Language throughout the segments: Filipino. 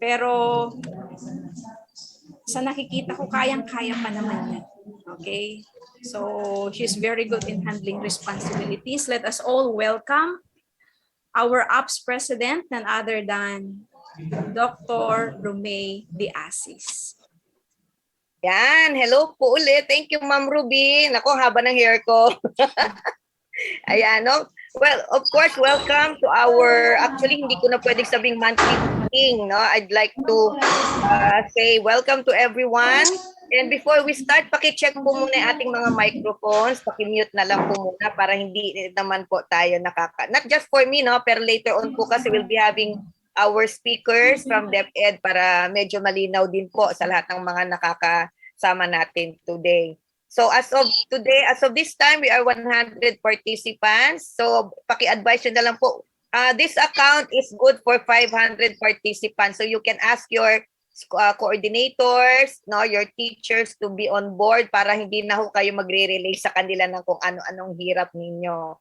Pero sa nakikita ko, kayang-kaya pa naman niya. Okay? So, she's very good in handling responsibilities. Let us all welcome our APS president, none other than Dr. Rumey De Asis. Yan, hello po ulit. Thank you, Ma'am Ruby. Nako, haba ng hair ko. Ayan, no? Well, of course, welcome to our, actually, hindi ko na pwedeng sabing monthly meeting, no? I'd like to say welcome to everyone. And before we start, paki-check po muna yung ating mga microphones. Paki-mute na lang po muna para hindi naman po tayo not just for me, no? Pero later on po kasi we'll be having our speakers from DepEd para medyo malinaw din po sa lahat ng mga nakakasama natin today. So as of today, as of this time, we are 100 participants. So paki-advise nyo na lang po. This account is good for 500 participants. So you can ask your coordinators, no, your teachers to be on board para hindi na ho kayo magre-relay sa kanila ng kung ano-anong hirap ninyo.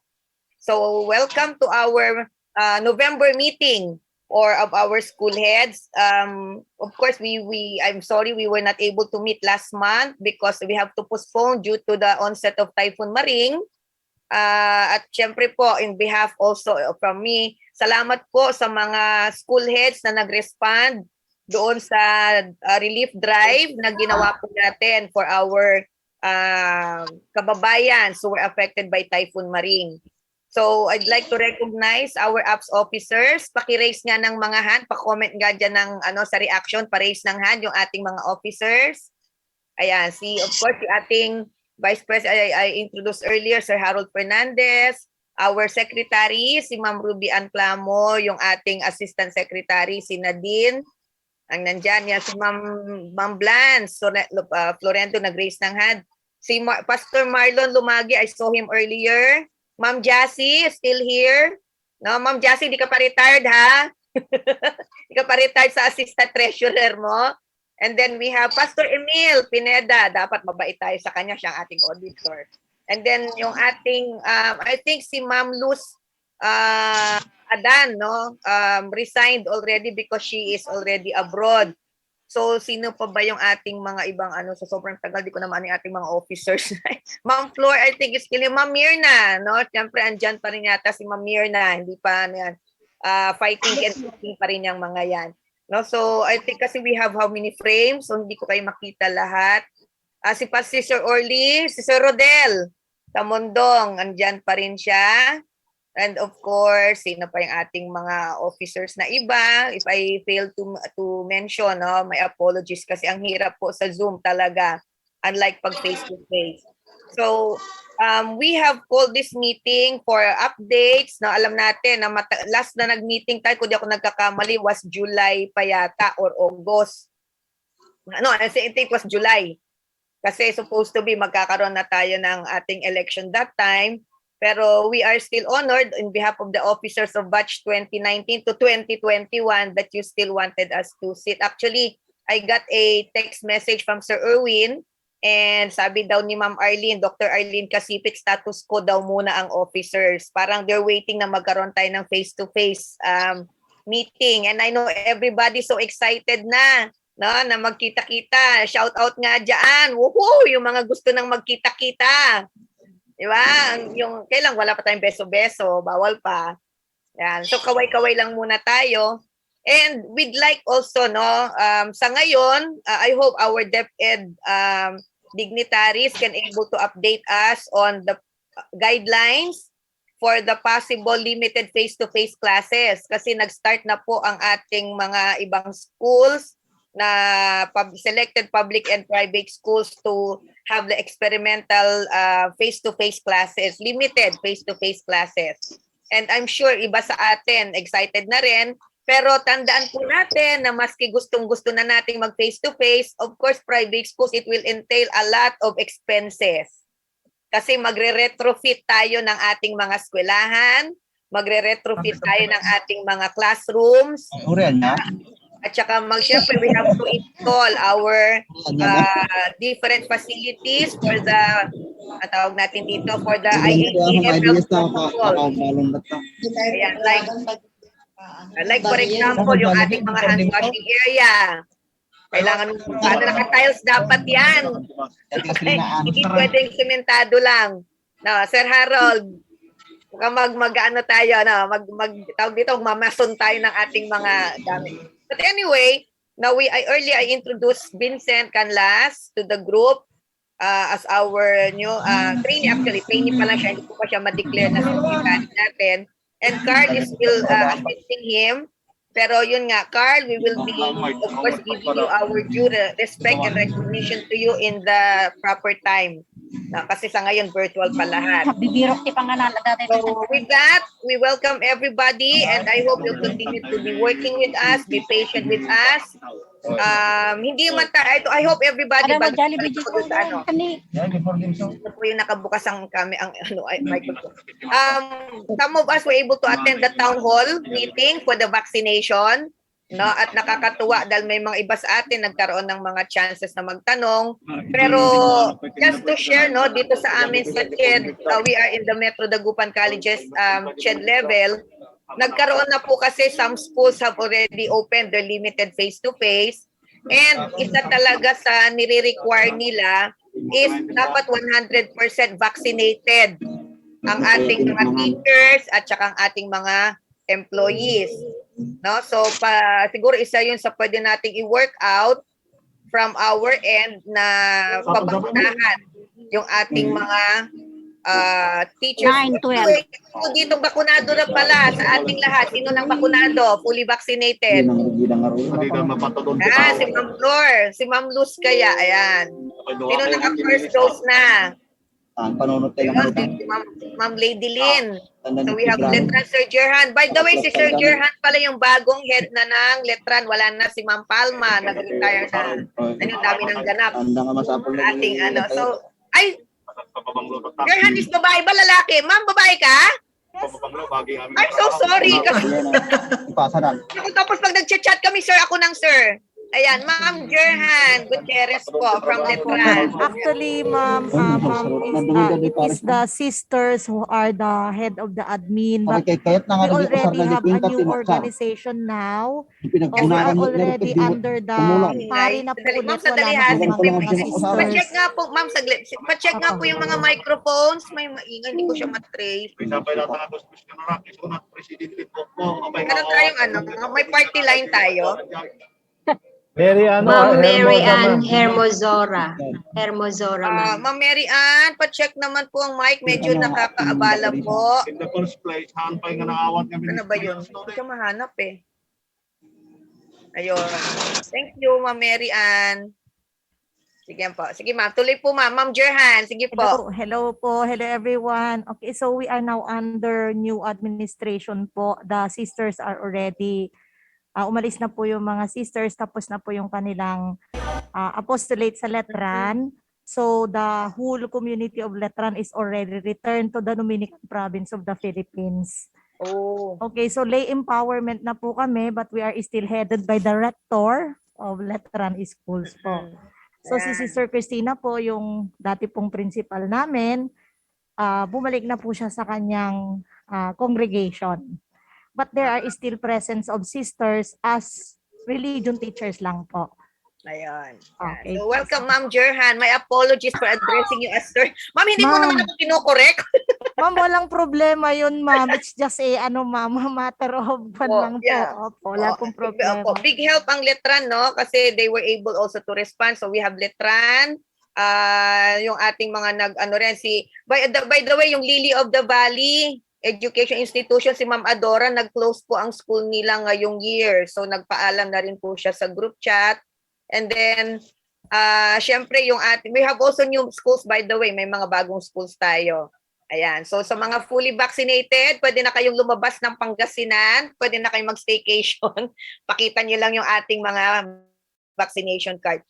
So welcome to our November meeting or of our school heads. Of course, I'm sorry we were not able to meet last month because we have to postpone due to the onset of Typhoon Maring. At syempre po, in behalf also from me, salamat po sa mga school heads na nag-respond doon sa relief drive na ginawa po natin for our kababayan who were affected by Typhoon Maring. So I'd like to recognize our APS officers. Paki-raise nga ng mga hand, pa-comment nga dyan ng sa reaction, pa-raise ng hand yung ating mga officers. Ayan, of course, yung ating Vice President, I introduced earlier, Sir Harold Fernandez, our Secretary, si Ma'am Ruby Anclamo, yung ating Assistant Secretary, si Nadine, ang nandyan yan, si Ma'am Blanz, Florento nag-raise ng hand. Si Pastor Marlon Lumagi, I saw him earlier. Ma'am Jassy, still here? No, Ma'am Jassy, di ka pa retired, ha? Di ka pa retired sa assistant treasurer mo? And then we have Pastor Emil Pineda. Dapat mabait tayo sa kanya, siyang ating auditor. And then yung ating, I think si Ma'am Luz Adan, no? Resigned already because she is already abroad. So, sino pa ba yung ating mga ibang so sobrang tagal, di ko naman yung ating mga officers. Ma'am Flor, I think is killing. Ma'am Mirna, no? Siyempre, andyan pa rin yata si Ma'am Mirna. Hindi pa, fighting and fighting pa rin yung mga yan. No? So, I think kasi we have how many frames, so hindi ko kayo makita lahat. Si Sir Orly, si Sir Rodel, Tamondong, andyan pa rin siya. And of course, sino pa yung ating mga officers na iba? If I fail to mention, no, my apologies kasi ang hirap po sa Zoom talaga, unlike pag face-to-face. So, we have called this meeting for updates. No, alam natin na last na nag-meeting tayo, kung di ako nagkakamali, was July pa yata or August. No, I think it was July. Kasi supposed to be magkakaroon na tayo ng ating election that time. Pero we are still honored in behalf of the officers of batch 2019 to 2021 that you still wanted us to sit. Actually, I got a text message from Sir Erwin and sabi daw ni Ma'am Arlene, Dr. Arlene Kasipit, status ko daw muna ang officers. Parang they're waiting na magkaroon tayo ng face-to-face meeting. And I know everybody so excited na, no, na magkita-kita. Shout out nga dyan. Woohoo! Yung mga gusto nang magkita-kita. Diba? Yung kailang wala pa tayong beso-beso, bawal pa. Yan. So kaway-kaway lang muna tayo. And we'd like also, no, sa ngayon, I hope our DepEd dignitaries can able to update us on the guidelines for the possible limited face-to-face classes. Kasi nag-start na po ang ating mga ibang schools na selected public and private schools to have the experimental face-to-face classes, limited face-to-face classes. And I'm sure iba sa atin excited na rin, pero tandaan po natin na maski gustong-gusto na nating mag face-to-face, of course, private schools, it will entail a lot of expenses. Kasi magre-retrofit tayo ng ating mga eskwelahan, magre-retrofit tayo ng ating mga classrooms, at saka syempre we have to install our different facilities for the tawag natin dito for the IATF. Ayan, like Like for example, yung ating mga hand washing area. Kailangan paano naka-tiles dapat yan. Hindi pwedeng sementado lang. No, Sir Harold, mag-ano tayo, no, tawag dito, mamason tayo ng ating mga gamit. But anyway, now I introduced Vincent Canlas to the group as our new trainee. Actually, trainee pa lang siya, hindi ko pa siya ma-declare na secretary natin. And Carl is still assisting him. Pero yun nga, Carl, we will be, of course, giving you our due respect and recognition to you in the proper time. Kasi sa ngayon, virtual pa lahat. So with that, we welcome everybody and I hope you'll continue to be working with us, be patient with us. Hindi man tayo, I hope everybody ito po yung nakabukas ang microphone. Some of us were able to attend the town hall meeting for the vaccination. No, at nakakatuwa dahil may mga iba sa atin nagkaroon ng mga chances na magtanong. Pero just to share, no, dito sa amin sa CHED, we are in the Metro Dagupan Colleges CHED level. Nagkaroon na po kasi some schools have already opened their limited face-to-face. And isa talaga sa nire-require nila is dapat 100% vaccinated ang ating mga teachers at saka ang ating mga employees. No, so siguro isa 'yun sa pwede nating i-work out from our end na pabakunahan yung ating mga teachers. 9-12. So, dito bakunado na pala sa ating lahat. Sino nang bakunado? Fully vaccinated. Si Ma'am Flor, si Ma'am Luz kaya, ayan. Sino naka-first dose na? Panunod tayo si Ma'am Lady Lynn. So we have Letran Sir Gerhan. By the way, si Sir Gerhan pala yung bagong head na ng Letran. Wala na si Ma'am Palma. Nag-retire na. Ang dami ng ganap. Ating ano. So, ay, Gerhan is babae ba lalaki? Ma'am, babae ka? I'm so sorry. Tapos pag nag-chat kami, sir, ako nang sir. Ayan, Ma'am Gerhan Gutierrez po from Letran. Actually, ma'am, it is the sisters who are the head of the admin. But we already have a new organization now. We are already under the pari na po Ma'am, ulit. sandali Wala ha. na po mga sisters. Pa-check nga po, ma'am, saglit. Pa-check nga po yung mga microphones. May maingay, hindi ko siya matrace. Meron tayong ano, may party line tayo. Ma'am Mary Ann Hermozora. Ma'am. Ma'am Mary Ann, pa-check naman po ang mic. Medyo nakakaabala po. In the first place, hanpay nga naawat nga. Ano ba yun? Hindi ko mahanap eh. Ayun. Thank you, Ma'am Mary Ann. Sige po. Sige ma'am. Tuloy po ma'am. Ma'am Gerhan. Sige po. Hello po. Hello everyone. Okay, so we are now under new administration po. The sisters are already umalis na po yung mga sisters, tapos na po yung kanilang apostolate sa Letran. So the whole community of Letran is already returned to the Dominican province of the Philippines. Oh. Okay, so lay empowerment na po kami, but we are still headed by the rector of Letran Schools po. So si Sister Christina po, yung dati pong principal namin, bumalik na po siya sa kanyang congregation. But there are still presence of sisters as religion teachers lang po. Ayun. Okay. So welcome Ma'am Gerhan. My apologies for addressing you as sir. Ma'am, hindi mo naman ako kinokorek. Ma'am, walang problema yun, ma'am. It's just a matter of fun lang po. Opo, wala pong problema. Big help ang Letran, no? Kasi they were able also to respond. So we have Letran, yung ating mga by the way, yung Lily of the Valley Education Institution, si Ma'am Adora, nag-close po ang school nila ngayong year. So nagpaalam na rin po siya sa group chat. And then, syempre we have also new schools, by the way, may mga bagong schools tayo. Ayan. So sa mga fully vaccinated, pwede na kayong lumabas ng Pangasinan, pwede na kayong mag-staycation. Pakita niyo lang yung ating mga vaccination card.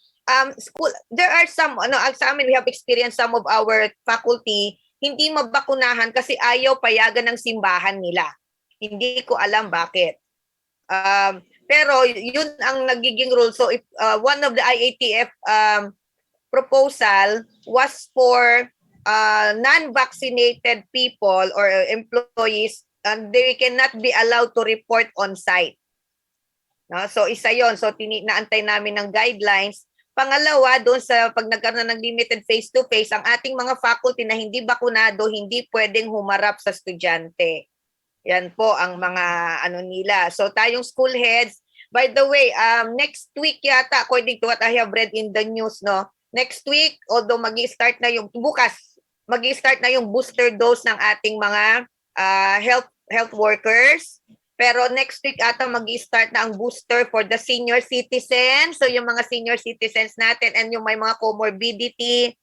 School, there are some, sa amin we have experienced some of our faculty hindi mabakunahan kasi ayaw payagan ng simbahan nila. Hindi ko alam bakit. Pero yun ang nagiging rule. So if one of the IATF proposal was for non-vaccinated people or employees they cannot be allowed to report on site. No? So isa yon. So naantay namin ng guidelines. Pangalawa, doon sa pag nagkaroon ng limited face-to-face, ang ating mga faculty na hindi bakunado, hindi pwedeng humarap sa estudyante. Yan po ang mga ano nila. So tayong school heads, by the way, next week yata, according to what I have read in the news, no? Next week, although magi-start na yung bukas, magi-start na yung booster dose ng ating mga health workers. Pero next week ata magi-start na ang booster for the senior citizens. So yung mga senior citizens natin and yung may mga comorbidity,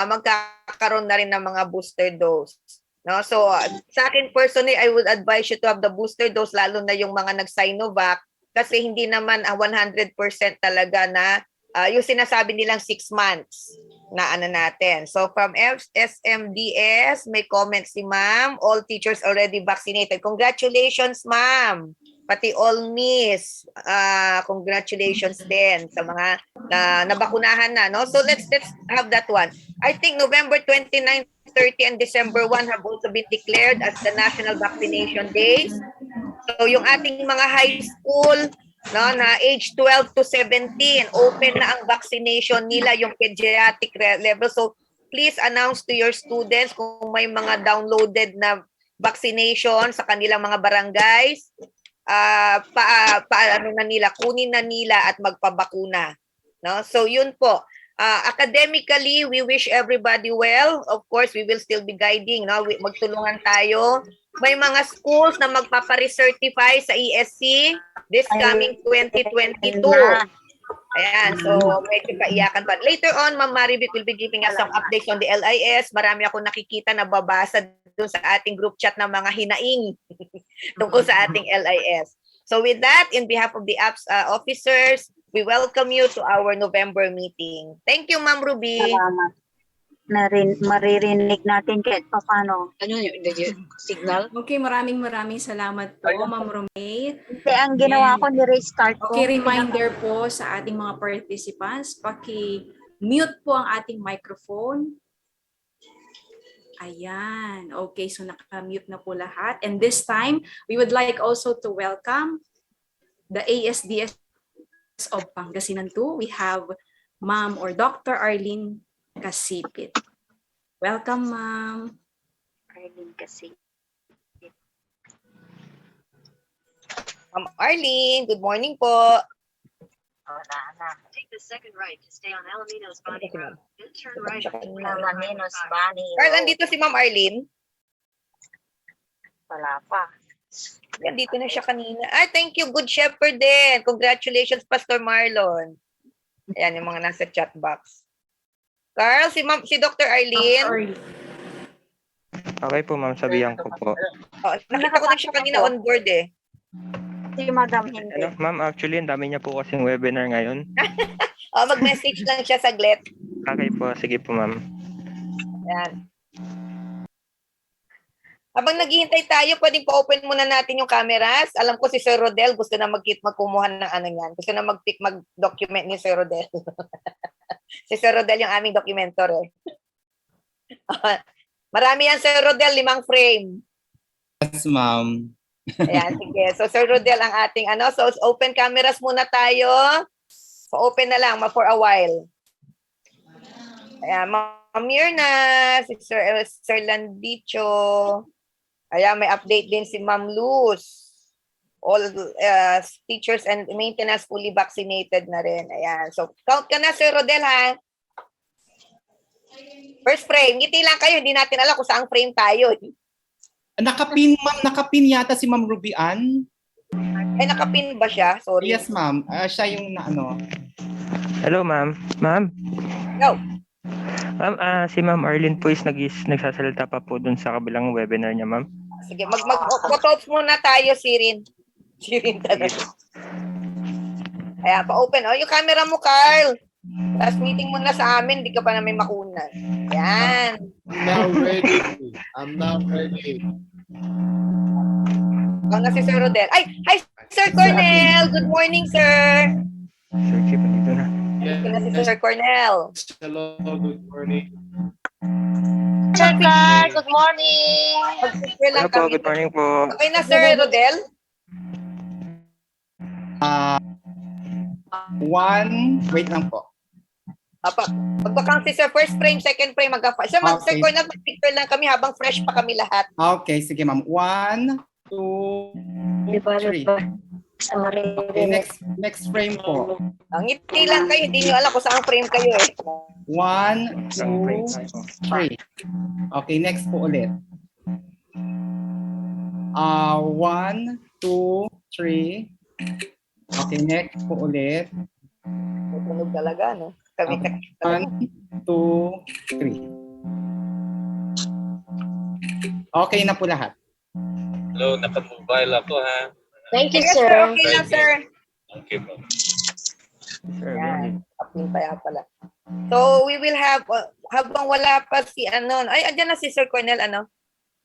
magkakaroon na rin ng mga booster dose. No? So sa akin personally, I would advise you to have the booster dose, lalo na yung mga nag-Sinovac, kasi hindi naman 100% talaga na yung sinasabi nilang 6 months na ano natin. So from SMDS, may comment si ma'am, all teachers already vaccinated. Congratulations, ma'am. Pati all miss. Congratulations din sa mga nabakunahan na. No? So let's have that one. I think November 29, 30, and December 1 have also been declared as the National Vaccination Days. So yung ating mga high school, no, na age 12 to 17, open na ang vaccination nila, yung pediatric level. So please announce to your students kung may mga downloaded na vaccination sa kanilang mga barangays, paano na nila, kunin na nila at magpabakuna. No? So yun po. Academically, we wish everybody well. Of course, we will still be guiding. No? Magtulungan tayo. May mga schools na magpapa-recertify sa ESC this coming 2022. Ayan, so medyo kaiyakan pa. Later on, Ma'am Maribik will be giving us some updates on the LIS. Marami ako nakikita na babasa doon sa ating group chat ng mga hinaing tungkol sa ating LIS. So with that, in behalf of the officers, we welcome you to our November meeting. Thank you, Ma'am Ruby. Salamat. Maririnig natin kahit paano. Ano yung signal? Okay, maraming salamat po, Ma'am Romay. Kasi ang ginawa ko, ni-restart ko. Okay, reminder po sa ating mga participants, paki-mute po ang ating microphone. Ayan. Okay, so naka-mute na po lahat. And this time, we would like also to welcome the ASDS of Pangasinan 2. We have Ma'am or Dr. Arlene Kasipit. Welcome, Ma'am. Arlene kasi. Ma'am Arlene, good morning po. Wala na. Take the second right to stay on Alaminos Bani Road. Then turn right at Alaminos Bani. Carl, andito si Ma'am Arlene. Wala pa. Andito na siya kanina. Thank you, Good Shepherd din. Congratulations, Pastor Marlon. Ayan, yung mga nasa chat box. Carl, si Dr. Arlene. Okay po, ma'am. Sabihan ko po. Nakita ko na siya kanina on board eh. Si Madam hindi. Ma'am, actually, ang dami niya po kasing webinar ngayon. Mag-message lang siya saglit. Okay po. Sige po, ma'am. Yan. Habang naghihintay tayo, pwedeng pa-open muna natin yung cameras. Alam ko si Sir Rodel gusto na magkumuha ng ano yan. Gusto na mag-document ni Sir Rodel. Si Sir Rodel yung aming documentor eh. Marami yan, Sir Rodel, 5 frame. Yes, ma'am. Ayan, sige. So, Sir Rodel, ang ating so open cameras muna tayo. So, open na lang for a while. Ayan, Ma'am Mirna, si Sir Landicho. Ayan, may update din si Ma'am Luz. All teachers and maintenance fully vaccinated na rin. Ayan. So, count ka na, Sir Rodel, ha? First frame. Ngiti lang kayo. Hindi natin alam kung saang frame tayo. Nakapin, ma'am. Nakapin yata si Ma'am Ruby Ann. Nakapin ba siya? Sorry. Yes, ma'am. Siya yung Hello, ma'am. Ma'am? Go. Ma'am, si Ma'am Arlene po is nagsasalita pa po dun sa kabilang webinar niya, ma'am. Sige, mag-photos muna tayo, Sirin. Sirin talaga. Ayan, pa-open. Yung camera mo, Carl. Last meeting mo na sa amin, hindi ka pa namin makunan. Ayan. I'm now ready. Na si Sir Rodel. Hi, Sir Cornel. Good morning, sir. Sir Chip, dito na. Ito na si Sir Cornel. Hello, good morning. Sir Carl, good morning. Mag-picture Hello lang po, kami. good morning po. Okay na, Sir Rodel? Wait lang po. Apa, magpakang si Sir, first frame, second frame, Sir, Sir Okay. Cornel, mag-picture lang kami habang fresh pa kami lahat. Okay, sige ma'am. 1, 2, 3. Sa Okay, next frame po. Ang ngiti lang kayo, hindi nyo alam kung saan frame kayo eh. 1, Isang frame 2, po. 3. Okay, next po ulit. 1, 2, 3. Okay, next po ulit. Tunog talaga, no? Kami Okay. 1, 2, 3. Okay na po lahat. Hello, naka-mobile ako ha. Thank you, Yes, sir. sir. Okay lang, sir. Okay po. Sir, Yan. Upload pa pala. So, we will have, habang wala pa si ano, ay, andyan na si Sir Cornel, ano?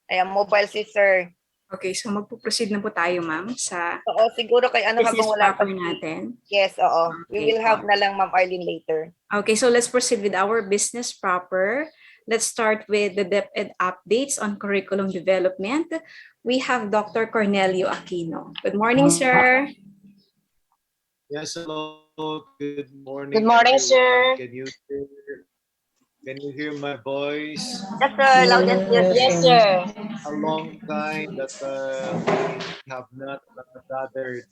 Ayan, mobile si Sir. Okay, so magpo-proceed na po tayo, ma'am, sa Oo, siguro kay ano business habang wala pa proper si... natin. Yes, oo. We Okay will have na lang, Ma'am Arlene, later. Okay, so let's proceed with our business proper. Let's start with the DepEd updates on curriculum development. We have Dr. Cornelio Aquino. Good morning, sir. Yes, hello. Good morning. Good morning, everyone. sir. Can you hear my voice? Yes, sir. Loud and clear. Yes, sir. A long time that we have not gathered,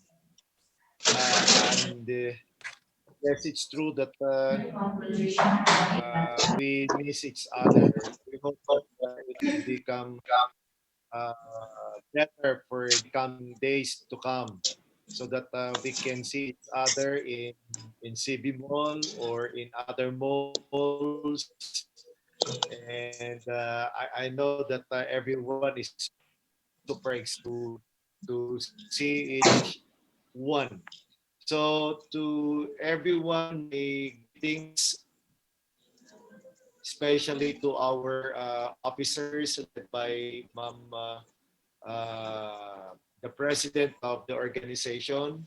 and yes, it's true that we miss each other. We hope that it will become better for the coming days to come, so that we can see each other in CB Mall or in other malls. And I know that everyone is super excited to see each one. So to everyone, may greetings, especially to our officers led by Ma'am, the president of the organization,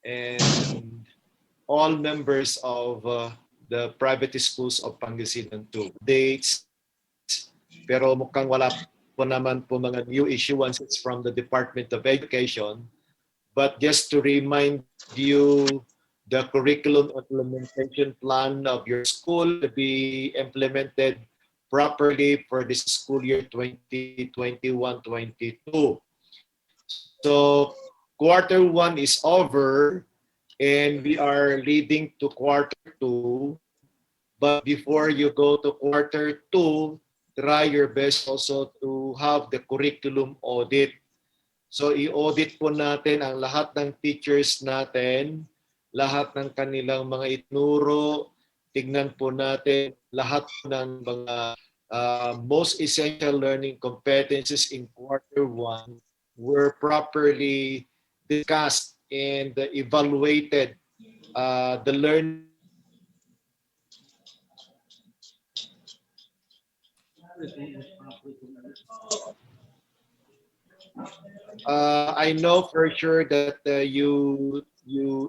and all members of the private schools of Pangasinan 2. Dates, pero mukhang wala po naman po mga new issuances from the Department of Education. But just to remind you, the curriculum implementation plan of your school to be implemented properly for this school year 2021-22. So quarter 1 is over and we are leading to quarter 2. But before you go to quarter 2, try your best also to have the curriculum audit. So i-audit po natin ang lahat ng teachers natin, lahat ng kanilang mga itinuro, tignan po natin lahat ng mga most essential learning competencies in quarter 1 were properly discussed and evaluated. The learning I know for sure that you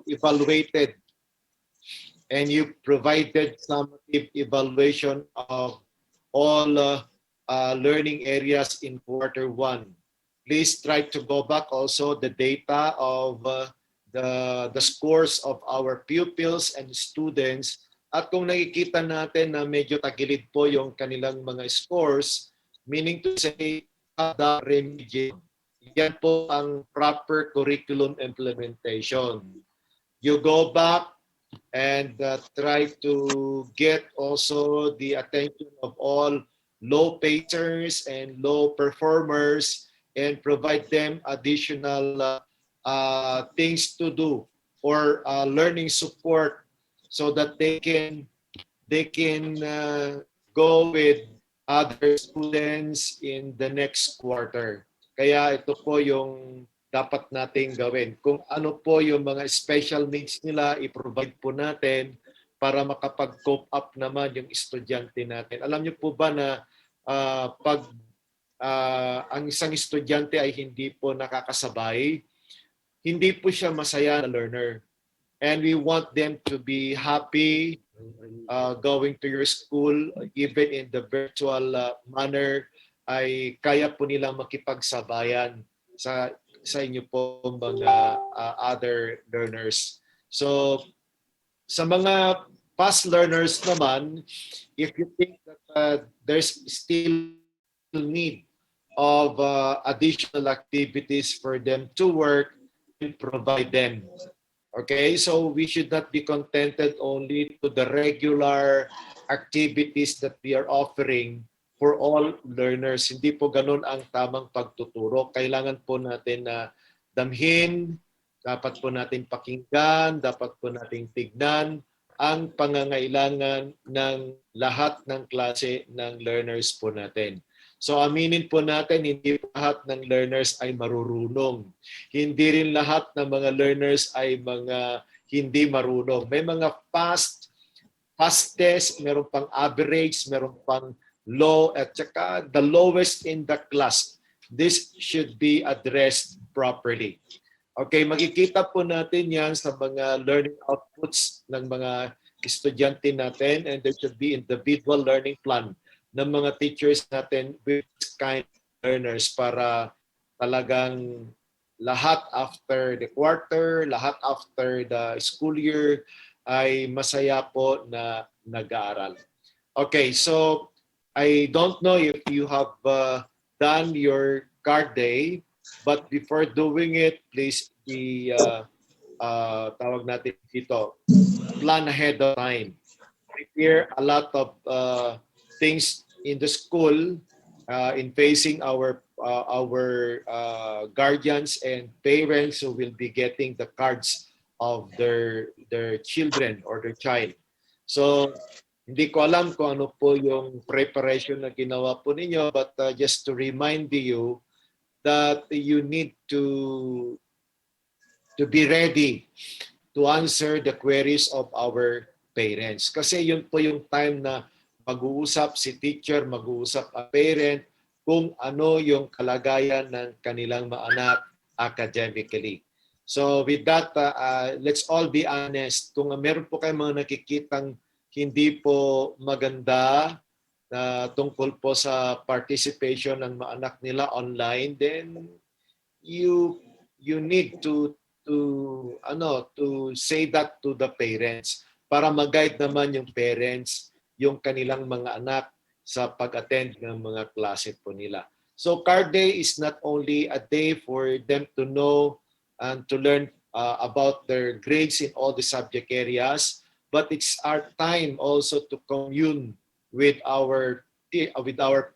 evaluated and you provided summative evaluation of all learning areas in quarter 1. Please try to go back also the data of the scores of our pupils and students. At kung nakikita natin na medyo tagilid po yung kanilang mga scores, meaning to say, the remediate, yan po ang proper curriculum implementation. You go back and try to get also the attention of all low pacers and low performers and provide them additional things to do or learning support so that they can go with other students in the next quarter. Kaya ito po yung dapat nating gawin. Kung ano po yung mga special needs nila, i-provide po natin para makapag-cope up naman yung estudyante natin. Alam niyo po ba na pag ang isang estudyante ay hindi po nakakasabay, hindi po siya masaya na learner. And we want them to be happy, going to your school, even in the virtual manner, ay kaya po nilang makipagsabayan sa inyo po mga other learners. So sa mga past learners naman, if you think that there's still need of additional activities for them to work, and provide them. Okay, so we should not be contented only to the regular activities that we are offering for all learners. Hindi po ganun ang tamang pagtuturo. Kailangan po natin na damhin, dapat po natin pakinggan, dapat po natin tignan ang pangangailangan ng lahat ng klase ng learners po natin. So aminin po natin, hindi lahat ng learners ay marurunong. Hindi rin lahat ng mga learners ay mga hindi marunong. May mga fastest, meron pang average, meron pang low, at saka the lowest in the class. This should be addressed properly. Okay, makikita po natin yan sa mga learning outputs ng mga estudyante natin, and there should be individual learning plan ng mga teachers natin with this kind of learners para talagang lahat after the quarter, lahat after the school year ay masaya po na nag-aaral. Okay, so I don't know if you have done your card day, but before doing it, please be tawag natin dito, plan ahead of time. Prepare a lot of things in the school in facing our guardians and parents who will be getting the cards of their children or their child. So hindi ko alam kung ano po yung preparation na ginawa po ninyo, but just to remind you that you need to be ready to answer the queries of our parents. Kasi yun po yung time na mag-uusap si teacher, mag-uusap ang parent kung ano yung kalagayan ng kanilang mga anak academically. So with that, let's all be honest. Kung meron po kayong mga nakikitang hindi po maganda tungkol po sa participation ng mga anak nila online, then you need to say that to the parents para mag-guide naman yung parents yung kanilang mga anak sa pag-attend ng mga klase po nila. So card day is not only a day for them to know and to learn about their grades in all the subject areas, but it's our time also to commune with our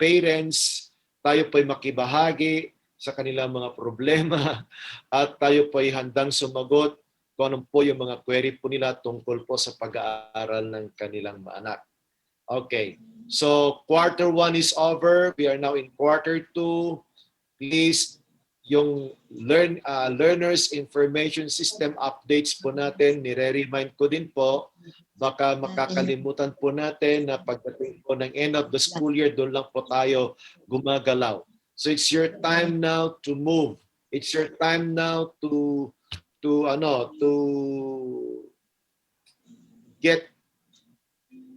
parents. Tayo po'y makibahagi sa kanilang mga problema at tayo po'y handang sumagot kung ano po yung mga query po nila tungkol po sa pag-aaral ng kanilang mga anak. Okay, so quarter 1 is over. We are now in quarter 2. Please, yung learners information system updates po natin, nire-remind ko din po, baka makakalimutan po natin na pagdating po ng end of the school year, doon lang po tayo gumagalaw. So it's your time now to move. It's your time now to get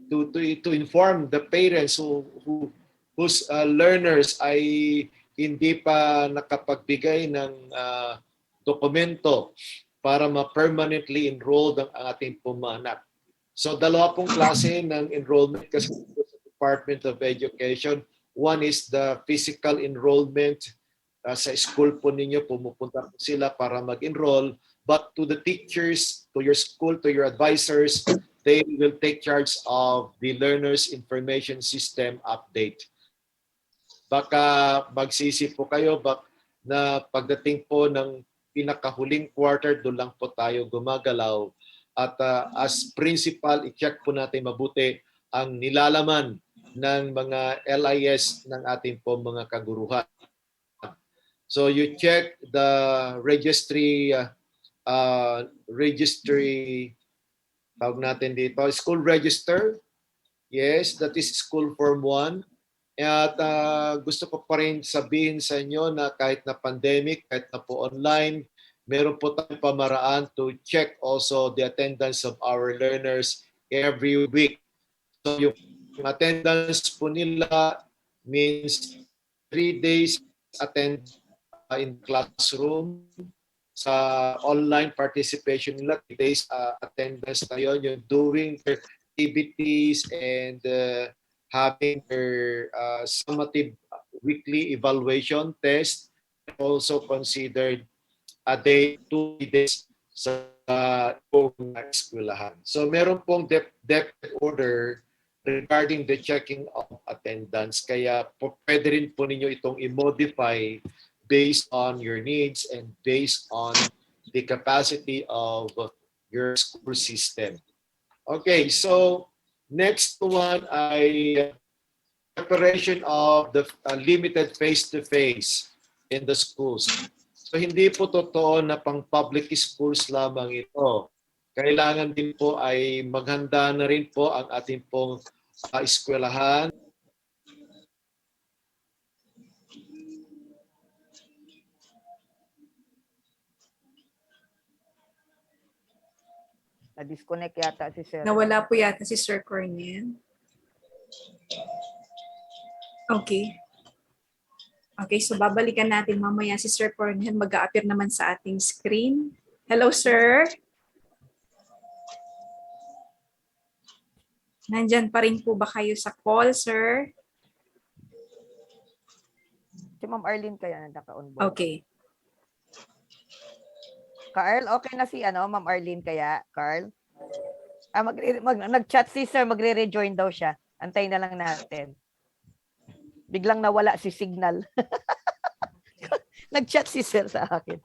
to inform the parents whose learners ay hindi pa nakapagbigay ng dokumento para ma-permanently enroll ang ating pumanak. So dalawa pong klase ng enrollment kasi sa Department of Education. One is the physical enrollment. Sa school po ninyo, pumupunta po sila para mag-enroll. But to the teachers, to your school, to your advisors, they will take charge of the learners information system update. Baka magsisi po kayo na pagdating po ng pinakahuling quarter, doon lang po tayo gumagalaw. At as principal, i-check po natin mabuti ang nilalaman ng mga LIS ng ating po mga kaguruhan. So you check the registry, tawag natin dito, school register. Yes, that is school form 1. At gusto ko pa rin sabihin sa inyo na kahit na pandemic, kahit na po online, meron po tayong pamaraan to check also the attendance of our learners every week. So yung attendance po nila means 3 days attend in classroom. Sa online participation nila, 3 days attendance na yun, yung doing their activities and having their summative weekly evaluation test, also considered a day, 2 days sa buong eskwelahan. So meron pong depth order regarding the checking of attendance. Kaya pwede rin po ninyo itong i-modify based on your needs and based on the capacity of your school system. Okay, so next one ay preparation of the limited face-to-face in the schools. So hindi po totoo na pang public schools lamang ito. Kailangan din po ay maghanda na rin po ang ating pong eskwelahan. Na-disconnect yata si Sir. Nawala po yata si Sir Cornel. Okay. Okay, so babalikan natin mamaya si Sir Cornel. Mag-a-appear naman sa ating screen. Hello, sir. Nandyan pa rin po ba kayo sa call, sir? Si Ma'am Arlene kaya naka-on board. Okay. Carl, okay na si Ma'am Arlene kaya? Carl? Nag-chat si Sir, magre-rejoin daw siya. Antayin na lang natin. Biglang nawala si signal. Nag-chat si Sir sa akin.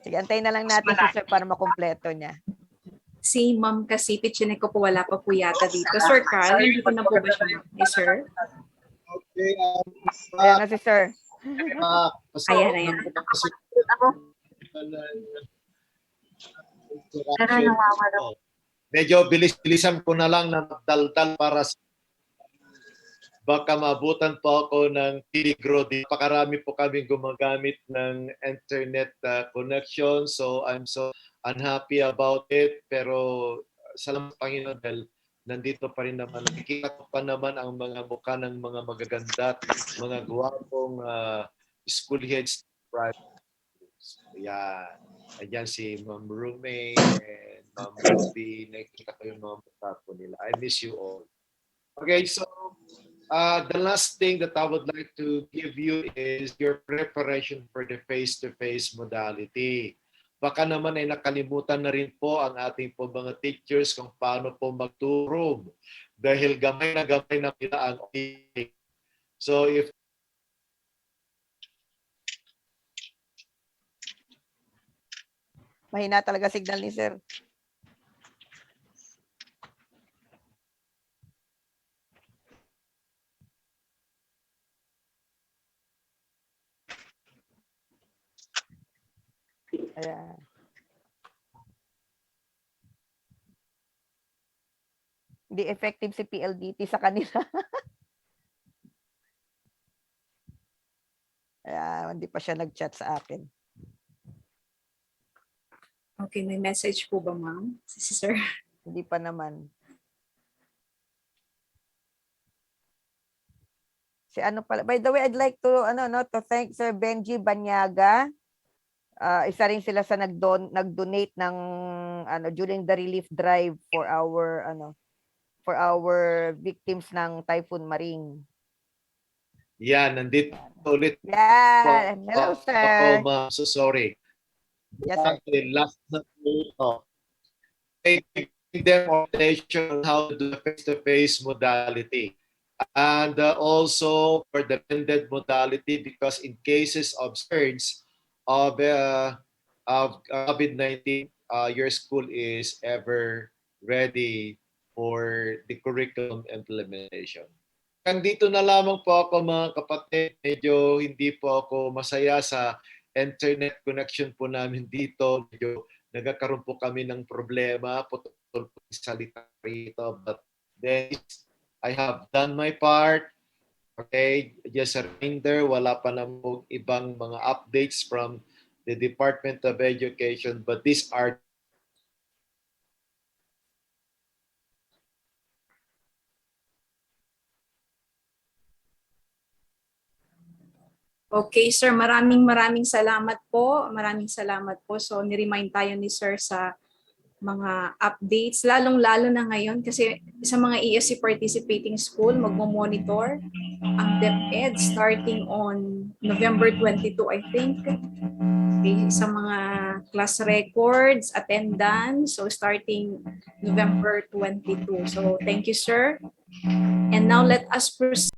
Sige, antayin na lang natin si Sir para makumpleto niya. Si Ma'am Kasipit, chinek ko po, wala pa po yata dito. Sir Carl, hindi ko na po ba siya? Yes, sir. Okay, Ayan na si Sir. Ayan. Medyo bilis-bilisan ko na lang na magdaldal para baka maabutan po ako ng Tigro. Pakarami po kami gumagamit ng internet connection. So I'm so unhappy about it. Pero salamat Panginoon dahil nandito pa rin naman. Nakikita ko pa naman ang mga mukha ng mga magaganda, mga guwapong school heads. Yan. Ayan si Ma'am Rume and Ma'am Ruby. Nakikita ko yung mga mukha po nila. I miss you all. Okay, so the last thing that I would like to give you is your preparation for the face-to-face modality. Baka naman ay nakalimutan na rin po ang ating po mga teachers kung paano po magturo dahil gamay na nila ang online. So if Mahina talaga signal ni Sir. Ayan. Hindi effective si PLDT sa kanila. Ayan, hindi pa siya nag-chat sa akin. Okay, may message po ba, ma'am? Si sir. Hindi pa naman. Si ano pala. By the way, I'd like to to thank Sir Benji Banyaga. Isa rin sila sa nag-donate ng during the relief drive for our victims ng Typhoon Maring. yan, nandito ulit. Yeah. Hello, Ako, sir. ma'am. So sorry. Yes, sir. Last na po. Giving them orientation on how to do the face-to-face modality. And also for the blended modality because in cases of surge of COVID-19, your school is ever ready for the curriculum implementation. Dito na lamang po ako mga kapatid. Medyo hindi po ako masaya sa internet connection po namin dito. Medyo nagkakaroon po kami ng problema. Putol po yung salita rito. But then I have done my part. Okay, just a reminder, wala pa namang ibang mga updates from the Department of Education, but these are Okay, sir, maraming salamat po. Maraming salamat po. So, ni-remind tayo ni sir sa mga updates, lalong-lalo na ngayon kasi sa mga ESC participating school, magmo-monitor ang DepEd starting on November 22, I think. Okay, sa mga class records, attendance, so starting November 22. So, thank you, sir. And now let us proceed.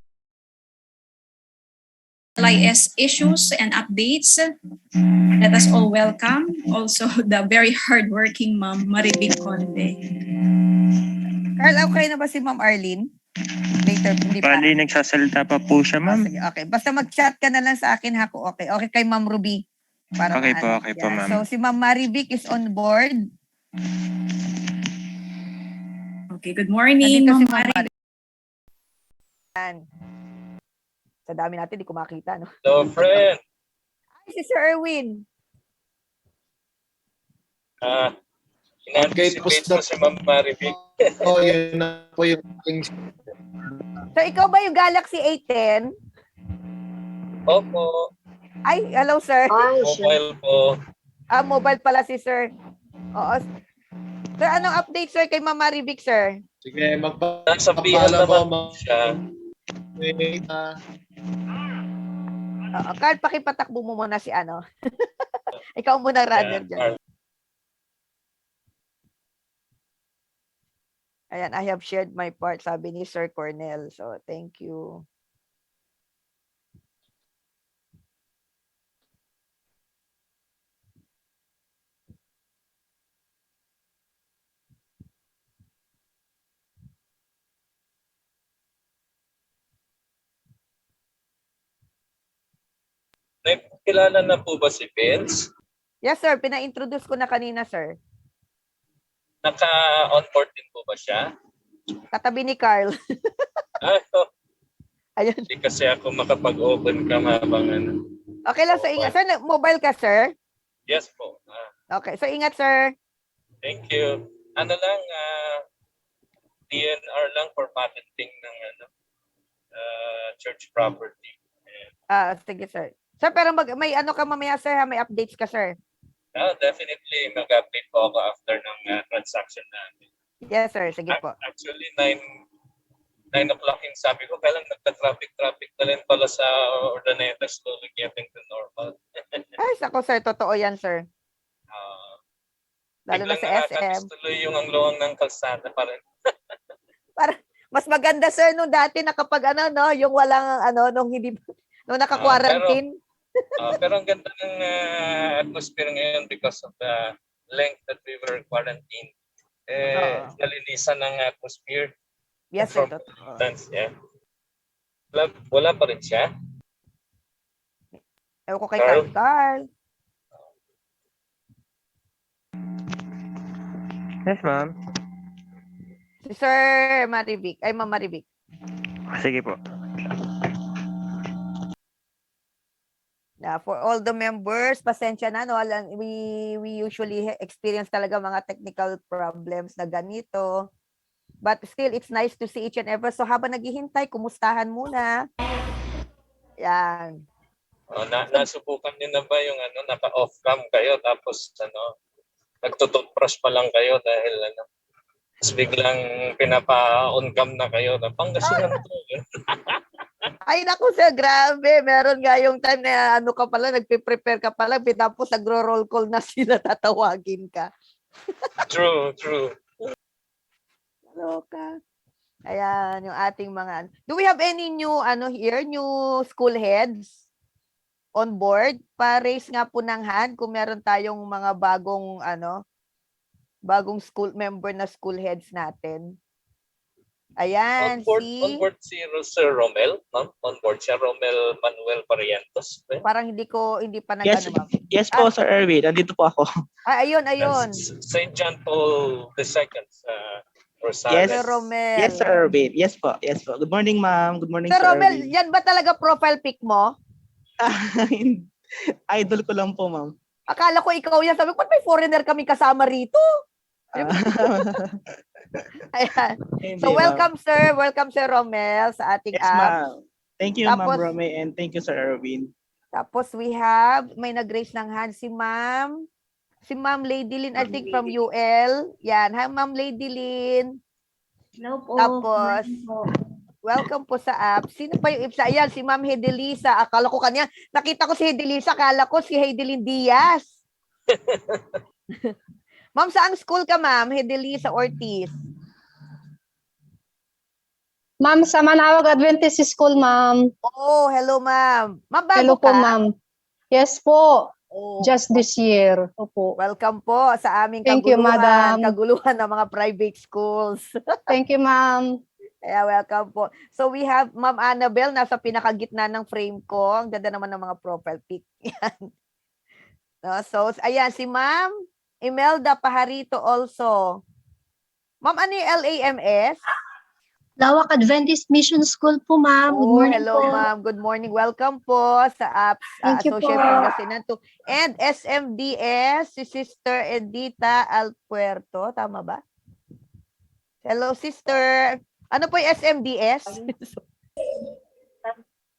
LIS issues and updates. Let us all welcome also the very hardworking Ma'am Maribig Conde. Carl, okay na ba si Ma'am Arlene? Later, hindi pa. Bali, nagsasalita pa po siya, Ah, ma'am. sige, okay. Basta mag-chat ka na lang sa akin ha. Okay, okay kay Ma'am Ruby. Para Okay po, maano. okay po, Yan. ma'am. So, si Ma'am Marivic is on board. Okay, good morning, Nandito Ma'am si Ma'am Maribig. Yan. Sa dami natin, di ko makita, no? Hello, friend. Ay, si Sir Erwin. In-anticipate tapos mo si Ma'am Maribig. Oh, yun na po yung aking So, ikaw ba yung Galaxy A10? Opo, Ay, hello, sir. Ay, siya. mobile po. Ah, mobile pala si sir. Oo. Sir, anong update, sir, kay Ma'am Marivic, sir? Sige, Nasa PL magpapaalam po, naman siya. Oo. Carl, pakipatakbo mo muna si ano. Ikaw muna, runner dyan. Ayan, I have shared my part, sabi ni Sir Cornell. So, thank you. Kilala na po ba si Vince? Yes, sir. Pina-introduce ko na kanina, sir. Naka-on-board din po ba siya? Katabi ni Carl. Ayun. Hindi kasi ako makapag-open cam habang ano. Okay lang, sir. Ingat. Sir, mobile ka, sir? Yes po. Okay. So, ingat, sir. Thank you. Ano lang, DNR lang for patenting ng church property. Sige, sir. Sir, pero may ano ka mamaya, sir, ha? May updates ka, sir. Definitely, mag-update po ako after ng transaction natin. Yes, sir. Sige po. Actually, 9 o'clock yung sabi ko, kailang nagka-traffic na rin pala sa Urdaneta, slowly getting to normal. Ay, sako, sir. Totoo yan, sir. Lalo na sa SM. Tuloy yung ang luwang ng kalsada pa rin. Mas maganda, sir, nung dati na kapag ano, no, yung walang, ano, nung naka-quarantine. Pero ang ganda ng atmosphere ngayon because of the length that we were quarantined. Nalinisan ng atmosphere. Yes, sir. Totoo. Yeah. Wala pa rin siya. Ewan ko kay Carl. Yes, ma'am. Si Sir Marivic. Ay, Ma'am Marivic. Sige po. For all the members, pasensya na, no? We usually experience talaga mga technical problems na ganito. But still, it's nice to see each and every. So habang naghihintay, kumustahan muna. Yan. Nasubukan niyo na ba yung naka-off cam kayo tapos nagtututbrush pa lang kayo dahil tapos biglang pinapa-on cam na kayo. Pangasinan to. Ay, naku, sir, grabe. Meron nga yung time na ka pala, nagpe-prepare ka pala, tapos nagro-roll call na sila, tatawagin ka. True. Loka. Ayan, yung ating mga... Do we have any new, new school heads on board? Pa-raise nga po ng hand kung meron tayong mga bagong school member na school heads natin. Ayan, On board si Sir Romel, ma'am. On board siya, Romel Manuel Barrientos. Parang hindi pa Yes, ma'am. yes po, Sir Erwin. Nandito po ako. Ayun. St. John Paul II, Rosales. Yes. Sir Romel. Yes, Sir Erwin. Yes po. Good morning, ma'am. Good morning, Sir Sir Romel, Erwin. yan ba talaga profile pic mo? Idol ko lang po, ma'am. Akala ko ikaw yan. Sabi ko, ba't may foreigner kami kasama rito? Ayan. So, welcome, sir. Welcome, Sir Romel, sa ating Yes, app. ma'am. Thank you, Tapos, Ma'am Rome, and thank you, Sir Erwin. Tapos may nag-raise ng hand si Ma'am. Si Ma'am Lady Lynn, I think from UL. Yan. Hi, Ma'am Lady Lynn. Hello po. Tapos, welcome po sa app. Sino pa yung IPSA? Ayan, si Ma'am Hedelisa. Akala ko kanya. Nakita ko si Hedelisa. Akala ko si Heidelin Diaz. Ma'am, saang school ka, Ma'am? Hedelisa Ortiz. Ma'am, sa Manawag Adventist School, ma'am. Oh, hello, Ma'am. Ma'am, bago Hello po, ka? ma'am. Yes po, Oh, just this year. Opo. welcome po sa aming Thank you, madam. kaguluhan ng mga private schools. Thank you, ma'am. Kaya welcome po. So we have Ma'am Annabel nasa pinakagitna ng frame ko. Ang ganda naman ng mga profile pic. Yan. No, so ayan si Ma'am Imelda Pajarito also. Ma'am, ano yung LAMS? Lawak Adventist Mission School po, ma'am. Good Oh, morning hello po. ma'am. Good morning. Welcome po sa APS Thank you Associate po. Pangasinan to. And SMDS, si Sister Edita Alpuerto. Tama ba? Hello, Sister. Ano po yung SMDS?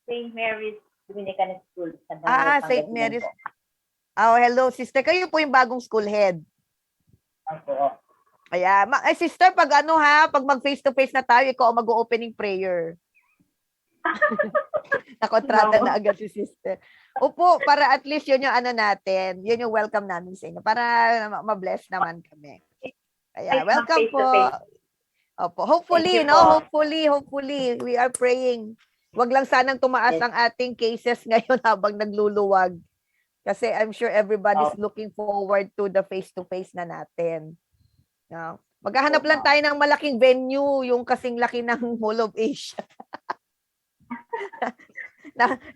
St. Mary's Dominican School. St. Mary's. Oh, hello, Sister. Kayo po yung bagong school head. Opo. Kaya, sister, pag pag mag face-to-face na tayo, ikaw ang mag-opening prayer. Nakontrata na agad si sister. Opo, para at least yun yung natin, yun yung welcome namin sa inyo, para ma-bless naman kami. Kaya, welcome po. Opo, hopefully, hopefully, we are praying. Wag lang sanang tumaas ang ating cases ngayon habang nagluluwag. Kasi I'm sure everybody's looking forward to the face-to-face na natin. No? Maghahanap lang tayo ng malaking venue, yung kasing laki ng Mall of Asia.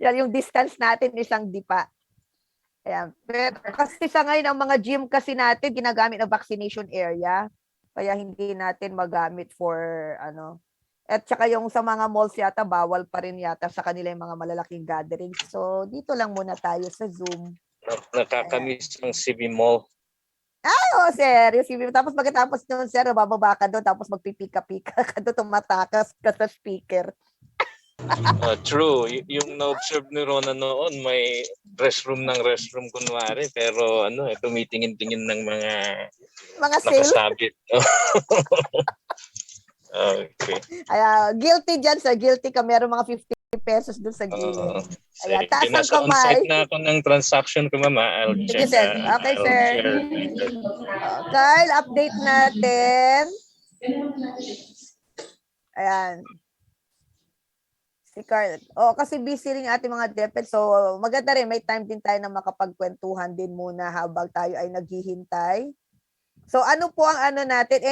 Yung distance natin, isang dipa. Ayan. Pero kasi sa ngayon, ang mga gym kasi natin, ginagamit na vaccination area. Kaya hindi natin magamit for, At saka yung sa mga malls yata, bawal pa rin yata sa kanila yung mga malalaking gatherings. So, dito lang muna tayo sa Zoom. Nakakamiss ng CB Mall. Oo, sir. Yung CB, tapos pagkatapos nun, sir, bababa ka doon, tapos magpipika-pika ka doon, tumatakas ka sa speaker. True. Yung na-observe ni Rona noon, may restroom kunwari, pero tumitingin-tingin ng mga sale. nakasabit. Okay. Guilty dyan, sir. Guilty ka. Meron mga 50 pesos doon sa gilid. Ayan, taas ang Nasa kamay. on-site na ako ng transaction ko, mama. I'll Sige, check. sir. Okay, I'll sir. share. Kyle, update natin. Ayan. Si Carl. Kasi busy rin yung ating mga DepEd. So, maganda rin. May time din tayo na makapagkwentuhan din muna habang tayo ay naghihintay. So, ano po ang natin?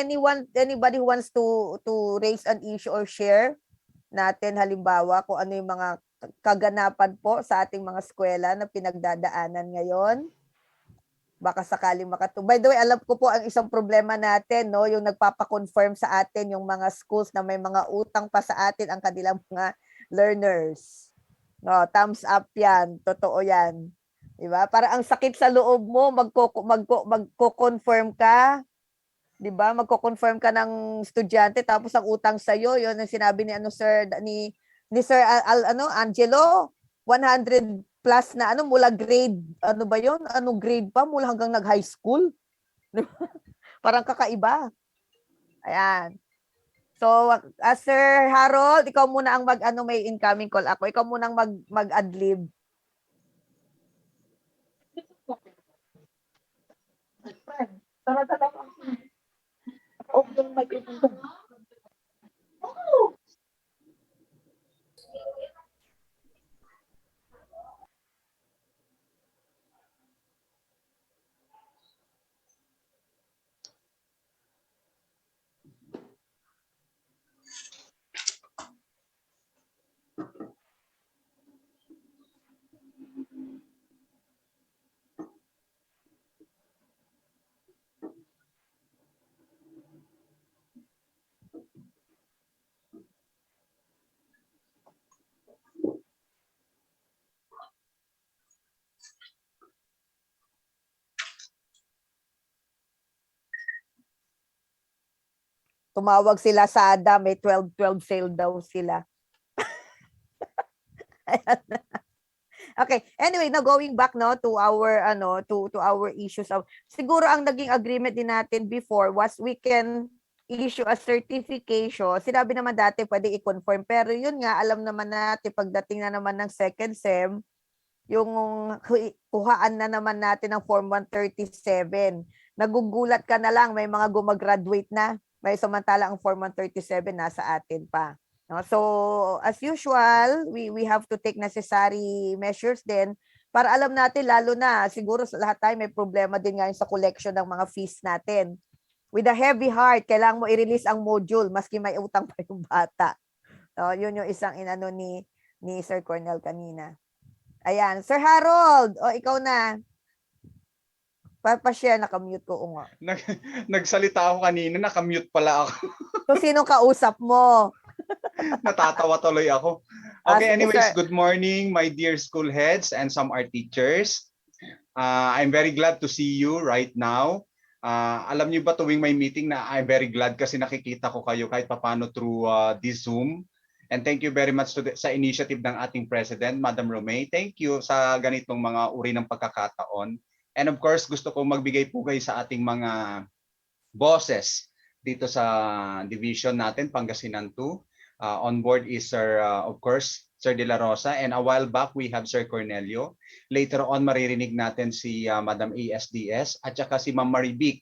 Anybody who wants to raise an issue or share natin halimbawa kung ano yung mga kaganapan po sa ating mga eskwela na pinagdadaanan ngayon? Baka sakaling By the way, alam ko po ang isang problema natin, no, yung nagpapa-confirm sa atin yung mga schools na may mga utang pa sa atin ang kanilang mga learners. No, thumbs up 'yan, totoo 'yan. 'Di ba? Para ang sakit sa loob mo, magko-confirm ka. 'Di ba? Magko-confirm ka ng estudyante tapos ang utang sa iyo, 'yon ang sinabi ni Sir ni Sir Angelo, 100 plus na mula grade, ba 'yon? Grade pa mula hanggang nag-high school. Parang kakaiba. Ayan. So, Sir Harold, ikaw muna ang may incoming call ako. Ikaw muna ang mag-adlib. Tumawag sila sa ADA, may 12-12 sale daw sila. Okay. Anyway, now going back no to our to our issues of siguro ang naging agreement din natin before was we can issue a certification. Sinabi naman dati pwede i-confirm pero yun nga alam naman natin pagdating na naman ng second sem yung kuhaan na naman natin ng Form 137. Nagugulat ka na lang may mga gumagraduate na. May samantala ang Form 137 nasa atin pa. No? So, as usual, we have to take necessary measures din para alam natin, lalo na, siguro sa lahat tayo may problema din ngayon sa collection ng mga fees natin. With a heavy heart, kailangan mo i-release ang module maski may utang pa yung bata. So, yun yung isang inano ni Sir Cornel kanina. Ayan. Sir Harold, ikaw na. Pa-share, nakamute ko. Oo nga. Nagsalita ako kanina, nakamute pala ako. So, sinong kausap mo? Natatawa tuloy ako. Sige, Okay, anyways, sir. good morning, my dear school heads and some art teachers. I'm very glad to see you right now. Alam niyo ba tuwing may meeting na I'm very glad kasi nakikita ko kayo kahit papano through this Zoom. And thank you very much sa initiative ng ating President, Madam Romay. Thank you sa ganitong mga uri ng pagkakataon. And of course, gusto ko magbigay pugay sa ating mga bosses dito sa division natin, Pangasinan 2. On board is Sir, of course, Sir De La Rosa. And a while back, we have Sir Cornelio. Later on, maririnig natin si Madam ASDS at saka si Ma'am Marivic.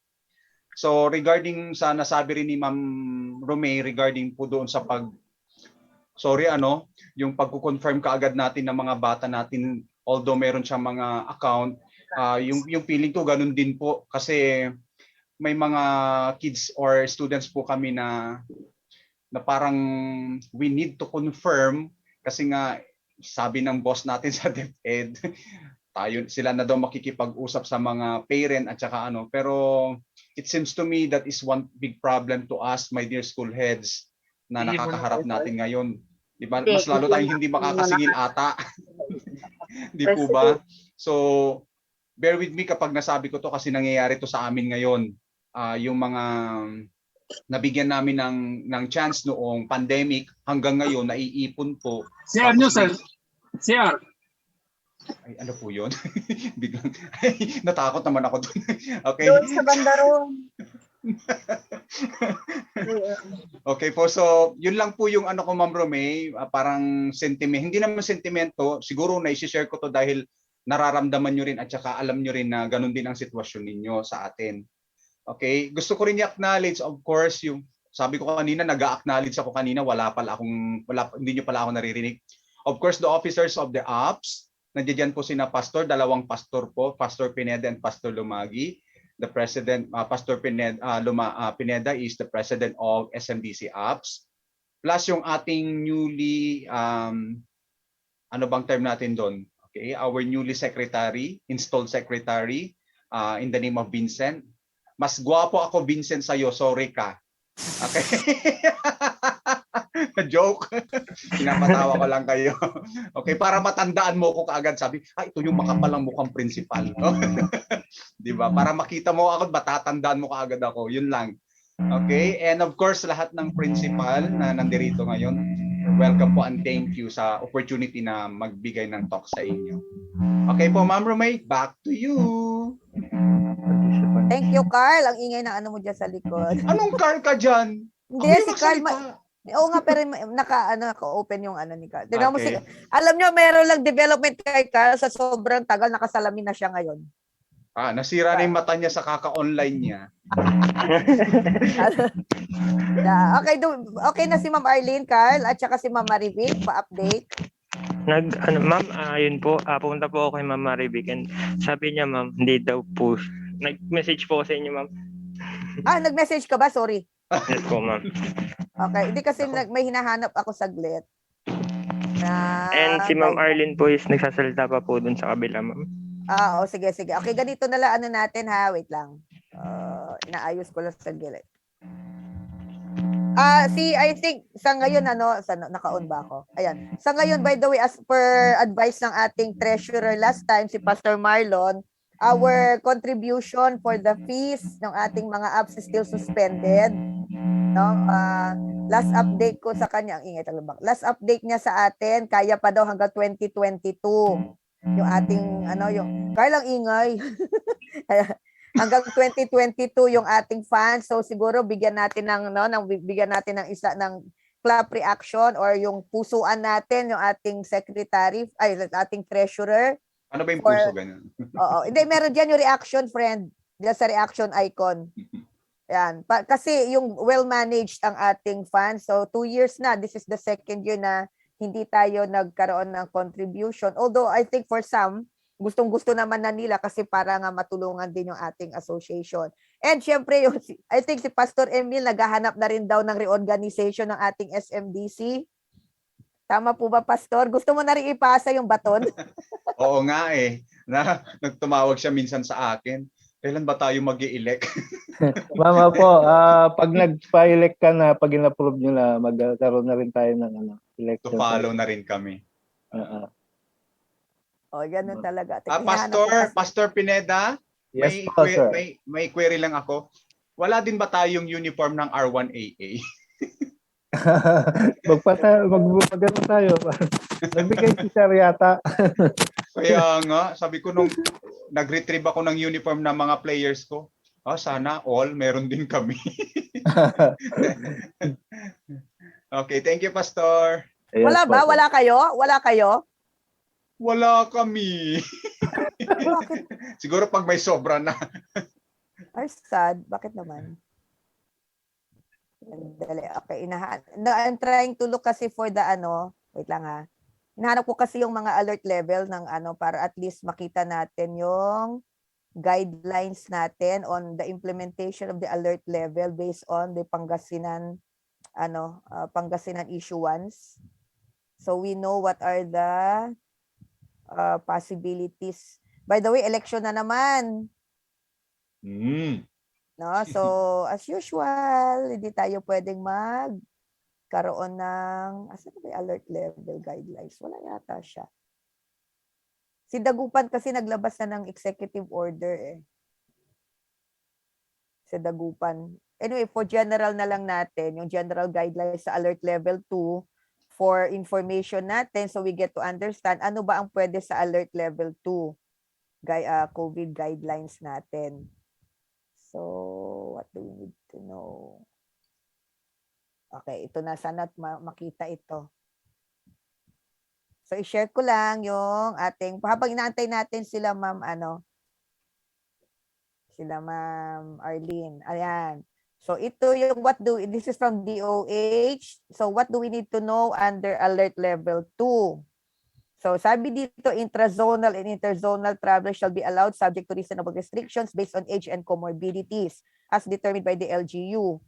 So regarding sa nasabi rin ni Ma'am Romay regarding po doon sa yung pagko-confirm kaagad natin ng mga bata natin, although meron siyang mga account, yung feeling ko ganun din po kasi may mga kids or students po kami na parang we need to confirm kasi nga sabi ng boss natin sa DepEd sila na daw makikipag-usap sa mga parent at saka pero it seems to me that is one big problem to us, my dear school heads, na nakakaharap natin ngayon. Di ba? Mas lalo tayong hindi makakasingil ata. Di po ba? So, bear with me kapag nasabi ko to kasi nangyayari to sa amin ngayon. Yung mga nabigyan namin ng chance noong pandemic hanggang ngayon naiipon po. Sir, sir. Sir. Ay, ano po yun? Biglang, natakot naman ako doon. Okay. Doon sa bandaron. Okay po, so yun lang po yung ko, Ma'am Romay, parang sentiment. Hindi naman sentimento, siguro na-share ko to dahil nararamdaman nyo rin at saka alam nyo rin na ganun din ang sitwasyon ninyo sa atin. Okay, gusto ko rin i-acknowledge, of course, yung sabi ko kanina, nag-acknowledge ako kanina, hindi nyo pala ako naririnig. Of course, the officers of the ops, nandiyan po sina Pastor, dalawang pastor po, Pastor Pineda and Pastor Lumagi. The president, Pastor Pineda is the president of SMDC Ops. Plus yung ating newly, ano bang term natin doon? Okay, our newly installed secretary in the name of Vincent. Mas gwapo ako, Vincent, sa'yo. Sorry ka. Okay. Joke. Pinapatawa ko lang kayo. Okay, para matandaan mo ko kaagad. Sabi, ito yung makapalang mukhang principal. No? Di ba? Para makita mo ako, matatandaan mo kaagad ako. Yun lang. Okay, and of course, lahat ng principal na nandirito ngayon, welcome po and thank you sa opportunity na magbigay ng talk sa inyo. Okay po, Ma'am Romay, back to you. Thank you, Carl. Ang ingay ng ano mo dyan sa likod. Anong Carl ka dyan? Hindi, si Carl, oo nga, pero naka-open yung ano ni Carl. Tignan mo Okay. Alam nyo, meron lang development kay Carl sa sobrang tagal, nakasalamin na siya ngayon. Nasira na yung mata niya sa kaka-online niya. Okay na si Ma'am Arlene, Carl, at saka si Ma'am Marivic, pa-update. Ma'am, yun po, pupunta po ako kay Ma'am Marivic and sabi niya, ma'am, hindi daw po. Nag-message po sa inyo, ma'am. Nag-message ka ba? Sorry. Yes po, ma'am. Okay, hindi kasi may hinahanap ako saglit. And si Ma'am Arlene po is nagsasalita pa po dun sa kabila, ma'am. Sige. Okay, ganito na lang ano natin ha. Wait lang. Inaayos ko lang sa gilid. I think sa ngayon naka-on ba ako? Ayan. Sa ngayon, by the way, as per advice ng ating treasurer last time, si Pastor Marlon, our contribution for the fees ng ating mga apps is still suspended. No? Last update ko sa kanya, ang ingay talaga. Last update niya sa atin, kaya pa daw hanggang 2022. yung ating yung Carl ang ingay. Hanggang 2022 yung ating fans. So siguro bigyan natin bigyan natin ng isa ng clap reaction or yung pusuan natin yung ating ating treasurer. Ano ba yung For- puso ganyan? Oo, hindi meron diyan yung reaction friend, diyan sa reaction icon. Yan. Kasi yung well managed ang ating fans. So 2 years na, this is the second year na hindi tayo nagkaroon ng contribution. Although I think for some gustong-gusto naman na nila kasi para nga matulungan din yung ating association. And syempre, I think si Pastor Emil naghahanap na rin daw ng reorganization ng ating SMDC. Tama po ba, Pastor? Gusto mo na rin ipasa yung baton? Oo nga eh. Nagtumawag siya minsan sa akin. Kailan ba tayo mag-i-elect? Mama po, pag nag-elect ka na, pag in-approve nyo na, magkaroon na rin tayo ng election. To follow na rin kami. O, ganun talaga. Pastor Pineda, Yes po, sir. may query lang ako. Wala din ba tayong uniform ng R1AA? Magpapagano tayo. Nagbigay si Sir yata. Kaya nga, sabi ko nung nag-retrieve ako ng uniform ng mga players ko, sana all, meron din kami. Okay, thank you, Pastor. Wala ba? Wala kayo? Wala kayo? Wala kami. Bakit? Siguro pag may sobra na. Ay, sad. Bakit naman? Dali. Okay, I'm trying to look kasi for the wait lang ha. Hinahanap ko kasi yung mga alert level ng para at least makita natin yung guidelines natin on the implementation of the alert level based on the Pangasinan Pangasinan issuance. So we know what are the possibilities. By the way, election na naman. No? So, as usual, hindi tayo pwedeng magkaroon ng asan ba yung alert level guidelines? Wala yata siya. Si Dagupan kasi naglabas na ng executive order Si Dagupan. Anyway, for general na lang natin, yung general guidelines sa alert level 2 for information natin so we get to understand ano ba ang pwede sa alert level 2 COVID guidelines natin. So, what do we need to know? Okay, ito na. Sana makita ito. So, i-share ko lang yung ating, habang inaantay natin sila Ma'am Arlene. Ayan. So, ito yung this is from DOH. So, what do we need to know under alert level 2? So, sabi dito, intrazonal and interzonal travel shall be allowed subject to reasonable restrictions based on age and comorbidities as determined by the LGU.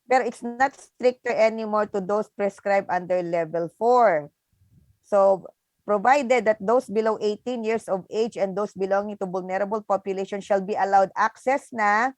Pero it's not stricter anymore to those prescribed under level 4. So, provided that those below 18 years of age and those belonging to vulnerable population shall be allowed access na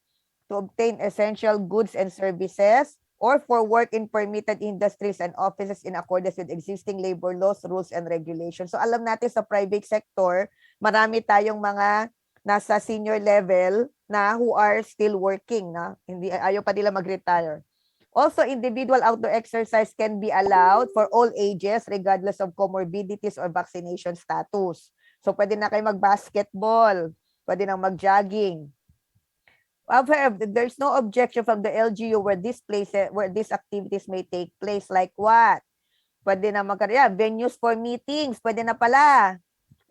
to obtain essential goods and services or for work in permitted industries and offices in accordance with existing labor laws, rules, and regulations. So alam natin sa private sector, marami tayong mga nasa senior level na who are still working, na hindi ayaw pa nila mag-retire. Also, individual outdoor exercise can be allowed for all ages regardless of comorbidities or vaccination status. So pwede na kayo mag-basketball, pwede na mag-jogging. However, there's no objection from the LGU where these activities may take place. Like what? Pwede na venues for meetings, pwede na pala.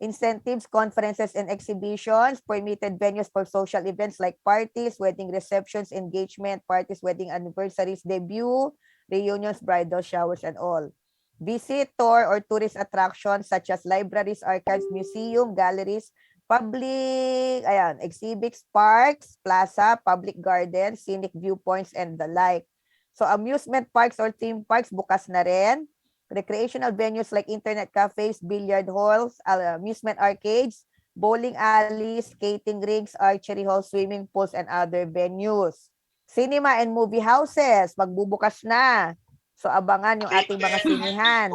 Incentives, conferences, and exhibitions, permitted venues for social events like parties, wedding receptions, engagement, parties, wedding anniversaries, debut, reunions, bridal showers, and all. Visitor or tourist attractions such as libraries, archives, museum, galleries, public, exhibits, parks, plaza, public gardens, scenic viewpoints, and the like. So amusement parks or theme parks, bukas na rin. Recreational venues like internet cafes, billiard halls, amusement arcades, bowling alleys, skating rinks, archery halls, swimming pools, and other venues. Cinema and movie houses, magbubukas na. So abangan yung ating mga sinihan.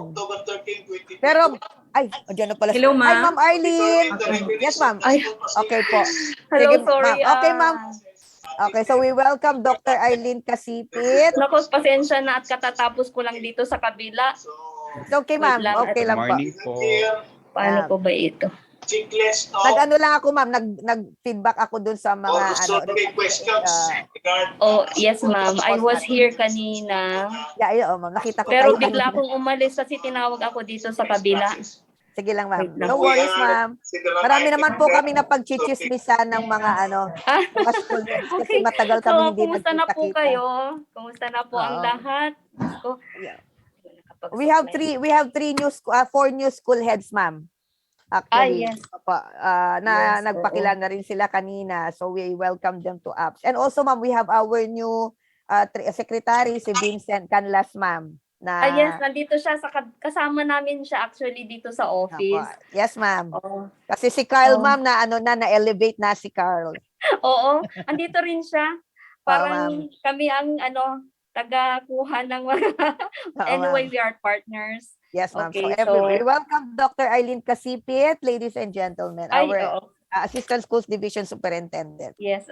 Pero, dyan na pala. Hello, ma'am. Hi, Ma'am Arlene. Yes, ma'am. Okay po. Hello, Sige, sorry. ma'am. Okay, ma'am. Okay, so we welcome Dr. Arlene Casipit. Naku, pasensya na at katatapos ko lang dito sa kabila. Okay, ma'am. Wait lang. Okay lang po. Morning po. Paano po ba ito? Nag-ano lang ako, ma'am, nag-feedback ako dun sa mga Oh, yes, ma'am. I was here kanina. ma'am, nakita ko Pero kayo bigla kanina. akong umalis kasi tinawag ako dito sa kabila. Sige lang, ma'am. Wait lang. No worries, ma'am. Marami naman po kaming napagchichismisan ng mga mga school heads kasi Okay. matagal So, kami hindi kumusta na po nagkita-kita. kayo? Kumusta na po ang Oo. lahat? Ko. Yeah. We have four new school heads, ma'am. Actually, yes. na Yes, nagpakilala na rin sila kanina. So we welcome them to apps. And also, ma'am, we have our new secretary, si Vincent Canlas, ma'am. Yes, nandito siya kasama namin siya actually dito sa office. Yes, ma'am. Oo. Kasi si Carl, Oh. ma'am, na-elevate na si Carl. Oo, andito rin siya. Parang ma'am. kami ang taga-kuha ng mga anyway, we are partners. Yes, ma'am. Okay, We welcome Dr. Eileen Casipit, ladies and gentlemen, our Assistant Schools Division Superintendent. Yes,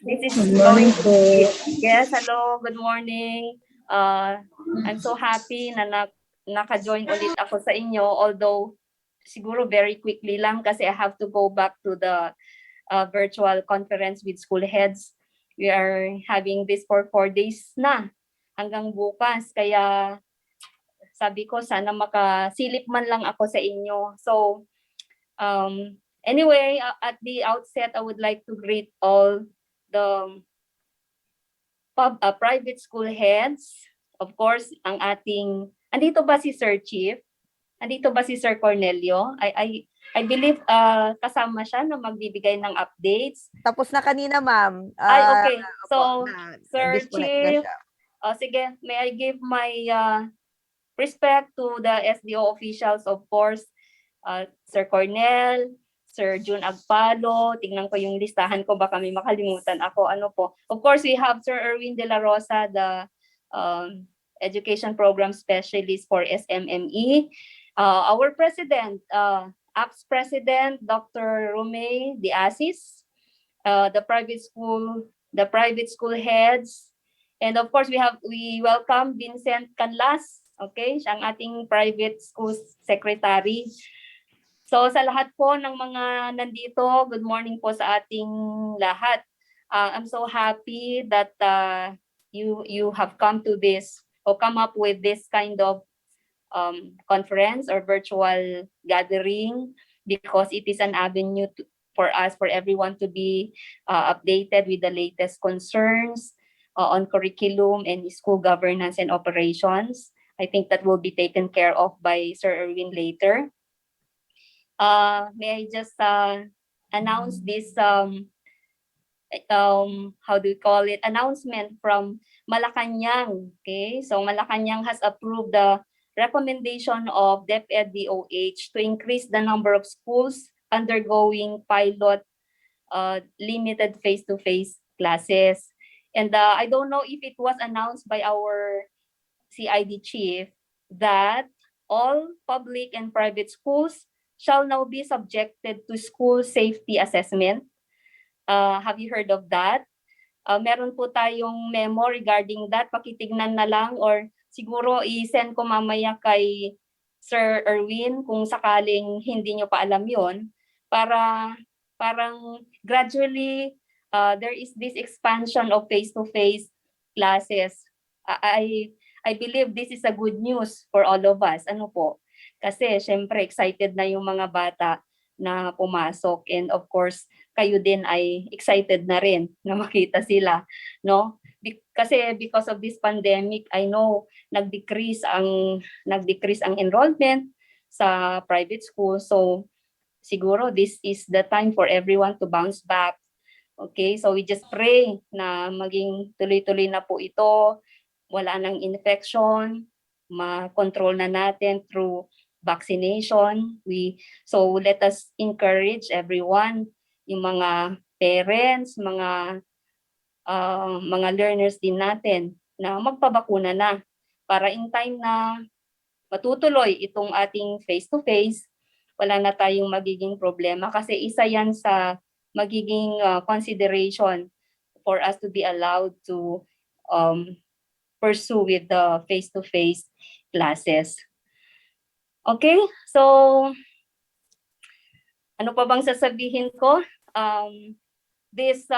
this is going to be, yes, hello, good morning. I'm so happy na naka-join ulit ako sa inyo, although siguro very quickly lang kasi I have to go back to the virtual conference with school heads. We are having this for 4 days na hanggang bukas. Kaya sabi ko sana makasilip man lang ako sa inyo. So anyway, at the outset, I would like to greet all the private school heads. Of course, ang ating, andito ba si Sir Chief? Andito ba si Sir Cornelio? I believe kasama siya na magbibigay ng updates. Tapos na kanina, ma'am. Okay. So, Sir disconnect na Chief, siya. sige, may I give my respect to the SDO officials, of course, Sir Cornel, Sir June Agpalo. Tingnan ko yung listahan ko, baka may makalimutan ako. Ano po? Of course, we have Sir Erwin De La Rosa, the Education Program Specialist for SMME. Our President, APS President, Dr. Romay De Asis, the private school heads, and of course, we welcome Vincent Canlas. Okay, siya ang ating private school secretary. So sa lahat po ng mga nandito, good morning po sa ating lahat. I'm so happy that you have come to this or come up with this kind of conference or virtual gathering because it is an avenue for us, for everyone to be updated with the latest concerns on curriculum and school governance and operations. I think that will be taken care of by Sir Erwin later. May I just announce this how do you call it, announcement from Malacanang. Okay, so Malacanang has approved the recommendation of DepEd-DOH to increase the number of schools undergoing pilot limited face-to-face classes. And I don't know if it was announced by our CID chief that all public and private schools shall now be subjected to school safety assessment. Have you heard of that? Meron po tayong memo regarding that. Pakitignan na lang or siguro i-send ko mamaya kay Sir Erwin kung sakaling hindi nyo pa alam yon, para parang gradually there is this expansion of face-to-face classes. I believe this is a good news for all of us. Ano po? Kasi syempre excited na yung mga bata na pumasok, and of course kayo din ay excited na rin na makita sila, no? Kasi because of this pandemic, I know nag-decrease ang enrollment sa private school. So siguro this is the time for everyone to bounce back. Okay, so we just pray na maging tuloy-tuloy na po ito. Wala nang infection, ma-control na natin through vaccination. So let us encourage everyone, yung mga parents, mga learners din natin na magpabakuna na para in time na matutuloy itong ating face-to-face, wala na tayong magiging problema kasi isa yan sa magiging consideration for us to be allowed to pursue with the face-to-face classes. Okay, so ano pa bang sasabihin ko? This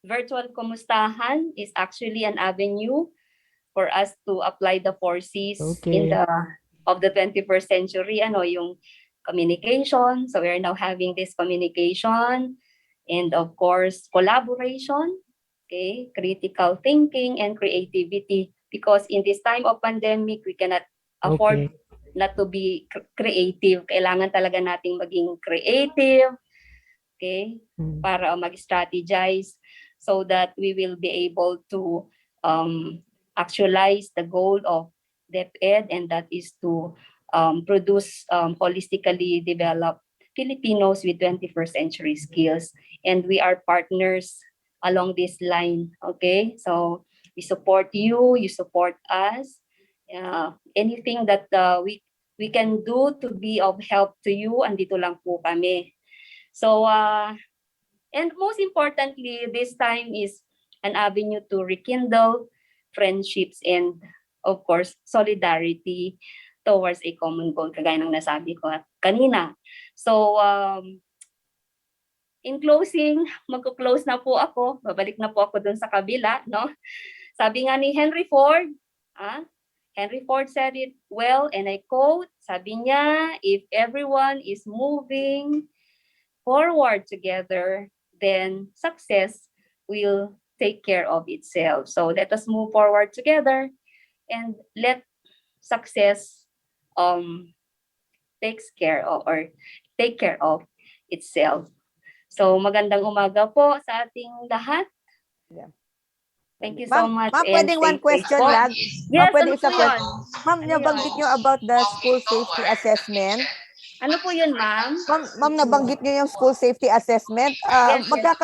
virtual kumustahan is actually an avenue for us to apply the 4Cs in Okay. the 21st century, yung communication. So we are now having this communication and of course collaboration, okay, critical thinking and creativity, because in this time of pandemic we cannot afford not to be creative. Kailangan talaga nating maging creative, okay, para mag-strategize so that we will be able to actualize the goal of DepEd, and that is to produce holistically developed Filipinos with 21st century skills. And we are partners along this line, okay? So we support you, you support us. Anything that we can do to be of help to you, andito lang po kami. So, and most importantly, this time is an avenue to rekindle friendships and, of course, solidarity towards a common goal, kagaya ng nasabi ko kanina. So, in closing, magko-close na po ako. Babalik na po ako dun sa kabila, no? Sabi nga ni Henry Ford, Henry Ford said it well, and I quote, sabi niya, if everyone is moving forward together, then success will take care of itself. So let us move forward together and let success take care of itself. So magandang umaga po sa ating lahat. Yeah. Thank you so much. Ma'am, pwedeng one question lang? Yes, Pwede ano isa po yun? Ma'am, nabanggit nyo about the school safety assessment. Ano po yun, ma'am? Ma'am, nabanggit nyo yung school safety assessment. Yes, yes.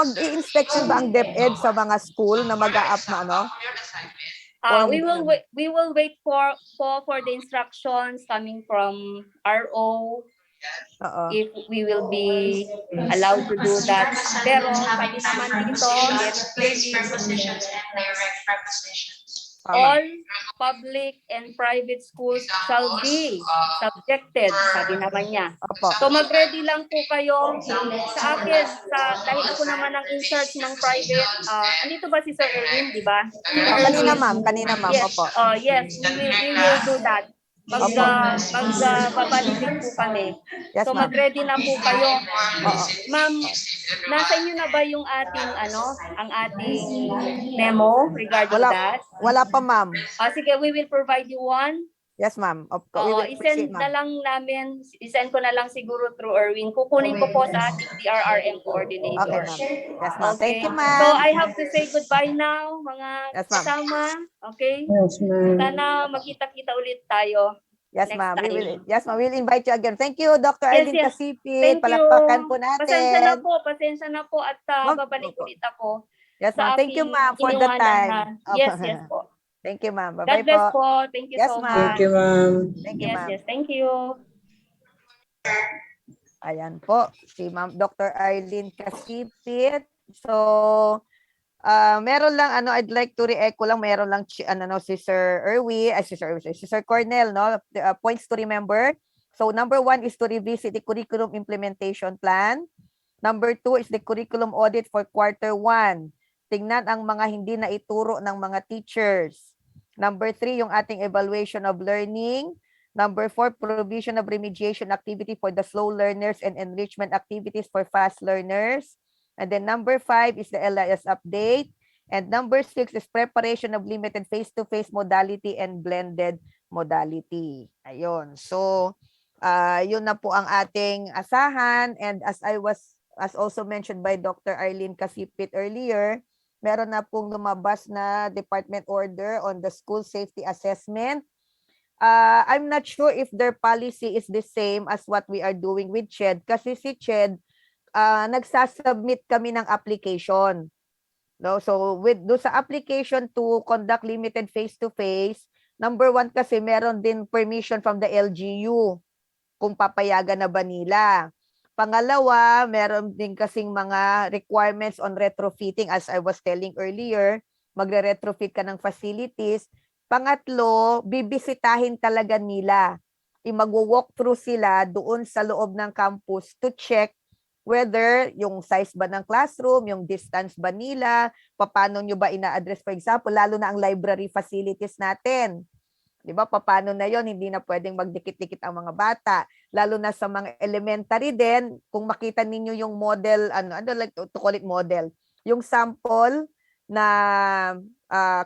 Mag-i-inspection ba ang DepEd sa mga school na mag-a-up na ano? Or We hindi will wait for the instructions coming from RO, if we will be allowed to do that. Pero sabi naman dito, very clearly, all public and private schools shall be subjected, sabi naman niya. Opo. So mag-ready lang po kayo sa akin, dahil ako naman ang in-charge ng private. Andito ba si Sir Erwin, di ba? Kanina ma'am, Yes, opo. yes, we will do that. Magbabalidin po kami. Yes, So ma'am. mag-ready na po kayo. Ma'am, nasa inyo na ba yung ating ang ating memo regarding that? Wala pa ma'am. Sige, we will provide you one. Yes ma'am. We will proceed, I-send na lang namin, i-send ko na lang siguro through Erwin. Kukunin ko po sa ating DRRM coordinator. Okay ma'am. Yes ma'am. Okay. Thank you ma'am. So I have to say goodbye now, mga Yes, ma'am. kasama. Okay? Yes, ma'am. Sana magkita-kita ulit tayo. Yes next ma'am. time. We'll invite you again. Thank you, Dr. Yes, Arlene yes. Casipit. Thank you. Palakpakan po natin. Pasensya na po at Ma'am, babalik opo. ulit ako. Yes sa ma'am. Thank you aking ma'am for the iniwanan, time. ha? Yes, yes po. Thank you ma'am. God Bye-bye bless po. po. Thank you Yes, so ma'am. much. Thank you, ma'am. Thank you Yes, ma'am. yes. Thank you. Ayan po, si Ma'am Dr. Arlene Casipit. So, meron lang I'd like to re-echo lang, meron lang si Sir Erwin, si Sir Cornel, no? Points to remember. So, number 1 is to revisit the curriculum implementation plan. Number 2 is the curriculum audit for quarter 1. Tingnan ang mga hindi na ituro ng mga teachers. Number 3, yung ating evaluation of learning. Number 4, provision of remediation activity for the slow learners and enrichment activities for fast learners. And then number 5 is the LIS update. And number 6 is preparation of limited face-to-face modality and blended modality. Ayun. So, yun na po ang ating asahan. And as also mentioned by Dr. Arlene Casipit earlier, meron na pong lumabas na department order on the school safety assessment. I'm not sure if their policy is the same as what we are doing with CHED, kasi si CHED, nagsasubmit kami ng application. No? So do sa application to conduct limited face-to-face, number 1 kasi meron din permission from the LGU kung papayagan na ba nila. Pangalawa, meron din kasing mga requirements on retrofitting, as I was telling earlier, magre-retrofit ka ng facilities. Pangatlo, bibisitahin talaga nila magwo-walk through sila doon sa loob ng campus to check whether yung size ba ng classroom, yung distance ba nila, paano nyo ba ina-address, for example, lalo na ang library facilities natin. Di ba? Paano na yon, hindi na pwedeng magdikit-dikit ang mga bata. Lalo na sa mga elementary din, kung makita ninyo yung model, like to call it model, yung sample na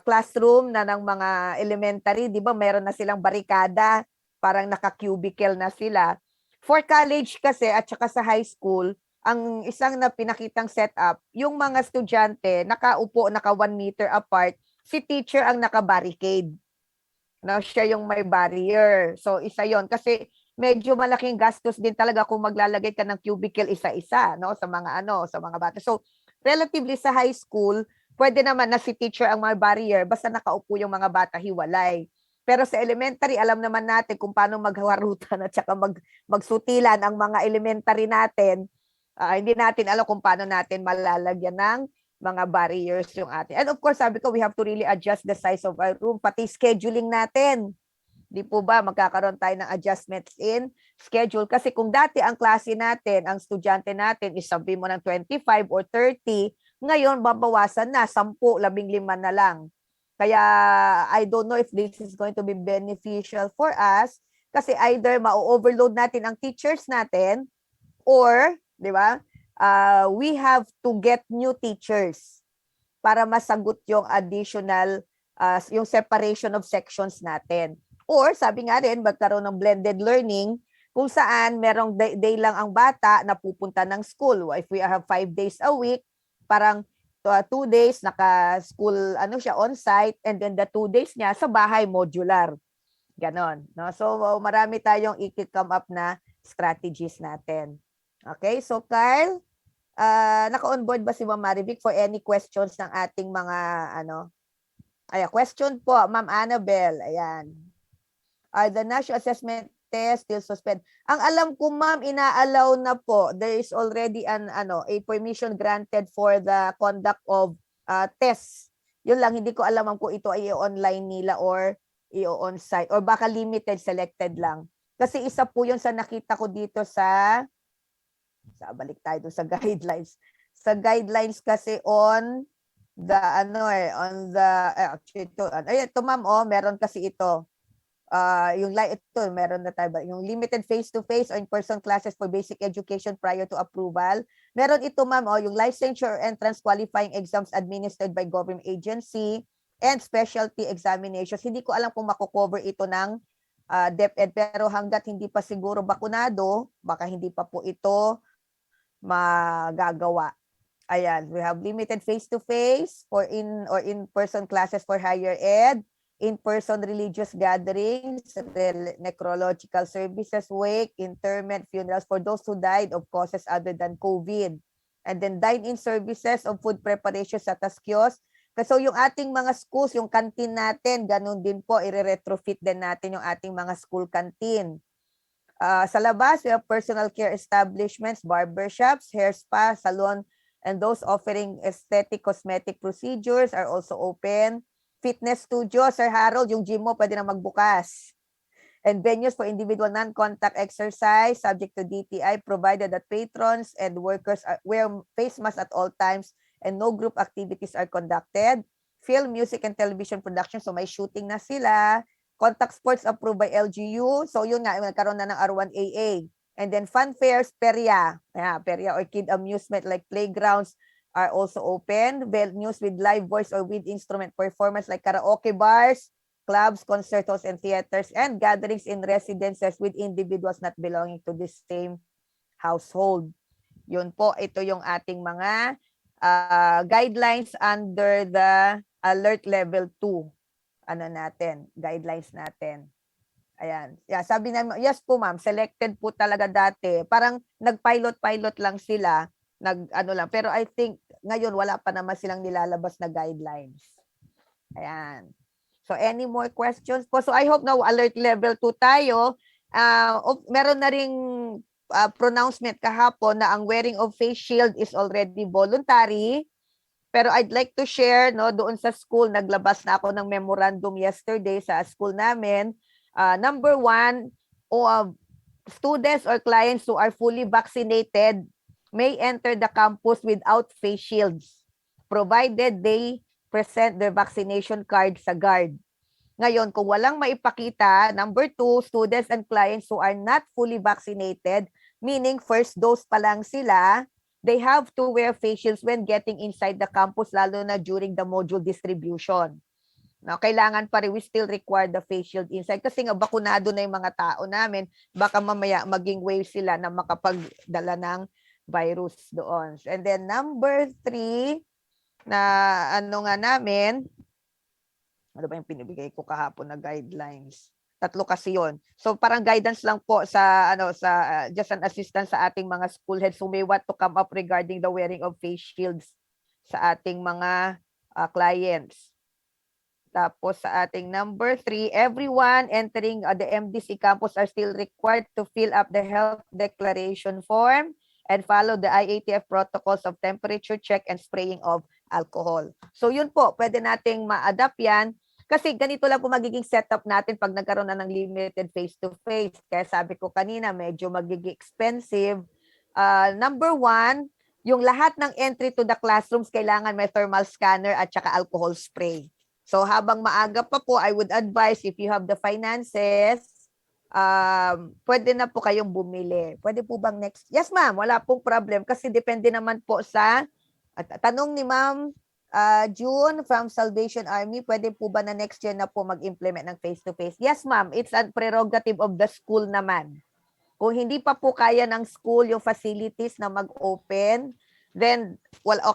classroom na ng mga elementary, di ba? Meron na silang barikada, parang naka-cubicle na sila. For college kasi at saka sa high school, ang isang na pinakitang setup, yung mga estudyante nakaupo, naka 1 meter apart, si teacher ang naka-barricade. No, siya yung may barrier. So isa yon kasi medyo malaking gastos din talaga kung maglalagay ka ng cubicle isa-isa, no, sa mga bata. So relatively sa high school, pwede naman na si teacher ang may barrier basta nakaupo yung mga bata hiwalay. Pero sa elementary, alam naman natin kung paano maghawarutan at saka magsutilan ang mga elementary natin. Hindi natin alam kung paano natin malalagyan ng mga barriers yung atin. And of course, sabi ko, we have to really adjust the size of our room, pati scheduling natin. Di po ba, magkakaroon tayo ng adjustments in schedule. Kasi kung dati ang klase natin, ang estudyante natin, isabi mo ng 25 or 30, ngayon babawasan na, 10, 15 na lang. Kaya I don't know if this is going to be beneficial for us kasi either ma-overload natin ang teachers natin or, di ba, we have to get new teachers para masagot yung additional, yung separation of sections natin. Or, sabi nga rin, magkaroon ng blended learning kung saan merong day lang ang bata na pupunta ng school. If we have 5 days a week, parang 2 days naka-school siya on-site and then the 2 days niya sa bahay modular. Ganon. No? So, marami tayong i-come up na strategies natin. Okay, so Kyle, naka-onboard ba si Ma'am Marivic for any questions ng ating mga question po, Ma'am Annabel. Ayan. Are the national assessment test still suspend? Ang alam ko, Ma'am, ina-allow na po. There is already a permission granted for the conduct of tests. Yun lang, hindi ko alam kung ito ay online nila or i-on-site or baka limited, selected lang. Kasi isa po yun sa nakita ko dito balik tayo sa guidelines. Sa guidelines kasi on the ito ma'am, meron kasi ito. Meron na tayo ba? Yung limited face-to-face or in-person classes for basic education prior to approval. Meron ito ma'am, yung licensure entrance qualifying exams administered by government agency and specialty examinations. Hindi ko alam kung mako-cover ito ng DepEd pero hanggat hindi pa siguro bakunado, baka hindi pa po ito magagawa. Ayan, we have limited face-to-face for in-person classes for higher ed, in-person religious gatherings, necrological services, wake, interment, funerals for those who died of causes other than COVID. And then dine-in services of food preparation sa kiosk. So yung ating mga schools, yung canteen natin, ganun din po, i-retrofit din natin yung ating mga school canteen. Sa labas, we have personal care establishments, barbershops, hair spa, salon, and those offering aesthetic cosmetic procedures are also open. Fitness studio, Sir Harold, yung gym mo pwede na magbukas. And venues for individual non-contact exercise subject to DTI provided that patrons and workers wear face masks at all times and no group activities are conducted. Film, music, and television production, so may shooting na sila. Contact sports approved by LGU. So yun nga, nagkaroon na ng R1AA. And then fun fairs, perya. Perya or kid amusement like playgrounds are also open. Venues with live voice or with instrument performance like karaoke bars, clubs, concert halls, and theaters, and gatherings in residences with individuals not belonging to the same household. Yun po, ito yung ating mga guidelines under the alert level 2. Guidelines natin. Ayan. Yeah, sabi na, yes po ma'am, selected po talaga dati. Parang nag-pilot lang sila, pero I think ngayon wala pa naman silang nilalabas na guidelines. Ayan. So any more questions po? So I hope now alert level 2 tayo. Meron na ring pronouncement kahapon na ang wearing of face shield is already voluntary. Pero I'd like to share, doon sa school, naglabas na ako ng memorandum yesterday sa school namin. Number 1, students or clients who are fully vaccinated may enter the campus without face shields, provided they present their vaccination card sa guard. Ngayon, kung walang maipakita, number 2, students and clients who are not fully vaccinated, meaning first dose pa lang sila, they have to wear face shields when getting inside the campus, lalo na during the module distribution. No, kailangan pa rin, we still require the face shield inside kasi nga bakunado na yung mga tao namin, baka mamaya maging wave sila na makapagdala ng virus doon. And then number 3 na ano nga namin, ano ba yung pinibigay ko kahapon na guidelines? 3 kasi yon. So parang guidance lang po sa just an assistance sa ating mga school heads who may want to come up regarding the wearing of face shields sa ating mga clients. Tapos sa ating number 3, everyone entering the MDC campus are still required to fill up the health declaration form and follow the IATF protocols of temperature check and spraying of alcohol. So yun po, pwede nating ma-adapt yan. Kasi ganito lang po magiging setup natin pag nagkaroon na ng limited face-to-face. Kaya sabi ko kanina, medyo magiging expensive. Number 1, yung lahat ng entry to the classrooms, kailangan may thermal scanner at saka alcohol spray. So habang maaga pa po, I would advise if you have the finances, pwede na po kayong bumili. Pwede po bang next? Yes ma'am, wala pong problem kasi depende naman po sa, tanong ni ma'am June from Salvation Army, pwede po ba na next year na po mag-implement ng face-to-face? Yes ma'am, it's a prerogative of the school naman. Kung hindi pa po kaya ng school yung facilities na mag-open, then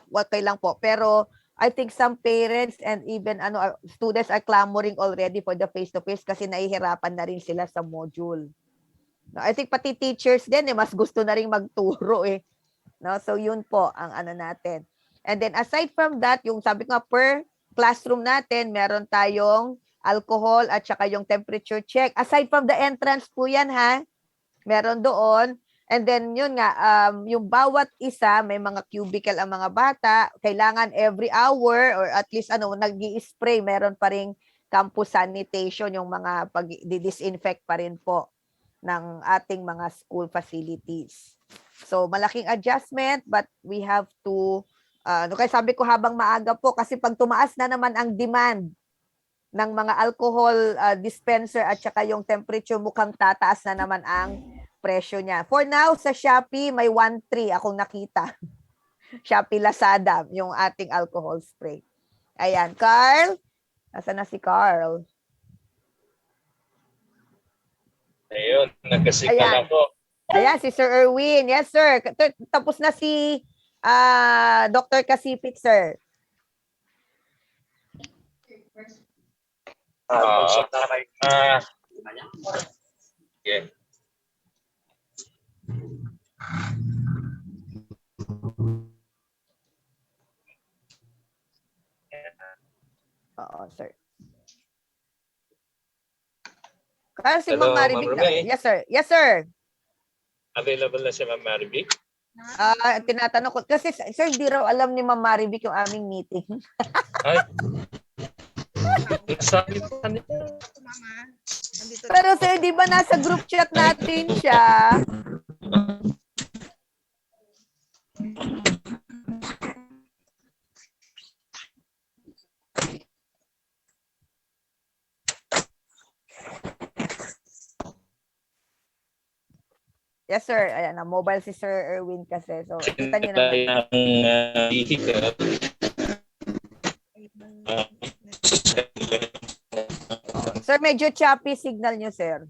okay lang po. Pero I think some parents and even students are clamoring already for the face-to-face kasi nahihirapan na rin sila sa module. No, I think pati teachers din mas gusto na rin magturo eh. No, so yun po ang natin. And then aside from that, yung sabi ko nga per classroom natin, meron tayong alcohol at saka yung temperature check. Aside from the entrance po yan ha, meron doon. And then yun nga, yung bawat isa, may mga cubicle ang mga bata, kailangan every hour or at least nag-i-spray, meron pa ring campus sanitation, yung mga pag-disinfect pa rin po ng ating mga school facilities. So malaking adjustment but we have to, kaya sabi ko habang maaga po kasi pag tumaas na naman ang demand ng mga alcohol dispenser at saka yung temperature, mukhang tataas na naman ang presyo niya. For now, sa Shopee, may 1.3 akong nakita. Shopee Lazada, yung ating alcohol spray. Ayan, Carl. Nasaan na si Carl? Ayun, nagkasikal ako. Ayan, si Sir Erwin. Yes, sir. Tapos na si Dr. Kasipit, sir. Yeah. Oo, sir. Kasi Hello, Ma'am Maribik. Ma'am Rene. Yes, sir. Yes, sir. Available na si Ma'am Maribik? Tinatanong ko. Kasi, sir, di raw alam ni Ma'am Maribik yung aming meeting. Ay. Sabi ko kanina. Pero, sir, di ba nasa group chat natin siya? Yes, sir. Ayan, na mobile si Sir Erwin kasi. So, kita niyo naman. Sir, medyo choppy signal niyo, sir.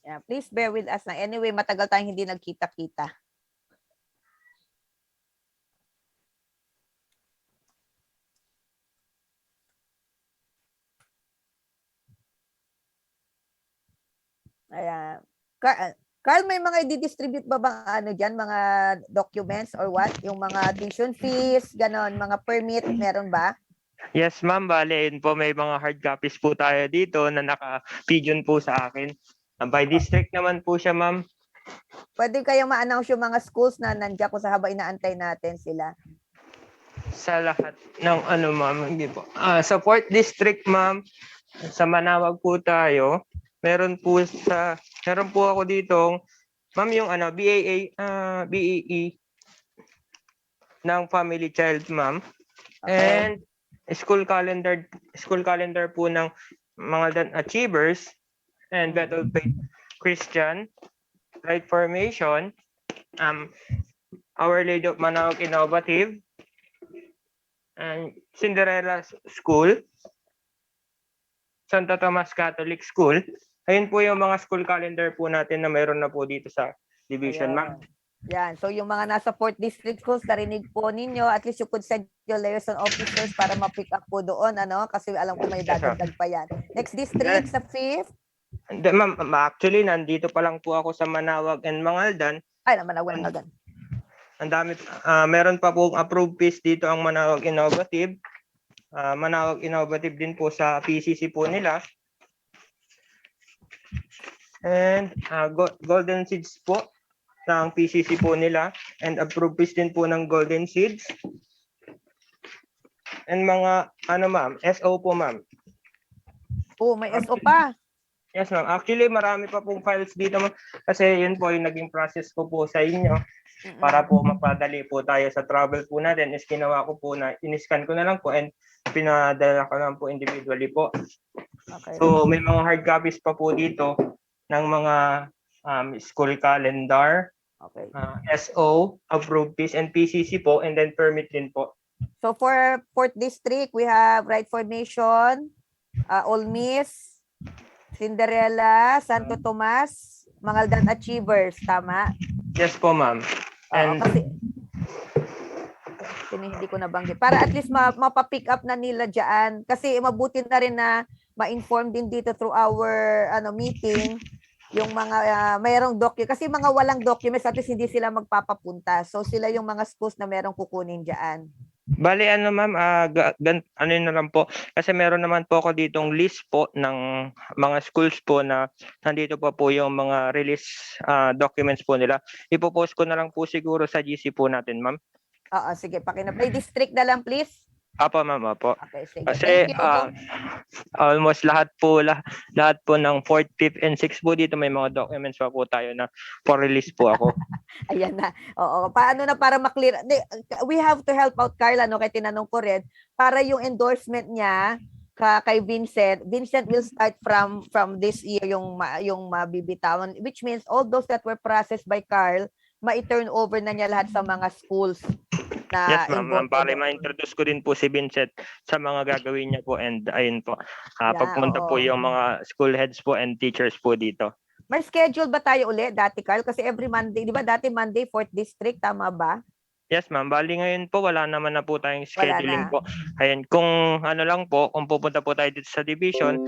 Yeah, please bear with us na. Anyway, matagal tayong hindi nagkita-kita. Ayan. Carl, may mga i-distribute ba bang dyan, mga documents or what? Yung mga tuition fees, ganon, mga permit, meron ba? Yes, ma'am. Bale, yun po, may mga hard copies po tayo dito na naka-pigeon po sa akin. By district naman po siya, ma'am. Pwede kayong ma-announce yung mga schools na nandiyan ko sa habang inaantay natin sila. Sa lahat ng ano ma'am, hindi po. Sa 4th District ma'am, sa Manawag po tayo. Meron po ako ditong ma'am yung ano BEE ng Family Child ma'am. Okay. And school calendar po ng mga achievers and Battle Faith Christian, Right Formation, Our Lady of Manawag Innovative, and Cinderella School, Santa Tomas Catholic School. Ayun po yung mga school calendar po natin na mayroon na po dito sa division, ma'am. Yan. So yung mga nasa 4th District schools, narinig po ninyo, at least you could send your liaison officers para ma-pick up po doon, ano? Kasi alam ko may dadagdag pa yan. Next district, sa 5th. Ma'am, actually, nandito pa lang po ako sa Manawag and Mangaldan. Ay, Manawag. Ang dami, meron pa pong approved fees dito ang Manawag Innovative. Manawag Innovative din po sa PCC po nila. And Golden Seeds po ng PCC po nila. And approved fees din po ng Golden Seeds. And mga, ma'am, SO po, ma'am. Oh, may SO pa. Yes, ma'am. Actually, marami pa pong files dito, ma'am. Kasi yun po yung naging process ko po sa inyo. Para po mapadali po tayo sa travel po natin, is ginawa ko po na in-scan ko na lang po and pinadala ko lang po individually po. Okay. So may mga hard copies pa po dito ng mga school calendar, Okay. SO, approved fees, and PCC po, and then permit din po. So for 4th District, we have Right Formation, Olmis, Cinderella, Santo Tomas, Mangaldan Achievers, tama? Yes po, ma'am. And Kasi hindi ko nabanggit. Para at least mapapick up na nila dyan. Kasi mabuti na rin na ma-inform din dito through our meeting yung mga mayroong document. Kasi mga walang documents, at least hindi sila magpapapunta. So sila yung mga schools na merong kukunin dyan. bali ma'am, ano na lang po, kasi meron naman po ako ditong list po ng mga schools po na nandito pa po yung mga release documents po nila. Ipopost ko na lang po siguro sa GC po natin, ma'am. Oo, sige, pakinapay district na lang please. Apo, ma'am, apo. Okay, sige. Kasi Thank you. almost lahat po ng 4th, 5th, and 6th po dito may mga documents pa po tayo na for release po ako. Ayan na. Oo, paano na para maklear? We have to help out Carla, no, kaya tinanong ko rin, para yung endorsement niya kay Vincent will start from this year yung mabibitawan, which means all those that were processed by Carl, ma-turn over na niya lahat sa mga schools. Yes, ma'am. Para ma-introduce ko din po si Vincent sa mga gagawin niya po, and ayun po. Pagpunta po yung mga school heads po and teachers po dito. May schedule ba tayo ulit dati, Carl? Kasi every Monday, di ba dati Monday, 4th District, tama ba? Yes, ma'am. Bali ngayon po, wala naman na po tayong scheduling po. Ayun, kung kung pupunta po tayo dito sa division,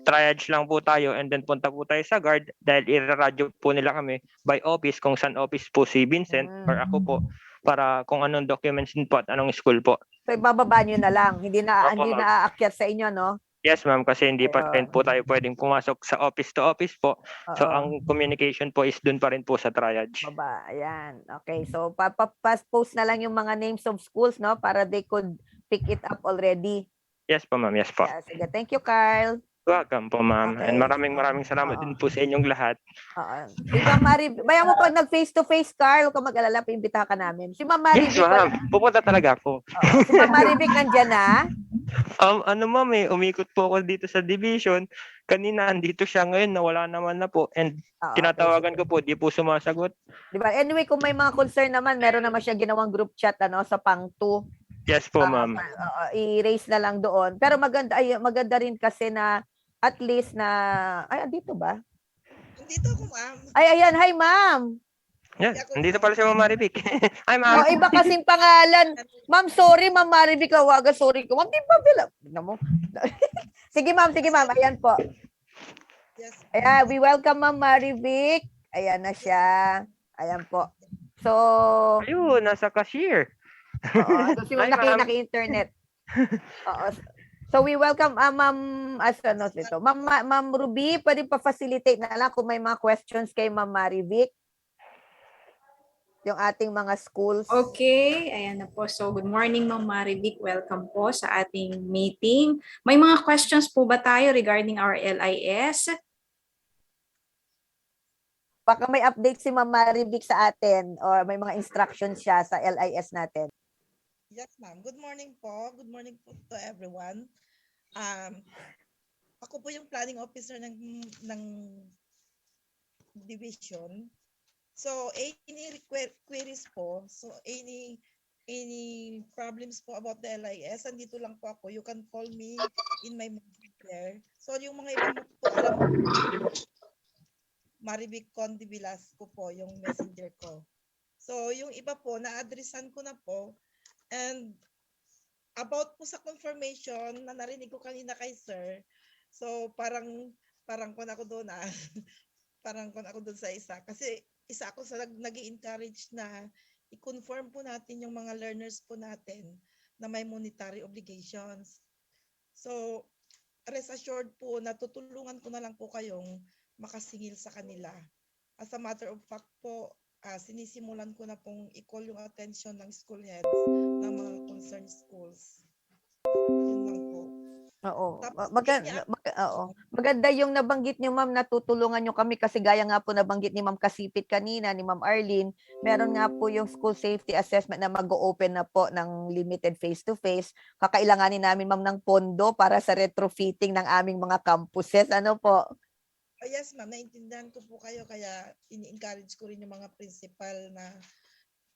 triage lang po tayo and then punta po tayo sa guard dahil i-radio po nila kami by office kung saan office po si Vincent or ako po para kung anong documents din po at anong school po. So ibababa nyo na lang, hindi na aakyat sa inyo, no? Yes, ma'am, kasi hindi pa rin po tayo pwedeng pumasok sa office to office po. So ang communication po is dun pa rin po sa triage. Baba, ayan. Okay, so post na lang yung mga names of schools, no, para they could pick it up already. Yes po, ma'am. Yes po. Yeah, sige, thank you, Carl. Welcome po, ma'am. Okay. And maraming salamat din po sa inyong lahat. Si Ma'am Maribik, bayan mo pag nag-face-to-face, Carl, huwag ka mag-alala, piimbita ka namin. Si Ma'am Maribik, Yes, ma'am. Pupunta talaga ako. Si Ma'am Maribik nandyan na? Ma'am, umikot po ako dito sa division. Kanina, andito siya ngayon, nawala naman na po. And tinatawagan ko po, di po sumasagot. Diba? Anyway, kung may mga concern naman, meron naman siya ginawang group chat sa Pang 2. Yes po, ma'am. I-raise na lang doon. Pero maganda rin kasi na at least na, andito ba? Andito ako, ma'am. Ayan, hi, ma'am. Yeah, andito pala si Ma'am Maribik. Hi, ma'am. Iba kasing pangalan. Ma'am, sorry, Ma'am Maribik. Sorry ko. Ma'am, di ba bila? Sige, ma'am. Ayan po. Yes. Ayan, we welcome Ma'am Maribik. Ayan na siya. Ayan po. So, ayun, nasa cashier. Oo, naki-internet. Oo. So we welcome Ma'am Ma'am Ruby, pwede pa-facilitate na lang kung may mga questions kay Ma'am Marivic, yung ating mga schools. Okay, ayan na po. So good morning Ma'am Marivic. Welcome po sa ating meeting. May mga questions po ba tayo regarding our LIS? Baka may update si Ma'am Marivic sa atin or may mga instructions siya sa LIS natin. Yes, ma'am. Good morning po. Good morning po to everyone. Ako po yung planning officer ng division. So, any queries po, so any problems po about the LIS, andito lang po ako. You can call me in my messenger. So, yung mga iba po, alam mo, Marivic Condi Velasco po, yung messenger ko. So, yung iba po, na-addressan ko na po. And about po sa confirmation na narinig ko kanina kay sir, so parang kon ako doon parang kon ako doon sa isa. Kasi isa ako sa nag-i-encourage na i-confirm po natin yung mga learners po natin na may monetary obligations. So rest assured po na tutulungan ko na lang po kayong makasingil sa kanila. As a matter of fact po, sinisimulan ko na pong i-call yung attention ng school heads ng mga concerned schools. Yun lang po. Oo. Tapos, Maganda yung nabanggit niyo, ma'am, natutulungan niyo kami kasi gaya nga po nabanggit ni Ma'am Kasipit kanina, ni Ma'am Arlene, meron nga po yung school safety assessment na mag-o-open na po ng limited face-to-face. Kakailanganin namin, ma'am, ng pondo para sa retrofitting ng aming mga campuses. Ano po? yes, ma'am, naintindihan ko po kayo kaya ini-encourage ko rin yung mga principal na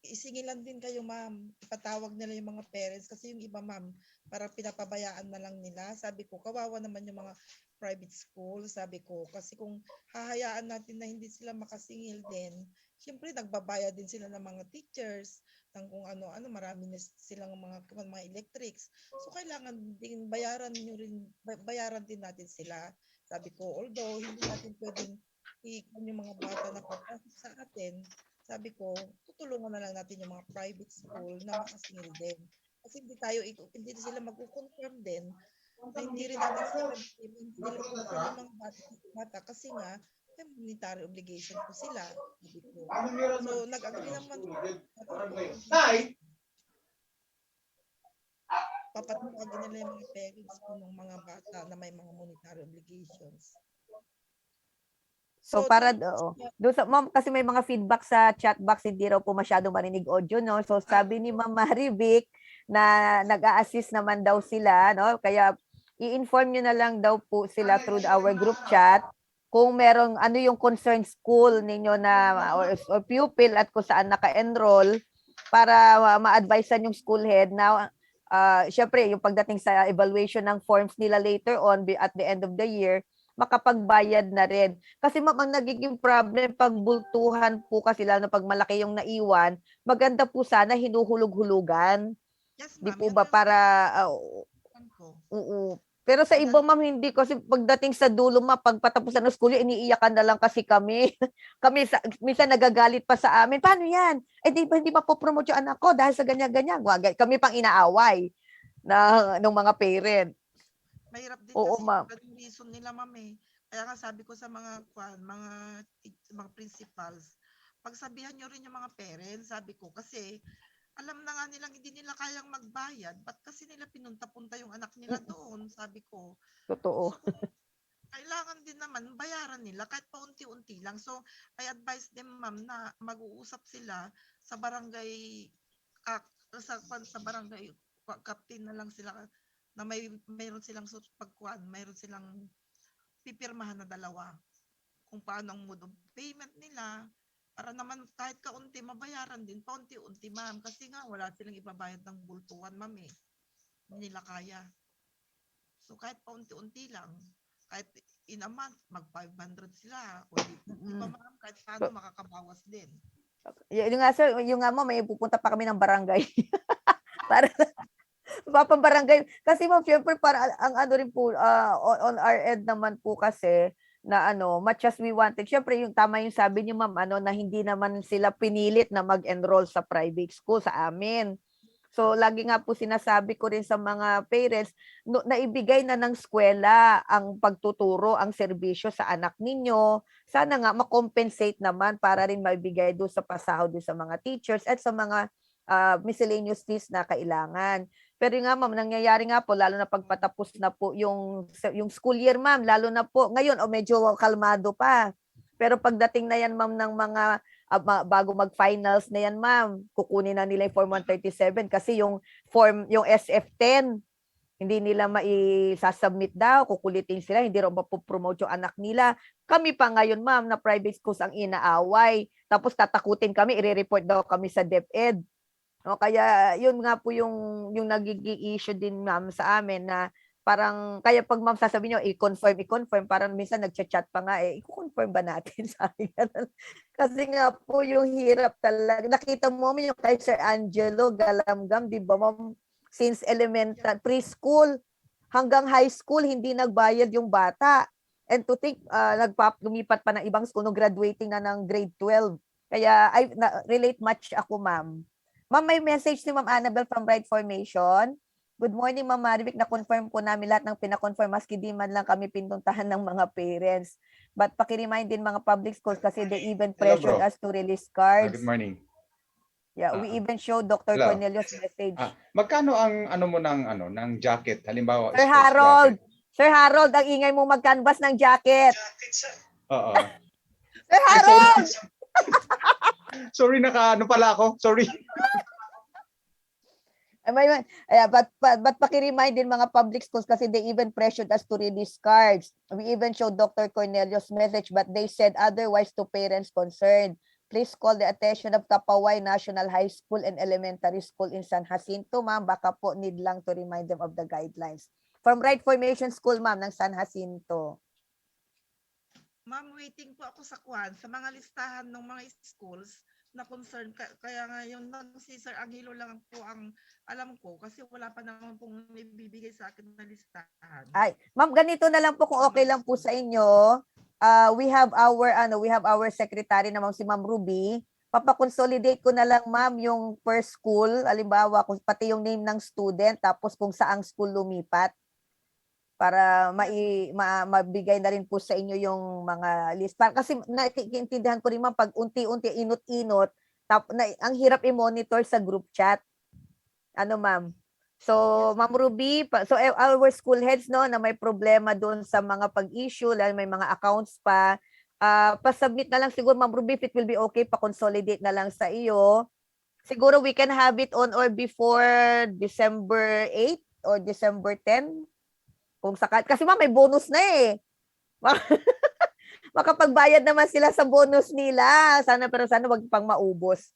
isingilan din kayo, ma'am. Ipatawag nila yung mga parents kasi yung iba, ma'am, parang pinapabayaan na lang nila. Sabi ko, kawawa naman yung mga private school, sabi ko. Kasi kung hahayaan natin na hindi sila makasingil din, syempre nagbabayad din sila ng mga teachers, ng kung ano-ano, marami na silang mga electrics. So kailangan din bayaran din natin sila. Sabi ko, although hindi natin pwedeng iikon yung mga bata na papasok sa atin, sabi ko, tutulungan na lang natin yung mga private school na makasingil din. Kasi hindi sila mag-confirm din na hindi rin natin sila confirm yung mga bata kasi nga may monetary obligation po sila. Sabi ko. So, nag-agree naman papatawagin nila yung mga parents po ng mga bata na may mga monetary obligations. So para doon sa ma'am kasi may mga feedback sa chat box hindi raw po masyadong marinig audio no. So sabi ni Ma'am Marivic na nag-a-assist naman daw sila no. Kaya i-inform niyo na lang daw po sila through our group chat kung merong ano yung concerned school ninyo na or pupil at kung saan naka-enroll para ma-advisean yung school head na syempre yung pagdating sa evaluation ng forms nila later on at the end of the year makapagbayad na rin. Kasi ma'am, ang nagiging problem pag bultuhan po kasi lalo pag malaki yung naiwan, maganda po sana hinuhulog-hulugan. Yes, Di po ba para oo. Pero sa iba ma'am hindi kasi pagdating sa dulo ma'am pag patapusan ng school iniiyakan na lang kasi kami. Kami minsan nagagalit pa sa amin. Paano 'yan? Eh hindi pa po promote yung anak ko dahil sa ganyan-ganyan. Kami pang inaaway ng mga parent. Mahirap din Oo, kasi ma'am. yung reason nila, ma'am eh. Kaya nga sabi ko sa mga principals, pagsabihan nyo rin yung mga parents, sabi ko, kasi alam na nga nilang hindi nila kayang magbayad, ba't kasi nila pinunta-punta yung anak nila doon, sabi ko. Totoo. So, kailangan din naman bayaran nila kahit paunti-unti lang. So, I advise them, ma'am, na mag-uusap sila sa barangay sa barangay captain na lang sila na mayroon silang mayroon silang pipirmahan na dalawa kung paano ang mode of payment nila para naman kahit kaunti mabayaran din paunti-unti, ma'am, kasi nga wala silang ibabayad ng bultuhan, ma'am eh. Hindi nila kaya. So kahit paunti-unti lang, kahit in a month mag 500 sila o di ba, ma'am, kahit paano makakabawas din. Yung nga sir, yung nga mo may pupunta pa kami ng barangay. Para papambarangay. Kasi ma'am, syempre para ang ano rin po, on our end naman po kasi, na much as we wanted, syempre yung tama yung sabi niyo ma'am, na hindi naman sila pinilit na mag-enroll sa private school sa amin. So lagi nga po sinasabi ko rin sa mga parents, naibigay na ng eskwela ang pagtuturo, ang serbisyo sa anak ninyo. Sana nga makompensate naman para rin maibigay doon sa pasahod doon sa mga teachers at sa mga miscellaneous fees na kailangan. Pero nga ma'am, nangyayari nga po, lalo na pagpatapos na po yung school year ma'am, lalo na po ngayon, medyo kalmado pa. Pero pagdating na yan ma'am ng mga bago mag-finals na yan ma'am, kukunin na nila yung Form 137 kasi yung SF10, hindi nila maisasubmit daw, kukulitin sila, hindi raw mapopromote yung anak nila. Kami pa ngayon ma'am na private schools ang inaaway. Tapos tatakutin kami, i-report daw kami sa DepEd. No, kaya yun nga po yung nagiging issue din ma'am sa amin na parang kaya pag ma'am sasabihin niyo i-confirm parang minsan nagcha-chat pa nga i-confirm ba natin sabi ganun. Kasi nga po yung hirap talaga. Nakita mo yung kay Sir Angelo Galamgam, di ba ma'am, since elementary preschool hanggang high school hindi nagbayad yung bata. And to think lumipat pa ng ibang school no graduating na ng grade 12. Kaya I relate much ako ma'am. Ma'am, may message ni Ma'am Annabel from Right Formation. Good morning, Ma'am Marivic. Na-confirm po namin lahat ng pina-confirm maski di man lang kami pinuntahan ng mga parents. But paki-remind din mga public schools kasi they even pressured us to release cards. Good morning. Yeah, we even showed Dr. Hello. Cornelius message. Magkano ang ng jacket? Halimbawa, Sir sports Harold, jacket. Sir Harold, ang ingay mo mag-canvas ng jacket. Oo. Sir Harold! Sorry, pala ako. Sorry. But paki-remind din mga public schools kasi they even pressured us to release cards. We even showed Dr. Cornelius message but they said otherwise to parents concerned. Please call the attention of Kapaway National High School and Elementary School in San Jacinto, ma'am. Baka po need lang to remind them of the guidelines. From Right Formation School, ma'am, ng San Jacinto. Ma'am, waiting po ako sa sa mga listahan ng mga schools na concern. Kaya ngayon si Sir Angelo lang po ang alam ko kasi wala pa naman pong ibibigay sa akin na listahan. Ay, ma'am, ganito na lang po kung okay lang po sa inyo. We have our secretary na si Ma'am Ruby. Papa-consolidate ko na lang ma'am yung per school, halimbawa kung pati yung name ng student tapos kung saang school lumipat para mabigay na rin po sa inyo yung mga list. Kasi naiintindihan ko rin ma'am pag unti-unti inot-inot, ang hirap i-monitor sa group chat. Ano ma'am? So, Ma'am Ruby, so our school heads no na may problema doon sa mga pag-issue, lalo may mga accounts pa, pa-submit na lang siguro Ma'am Ruby if it will be okay, pa-consolidate na lang sa iyo. Siguro we can have it on or before December 8 or December 10. Kung sakali, kasi ma'am may bonus na eh. Makapagbayad naman sila sa bonus nila. Sana wag pang maubos.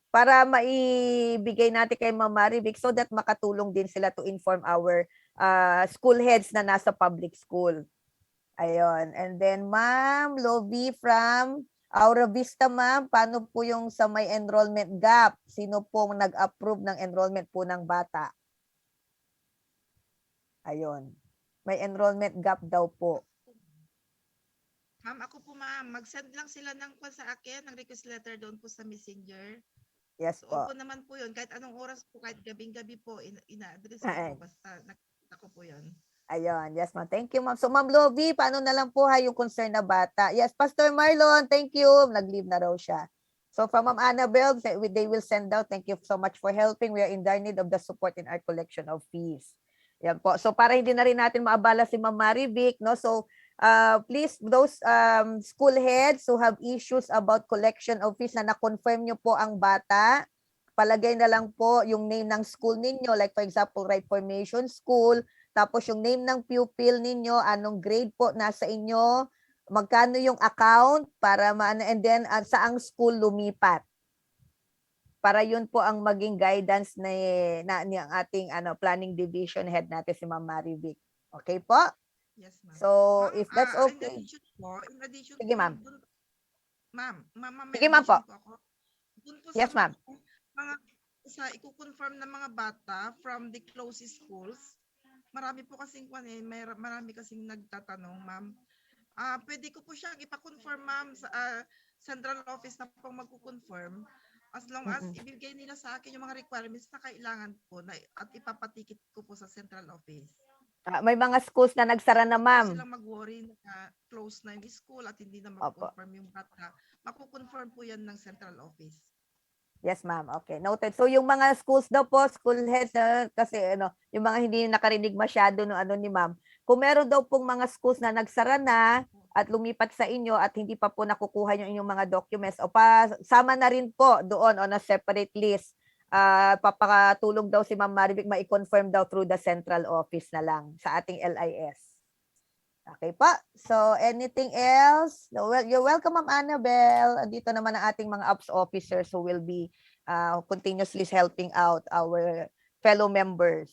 Para maibigay natin kay Ma'am Marivic so that makatulong din sila to inform our school heads na nasa public school. Ayun. And then Ma'am Lovie from Aura Vista, ma'am, paano po yung sa may enrollment gap? Sino po nag-approve ng enrollment po ng bata? Ayun. May enrollment gap daw po. Ma'am, ako po ma'am, mag-send lang sila sa akin ng request letter doon po sa Messenger. Yes So, po. opo naman po yun. Kahit anong oras po, kahit gabing-gabi po, ina-address ko po. Basta nakita ko po yun. Ayun. Yes, ma'am. Thank you, ma'am. So, Ma'am Lovie, paano na lang po yung concern na bata? Yes, Pastor Marlon, thank you. Nag-leave na raw siya. So, from Ma'am Annabelle, they will send out. Thank you so much for helping. We are in dire need of the support in our collection of fees. Yan po. So, para hindi na rin natin maabala si Ma'am Marivic, no? So, please, those school heads who have issues about collection of fees na na-confirm nyo po ang bata, palagay na lang po yung name ng school ninyo, like for example, Right Formation School, tapos yung name ng pupil ninyo, anong grade po nasa inyo, magkano yung account, para and then saang school lumipat. Para yun po ang maging guidance ng ating planning division head natin si Ma'am Marivic. Okay po? Yes, ma'am. So, if that's okay. In addition Sige, po, ma'am. Ma'am, Sige, ma'am po. Dun po Yes, ma'am. Sa i-confirm ng mga bata from the closest schools, marami po kasing marami kasing nagtatanong, ma'am. Pwede ko po siyang ipa-confirm, ma'am, sa central office na pong magko-confirm. As long as ibigay nila sa akin yung mga requirements na kailangan po na, at ipapatikit ko po sa central office. May mga schools na nagsara na, Huwag ma'am. silang mag-worry na close na yung school at hindi na Opo. mag-confirm yung bata. Makukonfirm po yan ng central office. Yes, ma'am. Okay, noted. So yung mga schools daw po, school heads, kasi yung mga hindi nakarinig masyado no ni ma'am. Kung meron daw pong mga schools na nagsara na at lumipat sa inyo at hindi pa po nakukuha yung inyong mga documents, o sama na rin po doon on a separate list. Papakatulong daw si Ma'am Marivic, ma-confirm daw through the central office na lang sa ating LIS. Okay pa. So, anything else? Well, you're welcome, Ma'am Annabelle. Dito naman ang ating mga ops officers who will be continuously helping out our fellow members.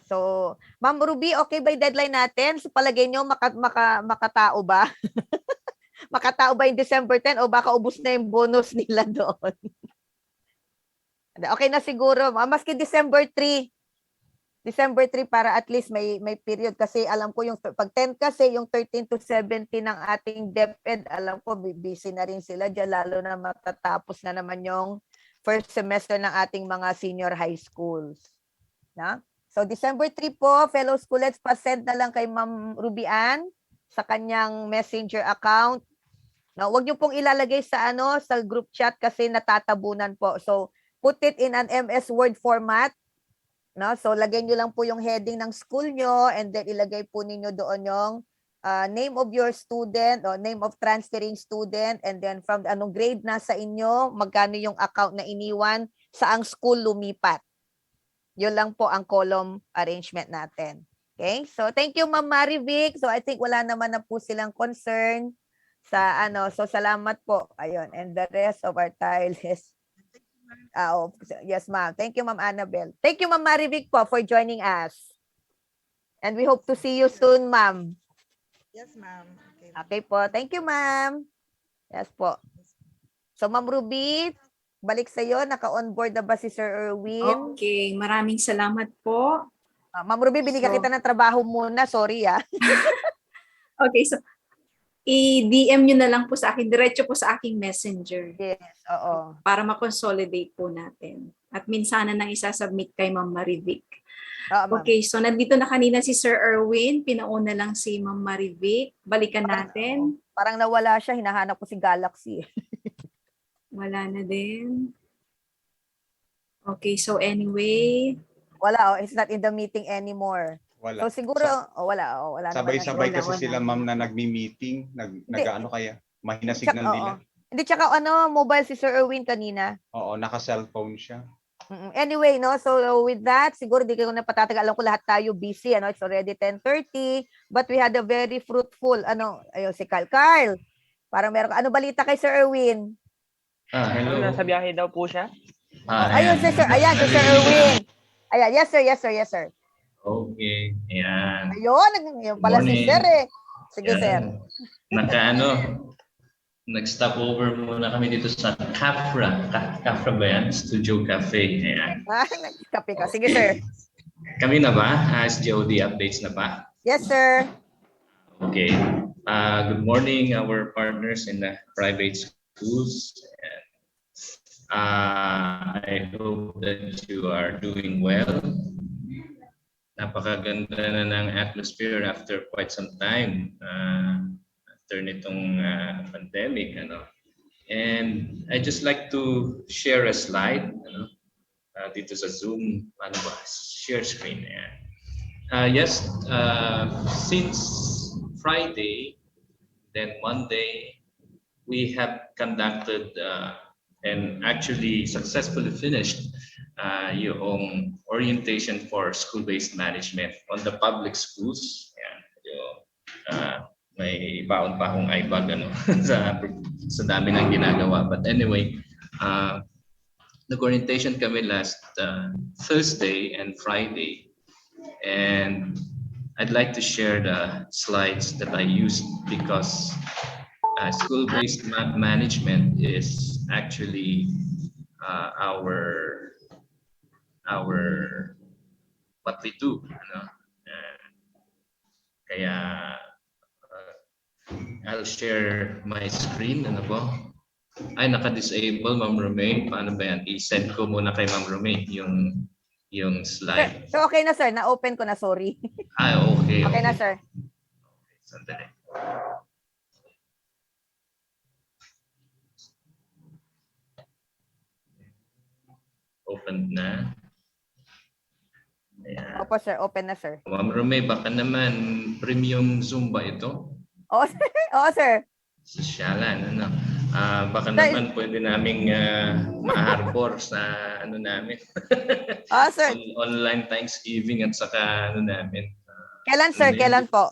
So, Ma'am Ruby, okay ba yung deadline natin? So, palagay nyo, makatao ba? Makatao ba yung December 10 o baka ubus na yung bonus nila doon? Okay na siguro. Maski December 3. December 3 para at least may period kasi alam ko yung pag 10 kasi yung 13 to 17 ng ating DepEd, alam ko busy na rin sila diyan, lalo na matatapos na naman yung first semester ng ating mga senior high schools. So December 3 po, fellow schoolets, pa-send na lang kay Ma'am Ruby Ann sa kanyang messenger account. Huwag niyo pong ilalagay sa sa group chat kasi natatabunan po. So put it in an MS Word format. So lagay niyo lang po yung heading ng school niyo and then ilagay po ninyo doon yung name of your student o name of transferring student and then from anong grade na sa inyo, magkano yung account na iniwan, saang school lumipat. Yun lang po ang column arrangement natin. Okay? So thank you, Ma'am Marivic. So I think wala naman na po silang concern sa So salamat po. Ayun. And the rest of our tile is yes, ma'am. Thank you, Ma'am Annabelle. Thank you, Ma'am Marivic po for joining us. And we hope to see you soon, ma'am. Yes, ma'am. Okay po. Thank you, ma'am. Yes po. So, Ma'am Ruby, balik sa iyo. Naka-onboard na ba si Sir Erwin? Okay, maraming salamat po. Ma'am Ruby, binigyan kita ng trabaho muna. Sorry, Okay, so i-DM nyo na lang po sa akin, diretso po sa aking messenger. Yes, oo. Para ma-consolidate po natin. At minsan na isasubmit kay Ma'am Marivic. Okay, so nandito na kanina si Sir Erwin, pinauna lang si Ma'am Marivic. Balikan natin. Parang nawala siya, hinahanap ko si Galaxy. Wala na din. Okay, so anyway. Wala, it's not in the meeting anymore. Wala. So siguro, wala. Sabay-sabay kasi sila, ma'am, na nagmi-meeting, nag-ano kaya, mahina signal nila. Hindi, tsaka mobile si Sir Erwin kanina. Oo, naka-cellphone siya. Anyway, so with that, siguro di ko na patatagal. Alam ko lahat tayo busy, it's already 10:30, but we had a very fruitful, ayun si Carl. Parang meron, balita kay Sir Erwin? Hello. Nasa biyahe daw po siya. Ayun, si Sir Erwin. Ayan, yes sir. Okay, ayan. Ayun pala si Sir Sige, ayan. Sir. Nag-stop over muna kami dito sa Cafra. Cafra ba yan? Studio Cafe. Ayan. Nag-cafe ka. Sige, sir. Kami na ba? SGOD updates na ba? Yes, sir. Okay. Good morning, our partners in the private schools. I hope that you are doing well. Napakaganda na ng atmosphere after quite some time. After nitong pandemic, and I just like to share a slide, dito sa Zoom, share screen. Yes, since Friday, then Monday, we have conducted and actually successfully finished yung orientation for school-based management on the public schools. May baon pa akong iBag sa dami ng ginagawa. But anyway, nag-orientation kami last Thursday and Friday. And I'd like to share the slides that I used because school-based management is actually our what we do. Kaya I'll share my screen. Ay, naka-disable, Ma'am Romay. Paano ba yan? I-send ko muna kay Ma'am Romay yung slide. So okay na sir, na-open ko na, sorry. Ah, okay. Okay na sir. Sandali. Open na. Ayan. Opo sir, open na sir. Ma'am Romay, baka naman premium Zoom ba ito? Oo sir. Oo sir. Sosyalan, ano? Baka Sir- naman pwede naming ma-harbor sa ano namin. Sir. Online Thanksgiving at saka ano namin. Kailan sir? Kailan po?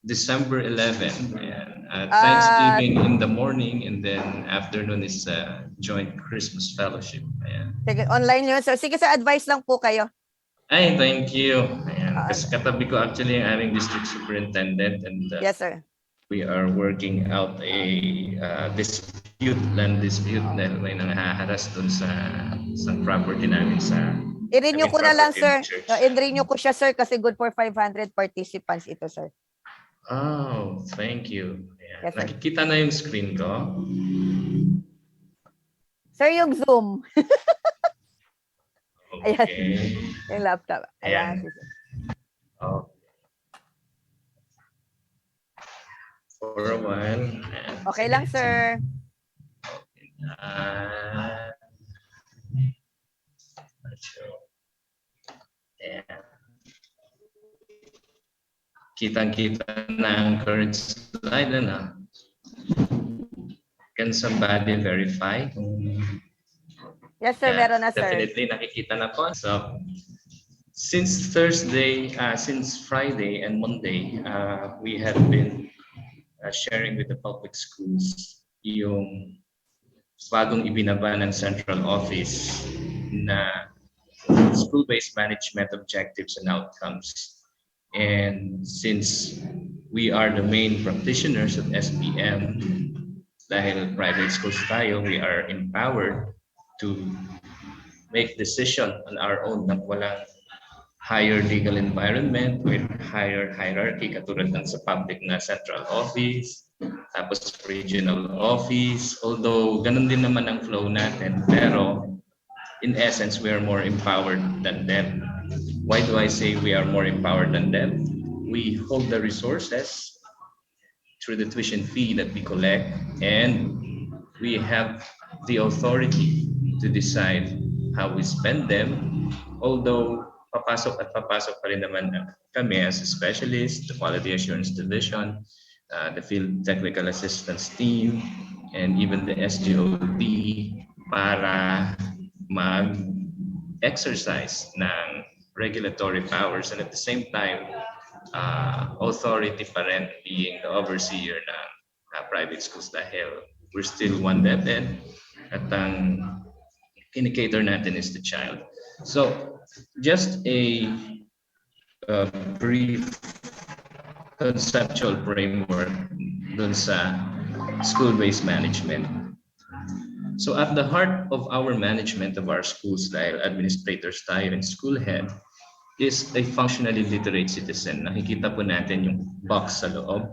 December 11. Ayan. Thanksgiving in the morning and then afternoon is joint Christmas fellowship. Ayan. Sige, online yun sir. Sige sir, advice lang po kayo. Ay, thank you. Ayan. Kasi katabi ko actually ang aming district superintendent and Yes sir. we are working out a land dispute dahil may nangaharas dun sa property namin sa I-renew ko na lang sir. property of the church. I-renew ko siya sir kasi good for 500 participants ito sir. Oh, thank you. Ayan. Yes, sir. Nakikita na yung screen ko. Sir, yung Zoom. Ayan. Okay. Yung laptop. Ayan. Ayan. Oh. For a while. Ayan. Okay lang sir. Ayan. Kitang-kita na ang current slide na. Can somebody verify? Yes sir, Yeah, meron na sir. definitely nakikita na po. So, since Friday and Monday, we have been sharing with the public schools yung bagong ibinaba ng central office na school-based management objectives and outcomes. And since we are the main practitioners of SPM, dahil private schools tayo, we are empowered to make decision on our own na walang higher legal environment with higher hierarchy katulad ng sa public na central office, tapos regional office. Although ganun din naman ang flow natin, pero in essence, we are more empowered than them. Why do I say we are more empowered than them? We hold the resources through the tuition fee that we collect, and we have the authority to decide how we spend them. Although papasok pa rin naman kami as a specialist, the Quality Assurance Division, the Field Technical Assistance Team, and even the SGOT para mag-exercise ng regulatory powers and at the same time, authority pa rin being the overseer ng private schools dahil we're still one DepEd at ang indicator natin is the child. So just a brief conceptual framework dun sa school-based management. So at the heart of our management of our schools dahil administrators tayo and school head is a functionally literate citizen. Nakikita po natin yung box sa loob.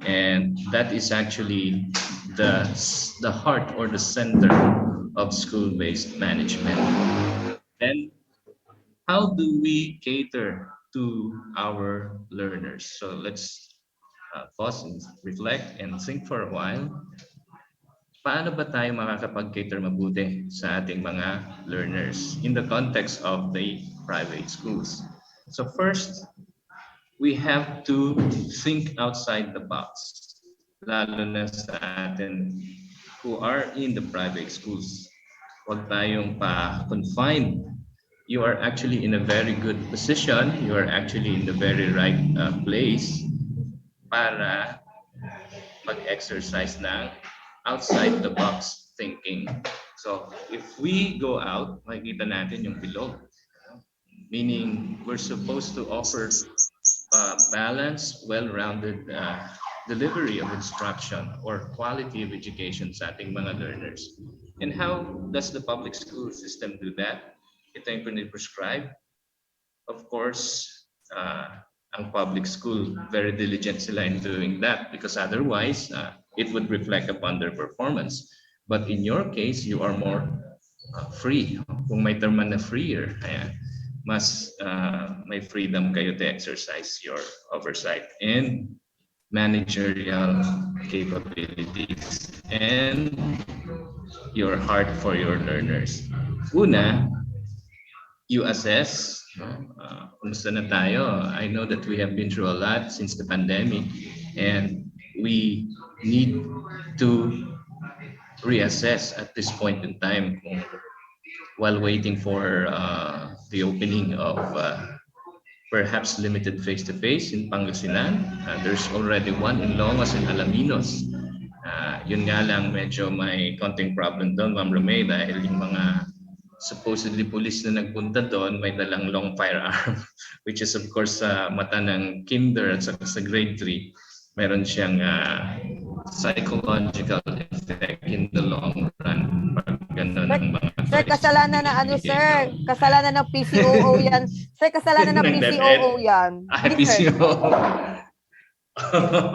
And that is actually the heart or the center of school-based management. And how do we cater to our learners? So let's pause and reflect and think for a while. Paano ba tayo makakapag-cater mabuti sa ating mga learners in the context of the private schools? So first, we have to think outside the box, lalo na sa atin who are in the private schools. Huwag tayong pa-confined. You are actually in a very good position. You are actually in the very right place para mag-exercise ng outside the box thinking. So if we go out, makikita natin yung bilog. Meaning we're supposed to offer balanced, well-rounded delivery of instruction or quality of education sa ating mga learners. And how does the public school system do that? Ito yung piniprescribe. Of course, ang public school, very diligent sila in doing that because otherwise, it would reflect upon their performance. But in your case, you are more free. Kung may term man na freer, ayan, mas may freedom kayo to exercise your oversight and managerial capabilities and your heart for your learners. Una, you assess, kumusta na tayo? I know that we have been through a lot since the pandemic and we need to reassess at this point in time while waiting for the opening of perhaps limited face-to-face in Pangasinan. There's already one in Longas and Alaminos. Yun nga lang, medyo may konting problem doon, Ma'am Romay, dahil yung mga supposedly police na nagpunta doon may dalang long firearm, which is of course sa mata ng kinder at sa grade 3, meron siyang psychological effect in the long run. Pag ganun ang mga Sir, kasalanan na ano, sir? Kasalanan ng PCOO yan. Sir, kasalanan ng PCOO yan. Ay, PCOO.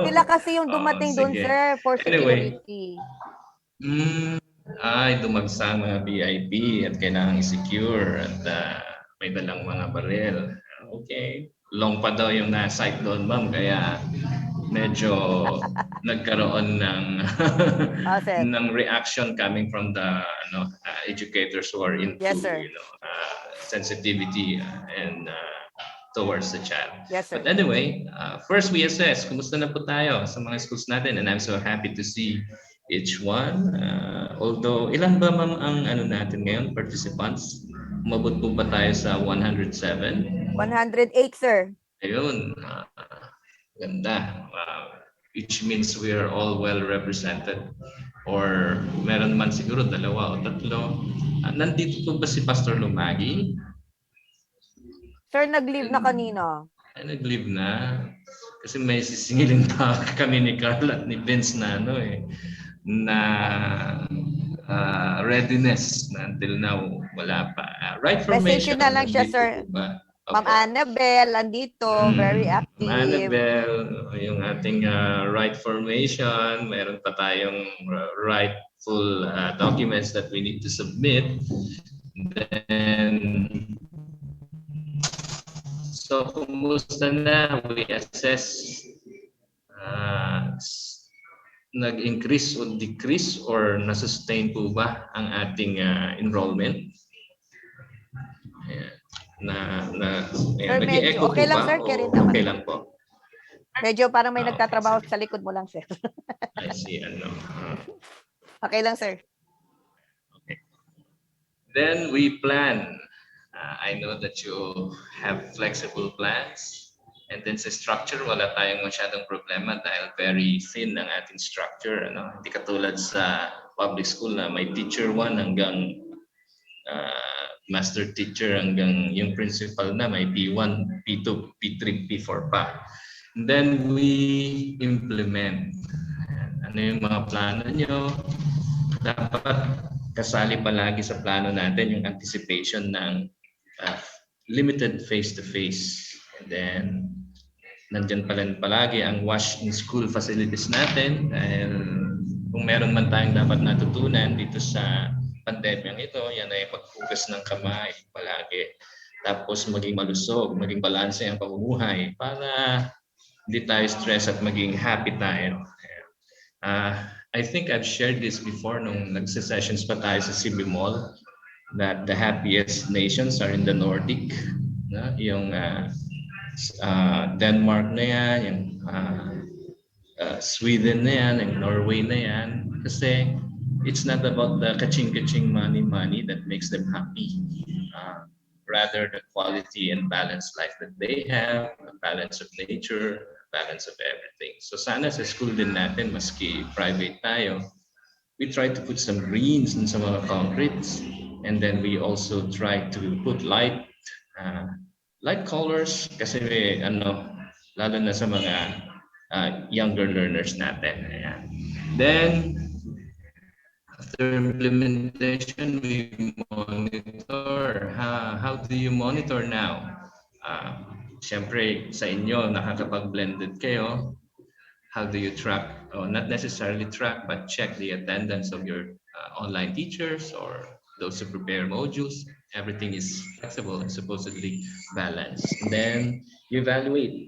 Sila kasi yung dumating doon, sige. sir, for Anyway. security. Ay, dumagsang mga VIP at kailangang i-secure at may dalang mga baril. Okay. Long pa daw yung na-site doon, ma'am, kaya medyo nagkaroon ng ng reaction coming from the educators who are into sensitivity and towards the child. Yes, sir. But anyway, first we assess kumusta na po tayo sa mga schools natin, and I'm so happy to see each one. Although ilan ba ma'am ang natin ngayon participants? Umabot po ba tayo sa 107? 108, sir. Ayun. Ganda. Which means we are all well represented. Or meron man siguro 2 o 3. Nandito po ba si Pastor Lumagi? Sir, nag-leave na kanina. Ay, nag-leave na. Kasi may sisingilin pa kami ni Carl at ni Vince na na readiness na until now wala pa. Right formation. Message na lang siya, sir. Ma'am Annabel, andito, very active. Annabel, yung ating right formation, meron pa tayong rightful documents that we need to submit. Then, so kumusta na? We assess nag-increase o decrease or na-sustain po ba ang ating enrollment? Ayan. Sir, medyo okay lang, sir. Okay lang po. Medyo parang may nagtatrabaho sa likod mo lang, sir. I see, Okay lang, sir. Okay. Then we plan. I know that you have flexible plans. And then sa structure, wala tayong masyadong problema dahil very thin ang ating structure. Hindi katulad sa public school na may teacher 1 hanggang master teacher hanggang yung principal na may P1, P2, P3, P4 pa. And then we implement. Ano yung mga plano nyo? Dapat kasali palagi sa plano natin yung anticipation ng limited face-to-face. And then nandyan palagi ang wash in school facilities natin dahil kung meron man tayong dapat natutunan dito sa pandemyang ito, yan ay paghugas ng kamay palagi. Tapos maging malusog, maging balanse ang pamumuhay para hindi tayo stress at maging happy tayo. I think I've shared this before nung nagse-sessions pa tayo sa CB Mall that the happiest nations are in the Nordic. Yung Denmark na yan, yung Sweden na yan, yung Norway na yan. Kasi it's not about the kaching-kaching money that makes them happy. Rather, the quality and balanced life that they have, a balance of nature, balance of everything. So sana sa school din natin, maski private tayo, we try to put some greens in some mga concretes. And then we also try to put light colors kasi lalo na sa mga younger learners natin. Ayan. Then, after implementation, we monitor. How do you monitor now? Siyempre, sa inyo, nakakapag-blended kayo. how do you track, or not necessarily track, but check the attendance of your online teachers or those who prepare modules. Everything is flexible and supposedly balanced. And then you evaluate.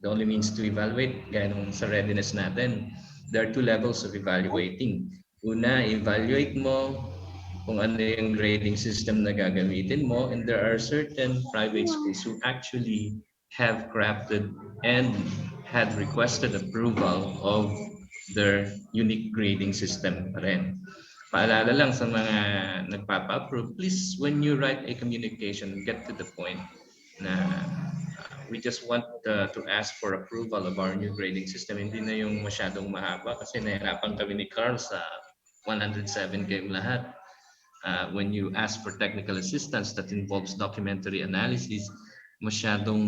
The only means to evaluate, gaya nung sa readiness natin, there are two levels of evaluating. Una, evaluate mo kung ano yung grading system na gagamitin mo, and there are certain private schools who actually have crafted and had requested approval of their unique grading system pa rin. Paalala lang sa mga nagpapa-approve, please, when you write a communication, get to the point na we just want to ask for approval of our new grading system. Hindi na yung masyadong mahaba kasi nahirapan kami ni Carl sa 107 game lahat. When you ask for technical assistance that involves documentary analysis, masyadong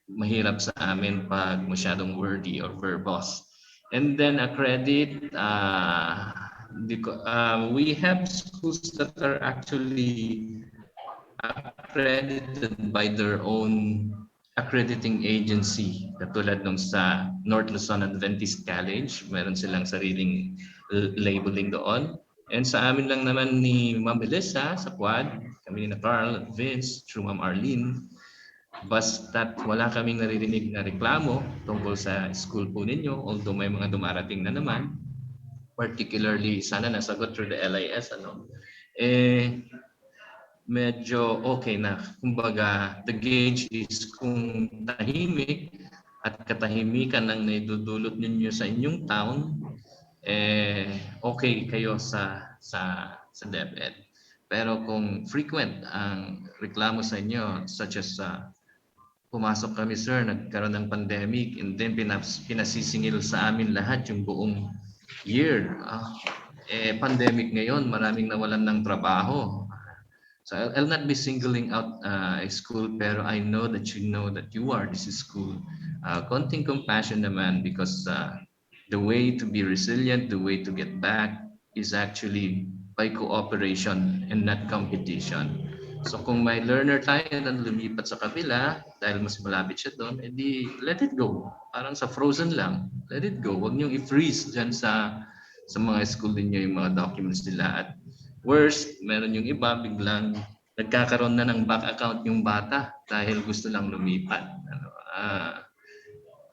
mahirap sa amin pag masyadong wordy or verbose. And then accredit, we have schools that are actually accredited by their own accrediting agency. Katulad nung sa North Luzon Adventist College, meron silang sariling labeling doon. And sa amin lang naman ni Ma'am Melissa sa Quad, kami ni Carl at Vince, through Ma'am Arlene, basta't wala kaming naririnig na reklamo tungkol sa school po ninyo, although may mga dumarating na naman, particularly sana nasagot through the LIS, medyo okay na. Kumbaga, the gauge is kung tahimik at katahimikan ang naidudulot ninyo sa inyong town, okay kayo sa DepEd. Pero kung frequent ang reklamo sa inyo, such as pumasok kami sir, nagkaroon ng pandemic, and then pinasisingil sa amin lahat yung buong year. Pandemic ngayon, maraming nawalan ng trabaho. So I'll not be singling out a school, pero I know that you are this school. Konting compassion naman, because the way to be resilient, the way to get back is actually by cooperation and not competition. So kung may learner tayo na lumipat sa kabila dahil mas malapit siya doon, edi let it go. Parang sa Frozen lang, let it go. Huwag niyong i-freeze dyan sa mga school ninyo yung mga documents nila. At worst, meron yung iba biglang nagkakaroon na ng back account yung bata dahil gusto lang lumipat.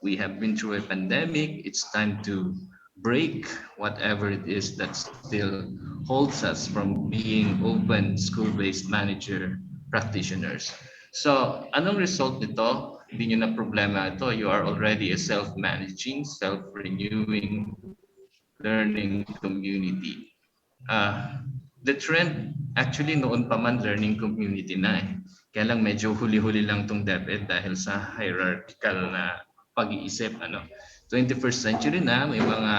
We have been through a pandemic. It's time to break whatever it is that still holds us from being open school-based manager practitioners. So, anong result nito? Hindi nyo na problema ito. You are already a self-managing, self-renewing learning community. The trend, actually noon pa man learning community na eh. Kaya lang medyo huli-huli lang tong DepEd dahil sa hierarchical na pag-iisip. 21st century na, may mga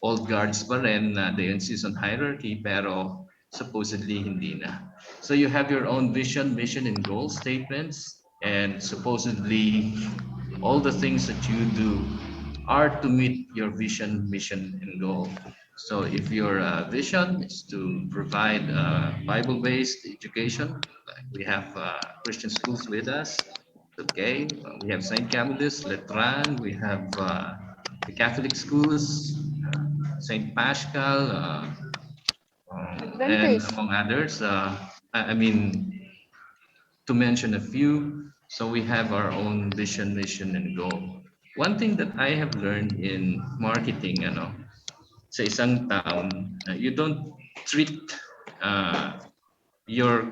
old guards pa rin na they insist on hierarchy, pero supposedly hindi na. So you have your own vision, mission, and goal statements, and supposedly all the things that you do are to meet your vision, mission, and goal. So if your vision is to provide Bible-based education, like we have Christian schools with us, okay, we have St. Camillus, Letran, we have the Catholic schools, St. Pascal, and among others. I mean, to mention a few, so we have our own vision, mission, and goal. One thing that I have learned in marketing, sa isang town, you don't treat your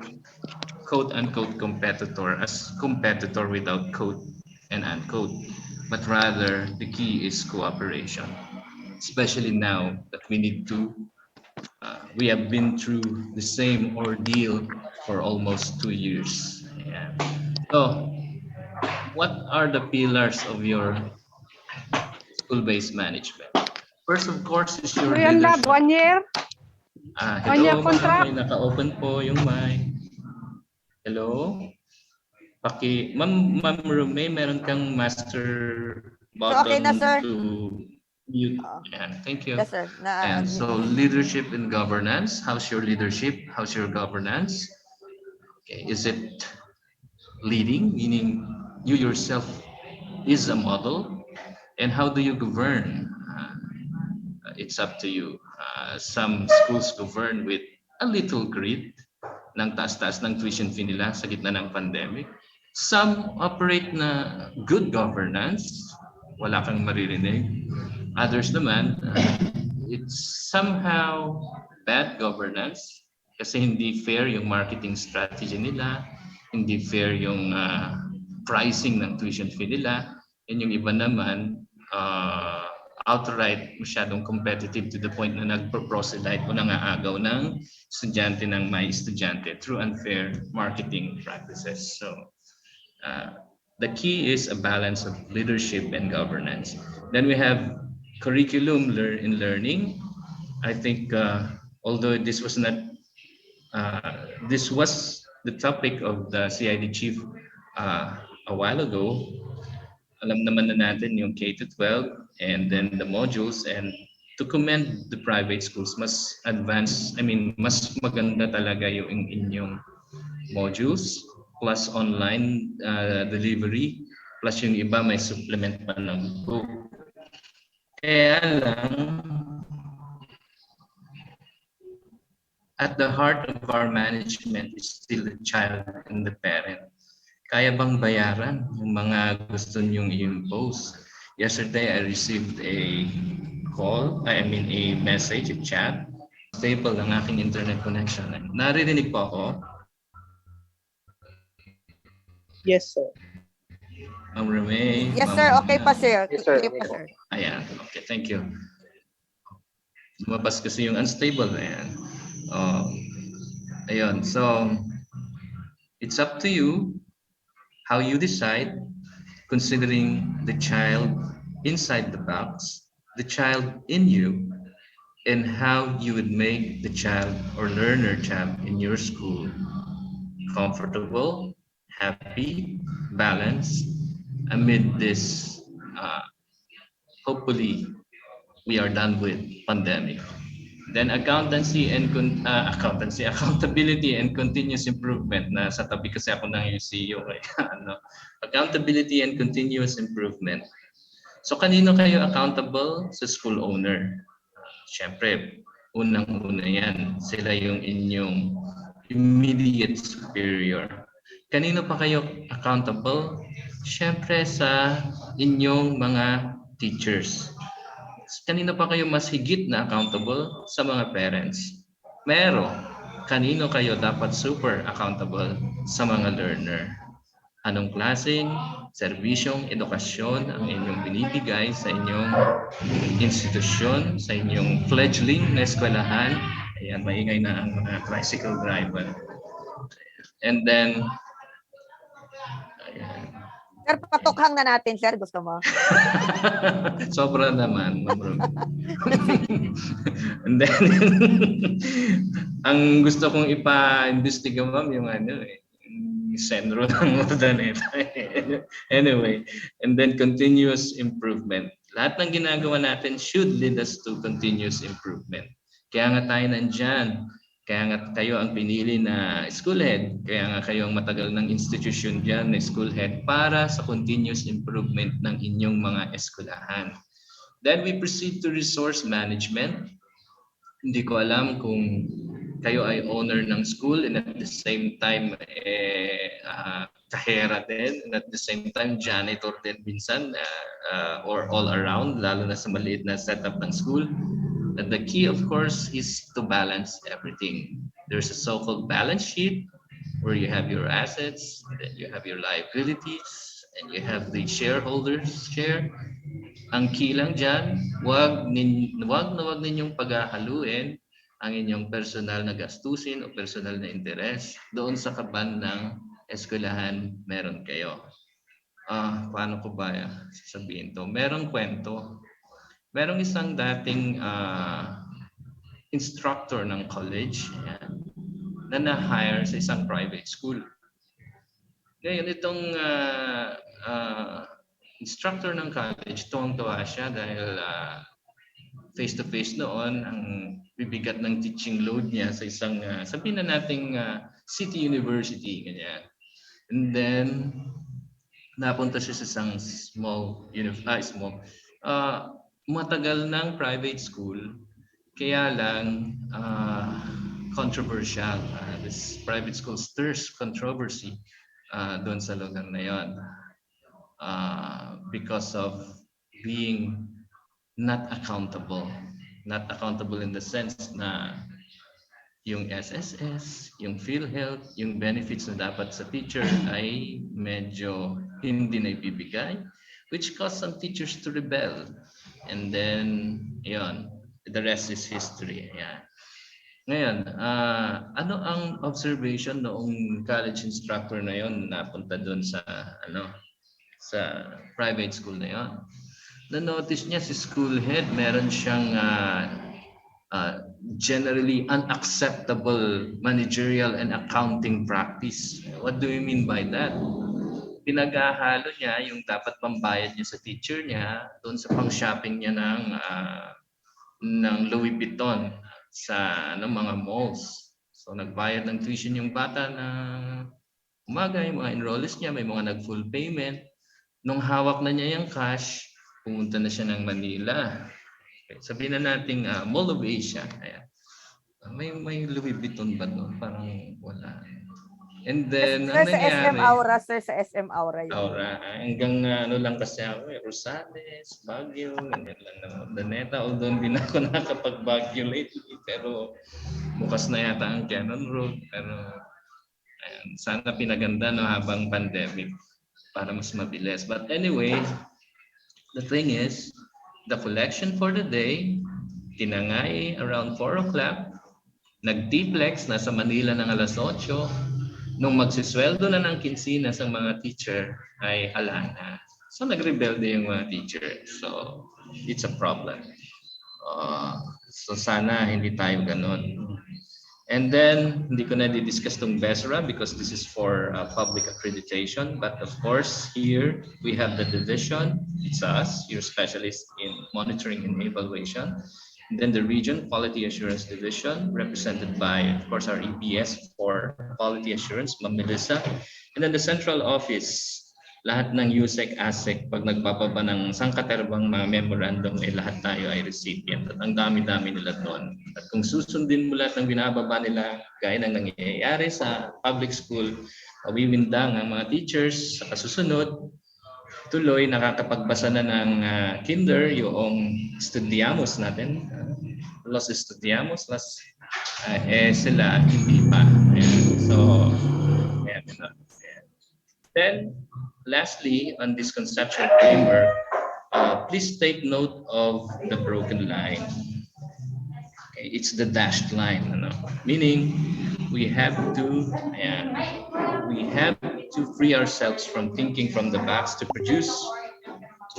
quote-unquote competitor as competitor without quote and unquote, but rather the key is cooperation, especially now that we have been through the same ordeal for almost 2 years. Yeah. So what are the pillars of your school-based management? First, of course, is your leadership. 1 year. Hello, may naka-open po yung mic. Hello? Ma'am Rumay, meron kang master button okay na, sir. to mute. Yeah, thank you. Yes, sir. And so leadership and governance. How's your leadership? How's your governance? Okay, is it leading, meaning you yourself is a model? And how do you govern? It's up to you. Some schools govern with a little grit, ng taas-taas ng tuition fee nila sa gitna ng pandemic. Some operate na good governance, wala kang maririnig. Others naman, it's somehow bad governance kasi hindi fair yung marketing strategy nila, hindi fair yung pricing ng tuition fee nila, and yung iba naman, outright masyadong competitive to the point na nagpo-proselyte o nangaagaw ng estudyante ng may estudyante through unfair marketing practices. So the key is a balance of leadership and governance. Then we have curriculum in learning. I think although this was not this was the topic of the CID chief a while ago, alam naman na natin yung K-12 and then the modules, and to commend the private schools, mas advanced, mas maganda talaga yung inyong modules plus online delivery plus yung iba may supplement pa ng book. Kaya lang, at the heart of our management is still the child and the parent. Kaya bang bayaran yung mga gusto nyong i-impose? Yesterday, I received a message, a chat. Stable ang aking internet connection. Naririnig po ako? Yes, sir. Ma'am Rene? Yes, sir. Okay pa, sir. Yes, sir. Okay pa, sir. Ayan. Okay, thank you. Lumabas kasi yung unstable na yan. Ayun. So, it's up to you how you decide, considering the child inside the box, the child in you, and how you would make the child or learner child in your school comfortable, happy, balanced amid this, hopefully, we are done with pandemic. Then accountability and continuous improvement. Nasa tabi kasi ako ng CEO. Accountability and continuous improvement. So kanino kayo accountable? Sa school owner. Siyempre, unang-una yan. Sila yung inyong immediate superior. Kanino pa kayo accountable? Siyempre sa inyong mga teachers. Kanino pa kayo mas higit na accountable? Sa mga parents. Pero, kanino kayo dapat super accountable? Sa mga learner. Anong klaseng serbisyong edukasyon ang inyong binibigay sa inyong institusyon, sa inyong fledgling na eskwelahan? Ayan, maingay na ang mga tricycle driver. And then, ayan. Sir, patukhang na natin, sir. Gusto mo? Sobra naman, Ma'am Ruby. And then, ang gusto kong ipa-investiga, Ma'am, yung sendro ng Urdaneta. Anyway, and then continuous improvement. Lahat ng ginagawa natin should lead us to continuous improvement. Kaya nga tayo nandyan. Kaya nga kayo ang pinili na school head, kaya nga kayo ang matagal ng institution dyan na school head para sa continuous improvement ng inyong mga eskwelahan. Then we proceed to resource management. Hindi ko alam kung kayo ay owner ng school and at the same time kahera din, and at the same time janitor din minsan or all around, lalo na sa maliit na setup ng school. And the key, of course, is to balance everything. There's a so-called balance sheet where you have your assets, then you have your liabilities, and you have the shareholders' share. Ang key lang dyan, wag ninyong paghahaluin ang inyong personal na gastusin o personal na interes doon sa kaban ng eskwelahan meron kayo. Paano ko ba sasabihin to? Merong kwento. Merong isang dating instructor ng college na na-hire sa isang private school. Ngayon, itong instructor ng college, tuwang-tuwa siya dahil face-to-face noon ang bibigat ng teaching load niya sa isang, sabihin na nating city university. Ganyan. And then, napunta siya sa isang small matagal ng private school, kaya lang controversial. This private school stirs controversy doon sa lugar na yon because of being not accountable. Not accountable in the sense na yung SSS, yung PhilHealth, yung benefits na dapat sa teacher ay medyo hindi na ibibigay, which caused some teachers to rebel. And then, yun, the rest is history. Yeah. Ngayon, ano ang observation noong college instructor na yon napunta doon sa sa private school na yon? Na-notice niya si school head, meron siyang generally unacceptable managerial and accounting practice. What do you mean by that? Pinaghahalo niya yung dapat pambayad niya sa teacher niya doon sa pang-shopping niya ng Louis Vuitton sa mga malls. So nagbayad ng tuition yung bata na umaga, yung mga enrollees niya, may mga nag-full payment. Nung hawak na niya yung cash, pumunta na siya ng Manila. Okay, sabihin na natin Mall of Asia. Ayan. May Louis Vuitton ba doon? Parang wala. And then, Sir, sa SM Aura, sir, sa SM Aura yun. Aura. Hanggang lang kasi ako, Rosales, Baguio, ganyan lang naman. Daneta, although hindi na ako nakapag-Baguio lately, pero bukas na yata ang Cannon Road. Pero ayan, sana pinaganda habang pandemic para mas mabilis. But anyway, the thing is, the collection for the day, tinangay around 4 o'clock, nag-diplex, nasa Manila ng alas 8, nung magsisweldo na ng kinsina sa mga teacher ay ala na. So nagrebelde yung mga teacher. So it's a problem. So sana hindi tayo ganun. And then, hindi ko na di-discuss tong BESRA because this is for public accreditation. But of course, here we have the division. It's us, your specialist in monitoring and evaluation. And then the region, Quality Assurance Division, represented by, of course, our EPS for Quality Assurance, Ma'am Melissa. And then the central office, lahat ng USEC, ASEC, pag nagpapaba ng sangkaterbang mga memorandum, lahat tayo ay recipient. At ang dami-dami nila doon. At kung susundin mo lahat ng binababa nila, gaya ng nangyayari sa public school, pawiwindang ang mga teachers sa kasusunod, tuloy nakakapagbasa na ng kinder yung estudiamos natin. Los estudiamos, sila hindi pa. Ayan. So, ayan. Then, lastly, on this conceptual framework, please take note of the broken line. Okay, it's the dashed line, meaning we have to free ourselves from thinking from the box to produce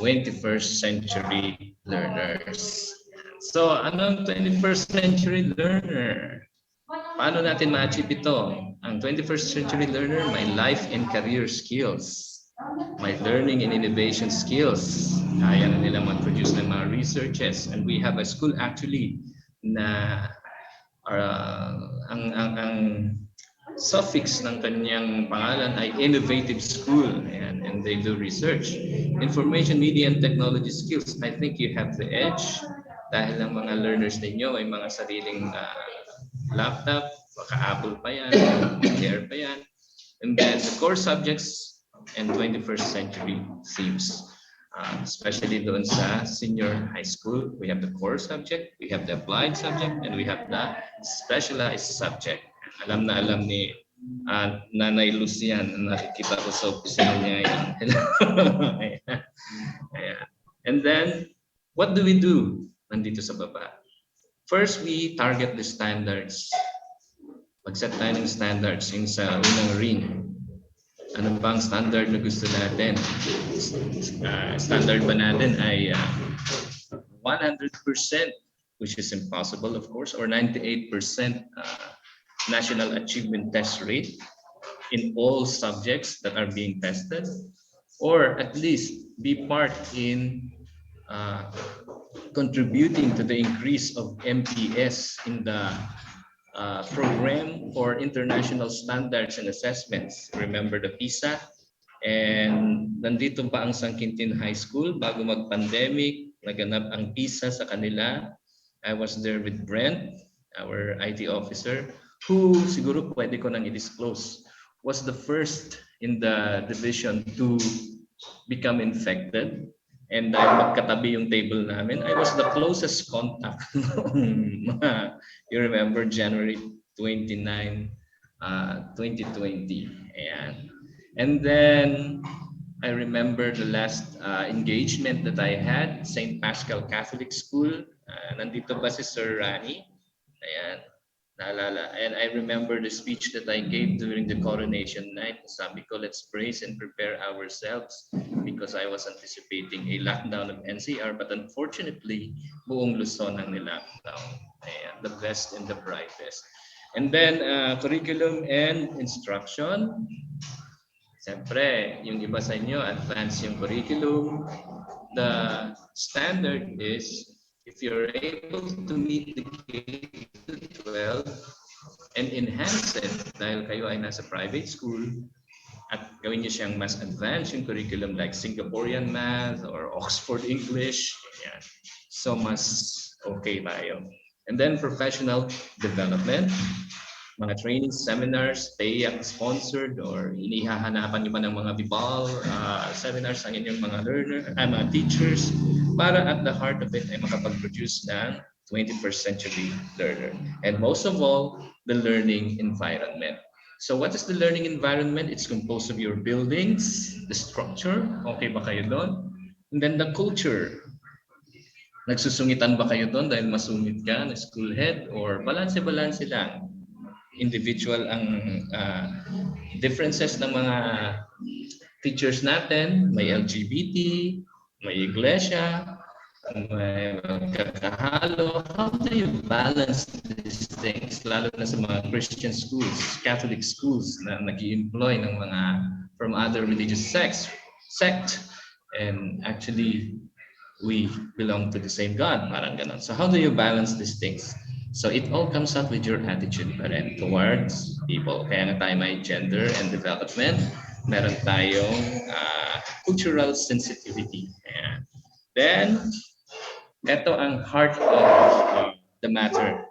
21st century learners. So, anong 21st century learner? Paano natin ma-achieve ito? Ang 21st century learner, may life and career skills. May learning and innovation skills. Kaya na nila mag-produce ng mga researches. And we have a school actually na ang suffix ng kanyang pangalan ay innovative school. And they do research. Information, media, and technology skills. I think you have the edge dahil ang mga learners ninyo ay mga sariling laptop, baka Apple pa yan, Air pa yan. And then the core subjects and 21st century themes, especially doon sa senior high school. We have the core subject, we have the applied subject, and we have the specialized subject. Alam na alam ni Nanay Lucian, nakikita ko sa opisina niya yan. And then, what do we do nandito sa baba? First, we target the standards. Mag-set tayo ng standards yung sa unang ring. Ano bang standard na gusto natin? Standard ba natin ay 100%, which is impossible, of course, or 98% national achievement test rate in all subjects that are being tested, or at least be part in contributing to the increase of MPS in the program for international standards and assessments. Remember the PISA? And nandito pa ang San Quintin High School bago mag-pandemic. naganap ang PISA sa kanila. I was there with Brent, our IT officer, who siguro pwede ko nang i-disclose, was the first in the division to become infected. And dahil magkatabi yung table namin, I was the closest contact noong you remember, January 29, 2020. Ayan. And then I remember the last engagement that I had, St. Pascal Catholic School. Nandito ba si Sir Rani? Ayan, naalala. And I remember the speech that I gave during the coronation night. Sabi ko, let's brace and prepare ourselves because I was anticipating a lockdown of NCR, but unfortunately, buong Luzon ang nilockdown. Ayan, the best and the brightest. And then curriculum and instruction. Siyempre, yung iba sa inyo, advance yung curriculum. The standard is, if you're able to meet the K-12 and enhance it, dahil kayo ay nasa private school, at gawin niyo siyang mas advanced yung curriculum like Singaporean math or Oxford English, yan. So mas okay tayo. And then professional development, mga training seminars, PAYAC sponsored or inihahanapan niyo pa ng mga Vibal seminars ang inyong mga mga teachers para at the heart of it ay makapag-produce ng 21st century learner. And most of all, the learning environment. So what is the learning environment? It's composed of your buildings, the structure, okay ba kayo doon? And then the culture. Nagsusungitan ba kayo doon dahil masungit ka na school head or balanse-balanse lang? Individual ang differences ng mga teachers natin, may LGBT, may iglesia, may magkakahalo. How do you balance these things? Lalo na sa mga Christian schools, Catholic schools na nag-i-employ ng mga from other religious sect. And actually, we belong to the same God, parang ganon. So how do you balance these things? So it all comes out with your attitude pa rin towards people. Kaya nga tayo may gender and development. Meron tayong cultural sensitivity. Ayan. Then, ito ang heart of the matter.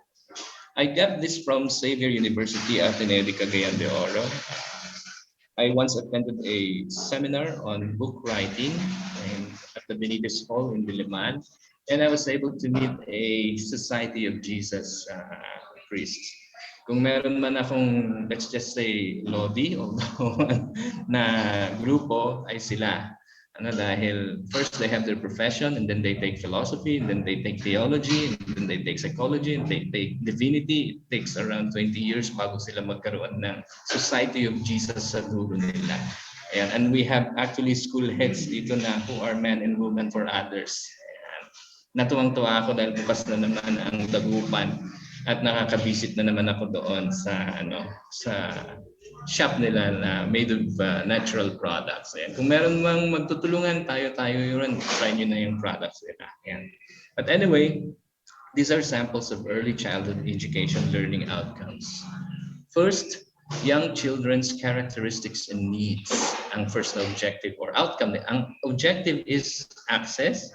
I got this from Xavier University, Ateneo de Cagayan de Oro. I once attended a seminar on book writing at the Benitez Hall in Diliman. And I was able to meet a Society of Jesus priests. Kung meron man akong, let's just say, Lodi o na grupo, ay sila. Dahil first they have their profession, and then they take philosophy, and then they take theology, and then they take psychology, and they take divinity. It takes around 20 years bago sila magkaroon ng Society of Jesus sa dulo nila. Ayan. And we have actually school heads dito na who are men and women for others. Natuwang-tuwa ako dahil bukas na naman ang dagupan at nakakabisit na naman ako doon sa sa shop nila na made of natural products. Ayan. Kung meron mang magtutulungan, tayo yun, try nyo na yung products nila. Ayan. But anyway, these are samples of early childhood education learning outcomes. First, young children's characteristics and needs. Ang first na objective or outcome. Ang objective is access.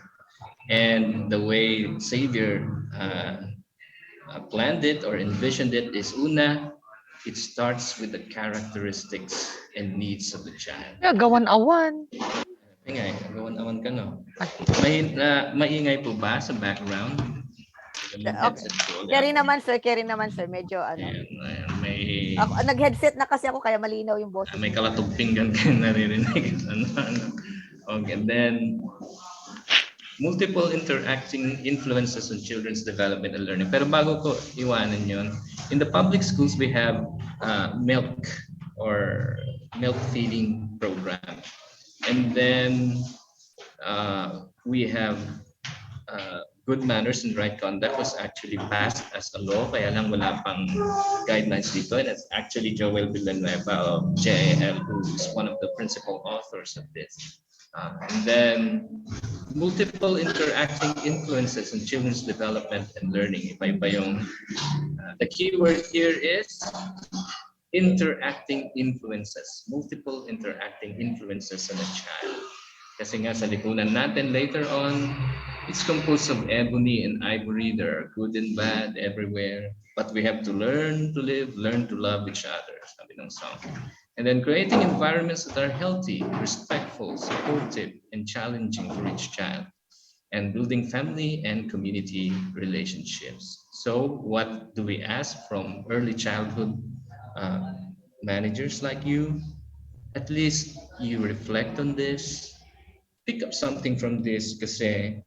And the way Xavier planned it or envisioned it is it starts with the characteristics and needs of the child. Gawan-awan. Gawan-awan ka, no? Maingay po ba sa background? Carry naman sir, medyo May nag-headset na kasi ako kaya malinaw yung boses. May kalatog pinggan kayo naririnig. Okay, and then multiple interacting influences on children's development and learning. Pero bago ko iwanan yun, in the public schools we have milk or milk feeding program. And then we have good manners and right conduct was actually passed as a law, kaya lang wala pang guidelines dito. And it's actually Joel Villanueva of JAL who is one of the principal authors of this. And then multiple interacting influences on children's development and learning. Iba-iba yung the key word here is interacting influences, multiple interacting influences on a child. Kasi nga sa lipunan natin later on, it's composed of ebony and ivory. There are good and bad everywhere. But we have to learn to live, learn to love each other, sabi ng song. And then creating environments that are healthy, respectful, supportive, and challenging for each child. And building family and community relationships. So what do we ask from early childhood managers like you? At least you reflect on this, pick up something from this kasi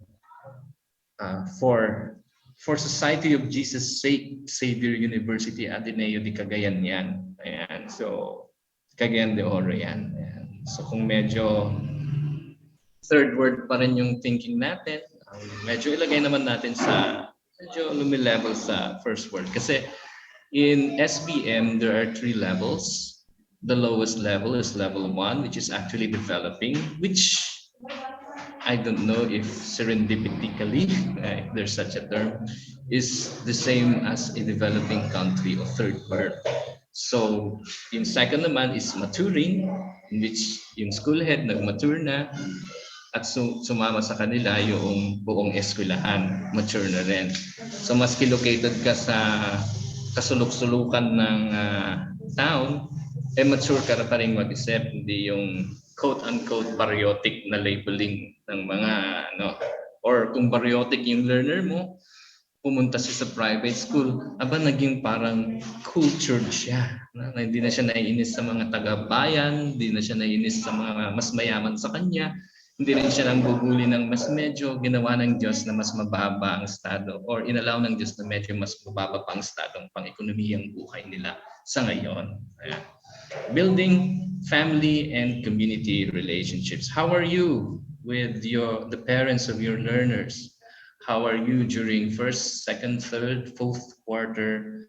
for Society of Jesus Savior University Ateneo de Cagayan yan. Ayan. So Cagayan de Oro yan. Ayan. So kung medyo third word pa rin yung thinking natin, medyo ilagay naman natin sa medyo level sa first word. Kasi in SBM, there are 3 levels. The lowest level is level 1, which is actually developing, which I don't know if serendipitously, if there's such a term, is the same as a developing country or third world. So, yung second naman is maturing, in which yung school head nag-mature na, at sumama sa kanila yung buong eskwelahan, mature na rin. So maski located ka sa kasulok-sulukan ng town, mature ka na pa rin mag-isip, hindi yung quote-unquote baryotic na labeling ng mga or kung baryotic yung learner mo, pumunta siya sa private school, naging parang cultured siya. Hindi na siya naiinis sa mga taga-bayan, hindi na siya naiinis sa mga mas mayaman sa kanya, hindi rin siya nang bubuli ng mas medyo ginawa ng Diyos na mas mababa ang estado or inalaw ng Diyos na medyo mas mababa pang estadong pang-ekonomiyang buhay nila sa ngayon. Ayan. Building family and community relationships. How are you with the parents of your learners? How are you during first, second, third, fourth quarter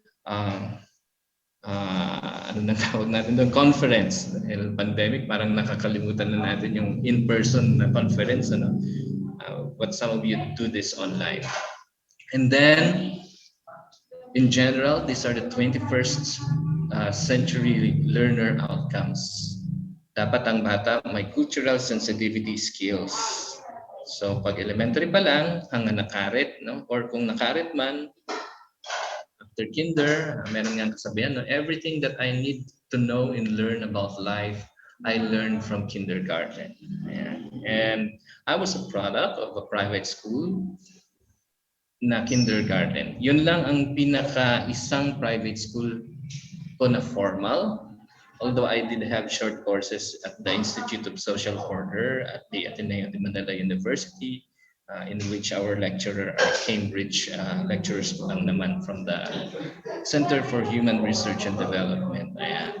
ano na tawag natin doon, conference. Dahil pandemic, parang nakakalimutan na natin yung in-person na conference. But some of you do this online. And then, in general, these are the 21st century learner outcomes. Dapat ang bata may cultural sensitivity skills. So, pag elementary pa lang, hanggang nakarit, or kung nakarit man, after kinder, meron nga kasabihan, everything that I need to know and learn about life, I learned from kindergarten. Ayan. And I was a product of a private school na kindergarten. Yun lang ang isang private school ko na formal. Although I did have short courses at the Institute of Social Order at the Ateneo de Manila University, in which our lecturer are Cambridge lecturers lang naman from the Center for Human Research and Development. Ayan.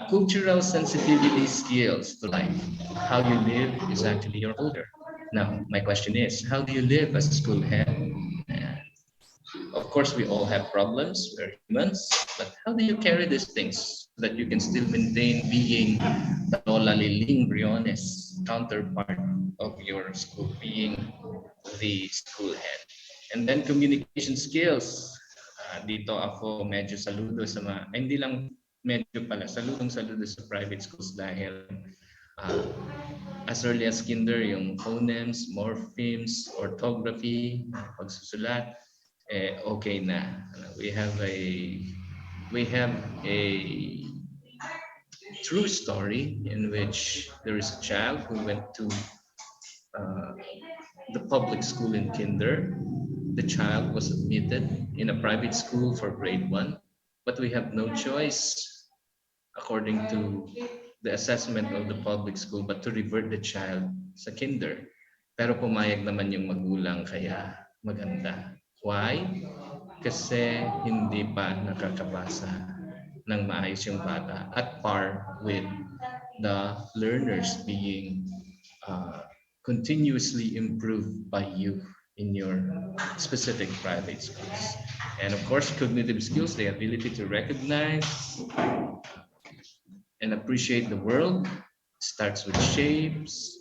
Cultural sensitivity skills to life. How you live is actually your order. Now, my question is, how do you live as a school head? Of course, we all have problems. We're humans. But how do you carry these things so that you can still maintain being the Lola Liling Briones counterpart of your school, being the school head? And then communication skills. Dito ako medyo saludo sa mga, hindi lang medyo pala, saludo sa private schools dahil as early as kinder, yung phonemes, morphemes, orthography, pagsusulat, okay na. We have a true story in which there is a child who went to the public school in kinder. The child was admitted in a private school for grade 1, but we have no choice according to the assessment of the public school but to revert the child sa kinder. Pero pumayag naman yung magulang, kaya maganda. Why? Kasi hindi pa nakakabasa ng maayos yung bata at par with the learners being continuously improved by you in your specific private schools. And of course, cognitive skills, the ability to recognize and appreciate the world, starts with shapes,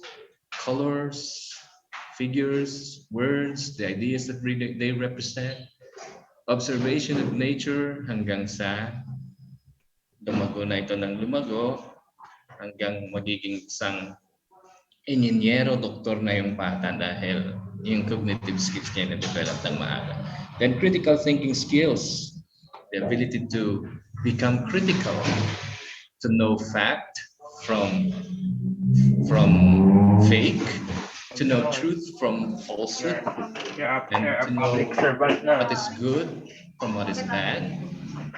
colors, figures, words, the ideas that they represent, observation of nature hanggang sa lumago na ito ng lumago hanggang magiging isang inhinyero, doktor na yung bata dahil yung cognitive skills niya na-develop ng maaga. Then critical thinking skills, the ability to become critical, to know fact from fake, to know truth from falsehood, and to know what is good from what is bad,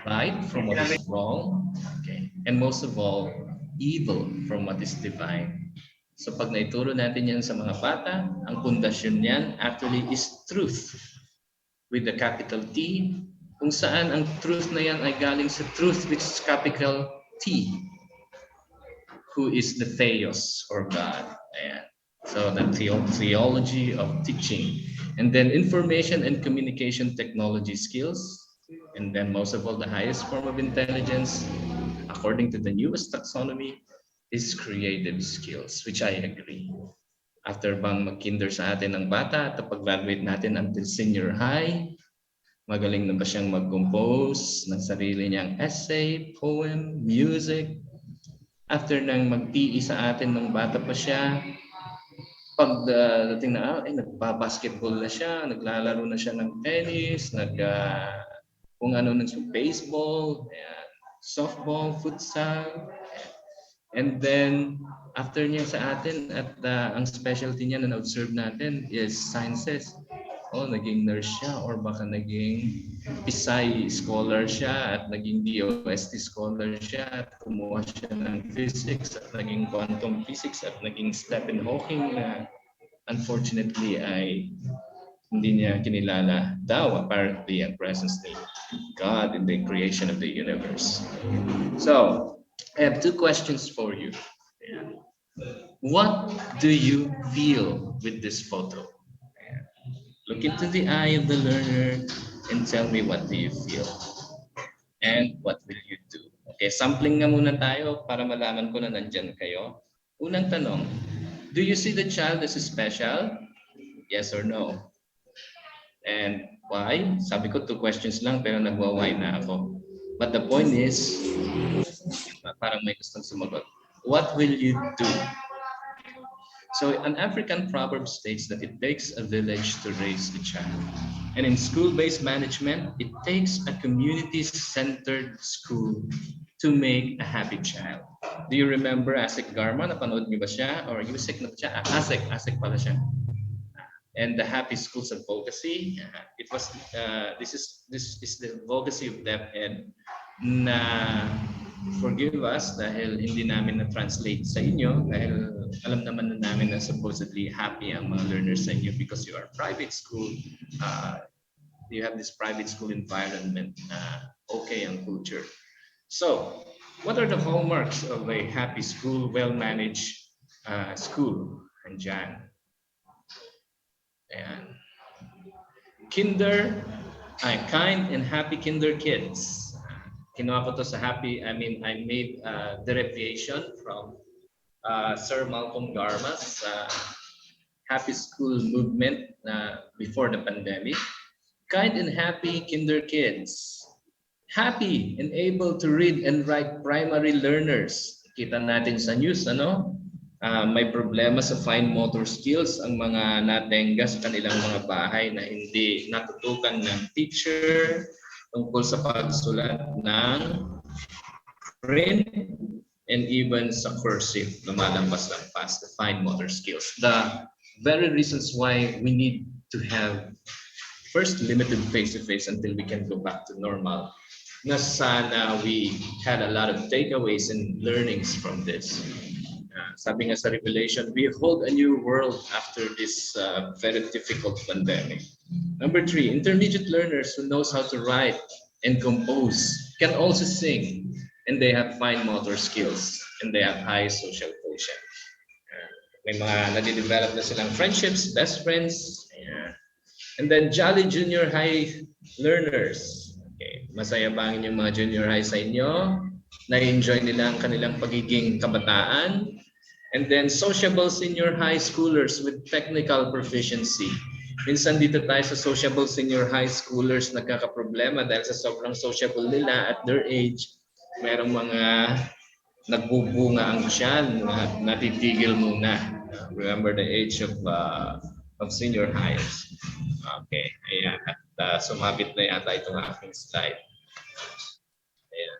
right from what is wrong, okay, and most of all, evil from what is divine. So pag naituro natin yan sa mga bata, ang pundasyon niyan actually is truth with the capital T, kung saan ang truth na yan ay galing sa truth which is capital T, who is the Theos or God. Ayan. So the theology of teaching. And then information and communication technology skills. And then most of all, the highest form of intelligence, according to the newest taxonomy, is creative skills, which I agree. After bang mag-kinder sa atin ng bata, at pag-graduate natin until senior high, magaling na ba siyang mag-compose ng sarili niyang essay, poem, music? After nang mag-PE sa atin ng bata pa siya, pagdating na, nagba-basketball na siya, naglalaro na siya ng tennis, kung ano ng baseball, softball, futsal. And then, after niya sa atin, at ang specialty niya na na-observe natin is sciences. Naging nurse siya or baka naging PSI scholar siya at naging DOST scholar siya at kumuha siya ng physics at naging quantum physics at naging Stephen Hawking na unfortunately ay hindi niya kinilala daw apparently ang presence ni God in the creation of the universe. So, I have two questions for you. What do you feel with this photo? Look into the eye of the learner and tell me what do you feel and what will you do. Okay, sampling nga muna tayo para malaman ko na nandyan kayo. Unang tanong, do you see the child as special? Yes or no? And why? Sabi ko 2 questions lang pero nagwa-why na ako. But the point is, parang may gustong sumagot. What will you do? So an African proverb states that it takes a village to raise a child. And in school-based management, it takes a community-centered school to make a happy child. Do you remember Asik Garma? Napanood niyo ba siya? Or Yusik na siya? Asik pala siya. And the Happy Schools Advocacy. It was this is the advocacy of DepEd na forgive us dahil hindi namin na-translate sa inyo dahil alam naman na namin na supposedly happy ang mga learners sa inyo because you are private school. You have this private school environment na okay ang culture. So, what are the hallmarks of a happy school, well-managed school? Andyan. Ayan. Kind and happy kinder kids. Kinuha ko to sa happy, I made derivation from Sir Malcolm Garma's happy school movement before the pandemic. Kind and happy kinder kids. Happy and able to read and write primary learners. Kita natin sa news, may problema sa fine motor skills ang mga natenga sa kanilang mga bahay na hindi natutukan ng teacher tungkol sa pagsulat ng print and even sa cursive, lumalabas lang past the fine motor skills. The very reasons why we need to have first limited face-to-face until we can go back to normal. Na sana we had a lot of takeaways and learnings from this. Sabi nga sa Revelation, we hold a new world after this very difficult pandemic. Number 3, intermediate learners who knows how to write and compose can also sing, and they have fine motor skills, and they have high social quotient. May mga nade-develop na silang friendships, best friends. And then jolly junior high learners. Okay, masaya ba ang inyong mga junior high sa inyo? Na-enjoy nila ang kanilang pagiging kabataan? And then sociable senior high schoolers with technical proficiency. Minsan dito tayo sa sociable senior high schoolers nagkakaproblema dahil sa sobrang sociable nila at their age. merong mga nagbubunga ang tiyan na natitigil muna. Remember the age of senior highs. Okay, ayan. At sumabit na yata itong aking slide. Ayan.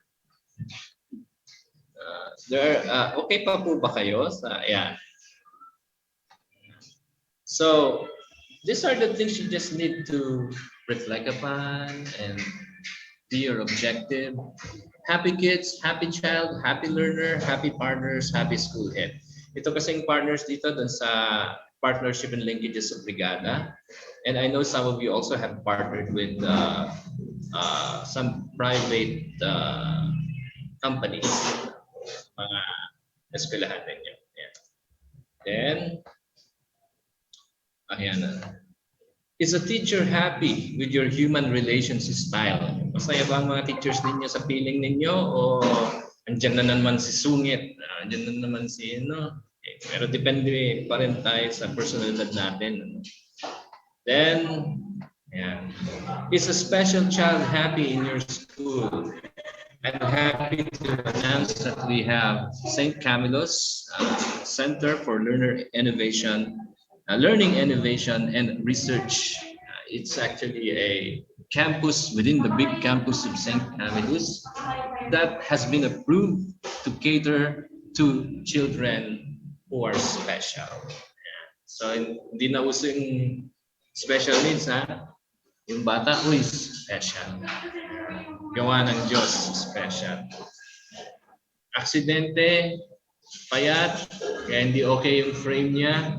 Okay pa po ba kayo? Ayan. So, these are the things you just need to reflect upon and be your objective. Happy kids, happy child, happy learner, happy partners, happy school head. Ito kasing partners dito dun sa partnership and linkages of Brigada. And I know some of you also have partnered with some private companies, mga eskwelahan ninyo. Yeah. Then, ayan na. Is a teacher happy with your human relations style? Masaya ba ang mga teachers ninyo sa feeling ninyo? O andyan na naman si sungit? Andyan na naman si ano? Okay. Pero depende pa rin tayo sa personalidad natin. Then, yeah. Is a special child happy in your school? I'm happy to announce that we have St. Camilo's Center for Learning Innovation and Research. It's actually a campus within the big campus of St. Camilo's that has been approved to cater to children who are special. So hindi na uso yung special needs, ha? Yung bata who is special. Gawa ng Diyos, special. Aksidente, payat, kaya hindi okay yung frame niya.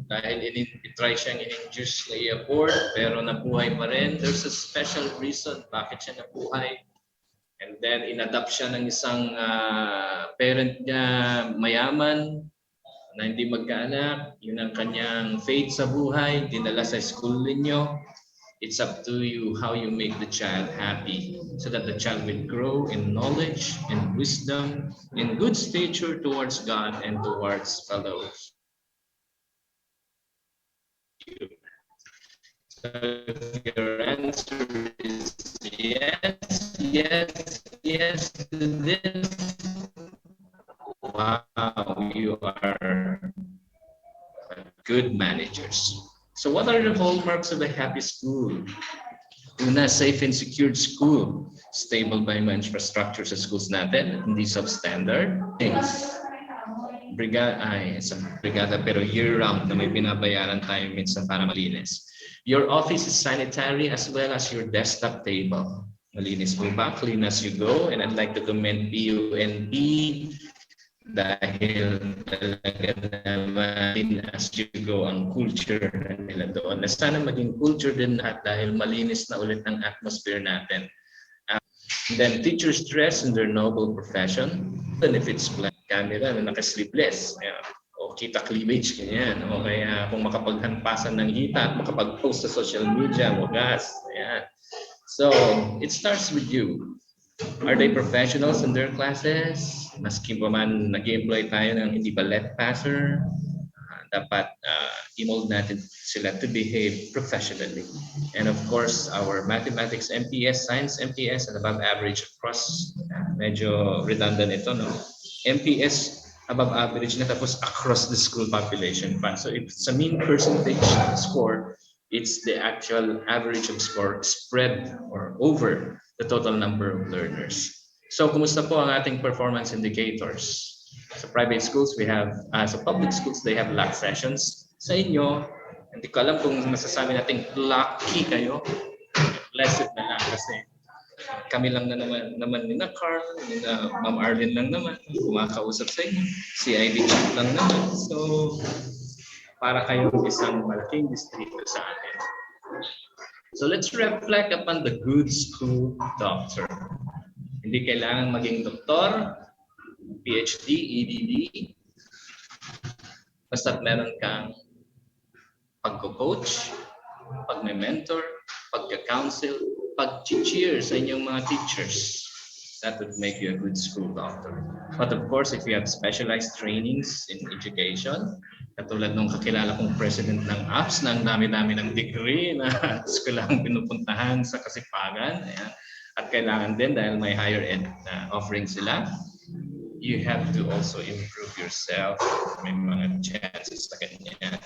Dahil try siyang in-induce na i-abort, pero nabuhay pa rin. There's a special reason bakit siya nabuhay. And then, in-adapt siya ng isang parent niya mayaman, na hindi magkaanak. Yun ang kanyang fate sa buhay, dinala sa school ninyo. It's up to you how you make the child happy so that the child will grow in knowledge and wisdom, in good stature towards God and towards fellows. So if your answer is yes, yes, yes to this, wow, you are good managers. So what are the hallmarks of a happy school? Una, safe and secured school. Stable ba yung infrastructure sa schools natin? Hindi substandard. Things. Brigada pero year-round na may binabayaran tayo minsan para malinis. Your office is sanitary as well as your desktop table. Malinis po ba? Clean as you go. And I'd like to commend PUNP dahil talaga naman as you go ang culture nila doon. Na sana maging culture din at dahil malinis na ulit ang atmosphere natin. Then teachers dress in their noble profession, even if it's black camera na naka-sleeveless. O kita cleavage, ganyan. O kaya kung makapaghanpasan ng hita at makapag-post sa social media, wagas. Ayan. So, it starts with you. Are they professionals in their classes? Maski pa man nag-employ tayo ng hindi ba let passer, dapat i-mold natin sila to behave professionally. And of course, our mathematics MPS, science MPS, and above average across, medyo redundant ito, no? MPS, above average na tapos across the school population pa. So if it's a mean percentage score, it's the actual average of score spread or over the total number of learners. So kumusta po ang ating performance indicators? Sa private schools, we have, sa public schools, they have lock sessions. Sa inyo, hindi ko alam kung masasabi natin lucky kayo. Blessed na lang kasi kami lang na naman ni na Carl, ni na Ma'am Arlene lang naman, kumakausap sa inyo. Si Ivy Chat lang naman. So, para kayong isang malaking distrito sa atin. So let's reflect upon the good school doctor. Hindi kailangan maging doktor, PhD, EDD. Basta meron kang pagko-coach, pag-mentor, pagka-counsel, pag-cheer sa inyong mga teachers. That would make you a good school doctor. But of course, if you have specialized trainings in education, katulad nung kakilala kong president ng APS na ang dami-dami ng degree na eskwelahang pinupuntahan sa Kasipagan. Ayan. At kailangan din dahil may higher ed na offering sila, you have to also improve yourself. May mga chances na ganyan.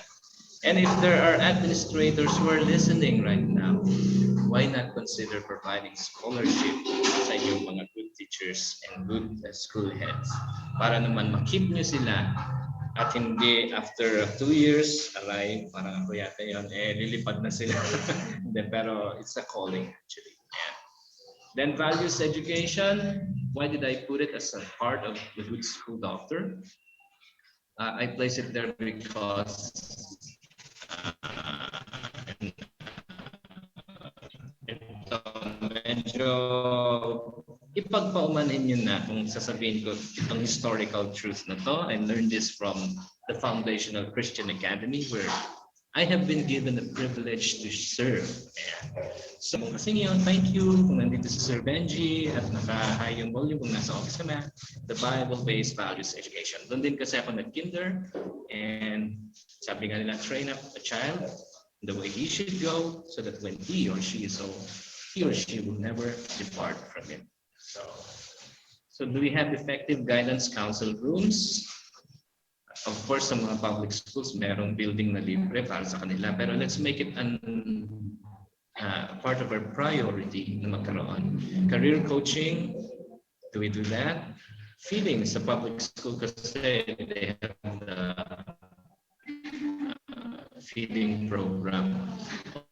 And if there are administrators who are listening right now, why not consider providing scholarship sa inyong mga good teachers and good school heads para naman makip nyo sila at hindi after 2 years, aray, parang ako yata yun, lilipad na sila. Pero it's a calling actually. Yeah. Then values education, why did I put it as a part of the good school doctor? I place it there because ito, medyo ipagpaumanhin nyo na kung sasabihin ko itong historical truth na to. I learned this from the Foundational Christian Academy where I have been given the privilege to serve. So, kasi ngayon, thank you kung nandito si Sir Benji at naka-high yung volume kung nasa office na the Bible-based values education. Doon din kasi ako nag-kinder and sabi nga nila, train up a child the way he should go so that when he or she is old, he or she will never depart from it. So do we have effective guidance council rooms? Of course, sa mga public schools, merong building na libre para sa kanila. Pero let's make it part of our priority na magkaroon. Career coaching, do we do that? Feeding sa public school kasi they have the feeding program.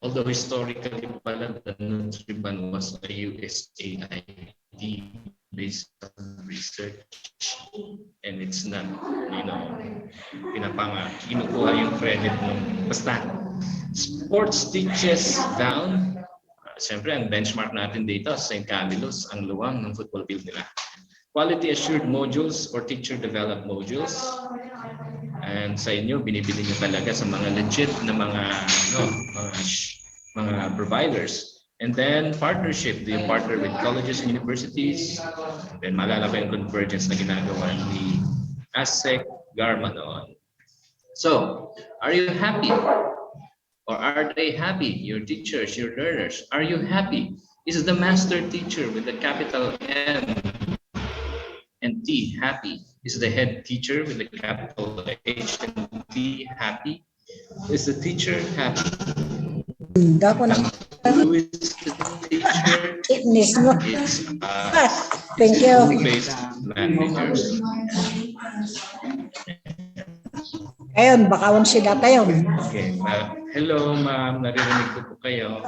Although historically pala, the Nutriban was a USAID based on research and it's not, kinukuha yung credit ng basta. Sports teaches down. Siyempre, ang benchmark natin dito, St. Carlos, ang luwang ng football field nila. Quality assured modules or teacher developed modules. And sa inyo, binibili nyo talaga sa mga legit na mga providers. And then partnership, do you partner with colleges and universities? And then maalala ko yung convergence na ginagawa ni ASEC, Garma noon. So, are you happy? Or are they happy? Your teachers, your learners, are you happy? Is the master teacher with the capital M and T happy? Is the head teacher with the capital H and T happy? Is the teacher happy? Who is the teacher? It's Thank you. Based managers. Ayun, baka si data yun. Okay. Hello, ma'am. Naririnig ko po kayo.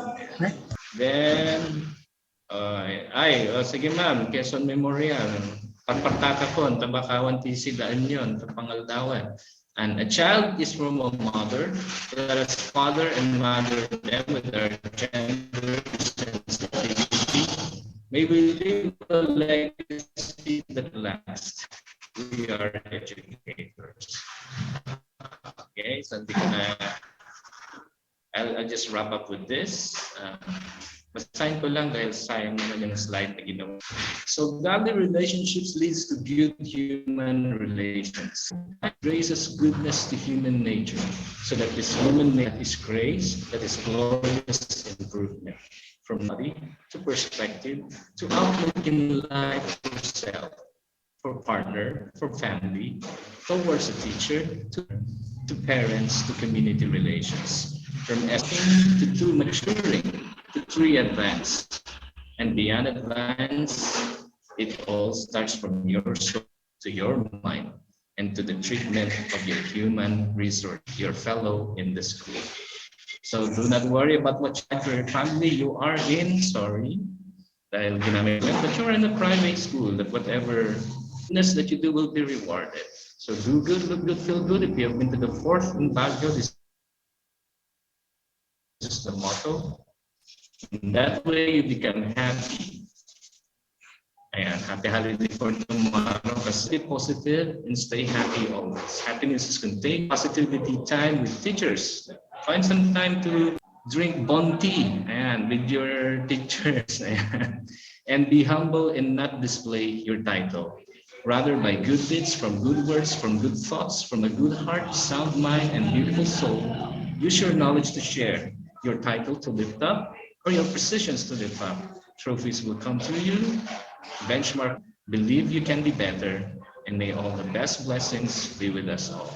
Then, sige ma'am, Quezon Memorial. Pagpartaka ko, tabakawan tisi daan yun, tapangaldawan. And a child is from a mother, whereas father and mother them with their gender sensitivity. May we leave a legacy that lasts. We are educators. Okay, so I'll just wrap up with this. Basahin ko lang dahil sayang naman yung slide na ginawa. So godly relationships leads to good human relations. It raises goodness to human nature so that this human nature is grace, that is glorious improvement from body to perspective to outlook in life for self, for partner, for family, towards a teacher, to parents, to community relations. From asking to maturing, to tree advance. And beyond advance, it all starts from your soul to your mind and to the treatment of your human resource, your fellow in the school. So do not worry about what your family you are in, dahil ginamit, but you are in a private school, that whatever goodness that you do will be rewarded. So do good, look good, feel good. If you have been to the 4th in Baguio, this is the motto. In that way, you become happy. Ayan, happy holiday for tomorrow. Stay positive and stay happy always. Happiness is contained. Positivity time with teachers. Find some time to drink bon tea with your teachers. And be humble and not display your title. Rather, by good deeds, from good words, from good thoughts, from a good heart, sound mind, and beautiful soul, use your knowledge to share, your title to lift up, or your positions to lift up. trophies will come to you. Benchmark, believe you can be better, and may all the best blessings be with us all.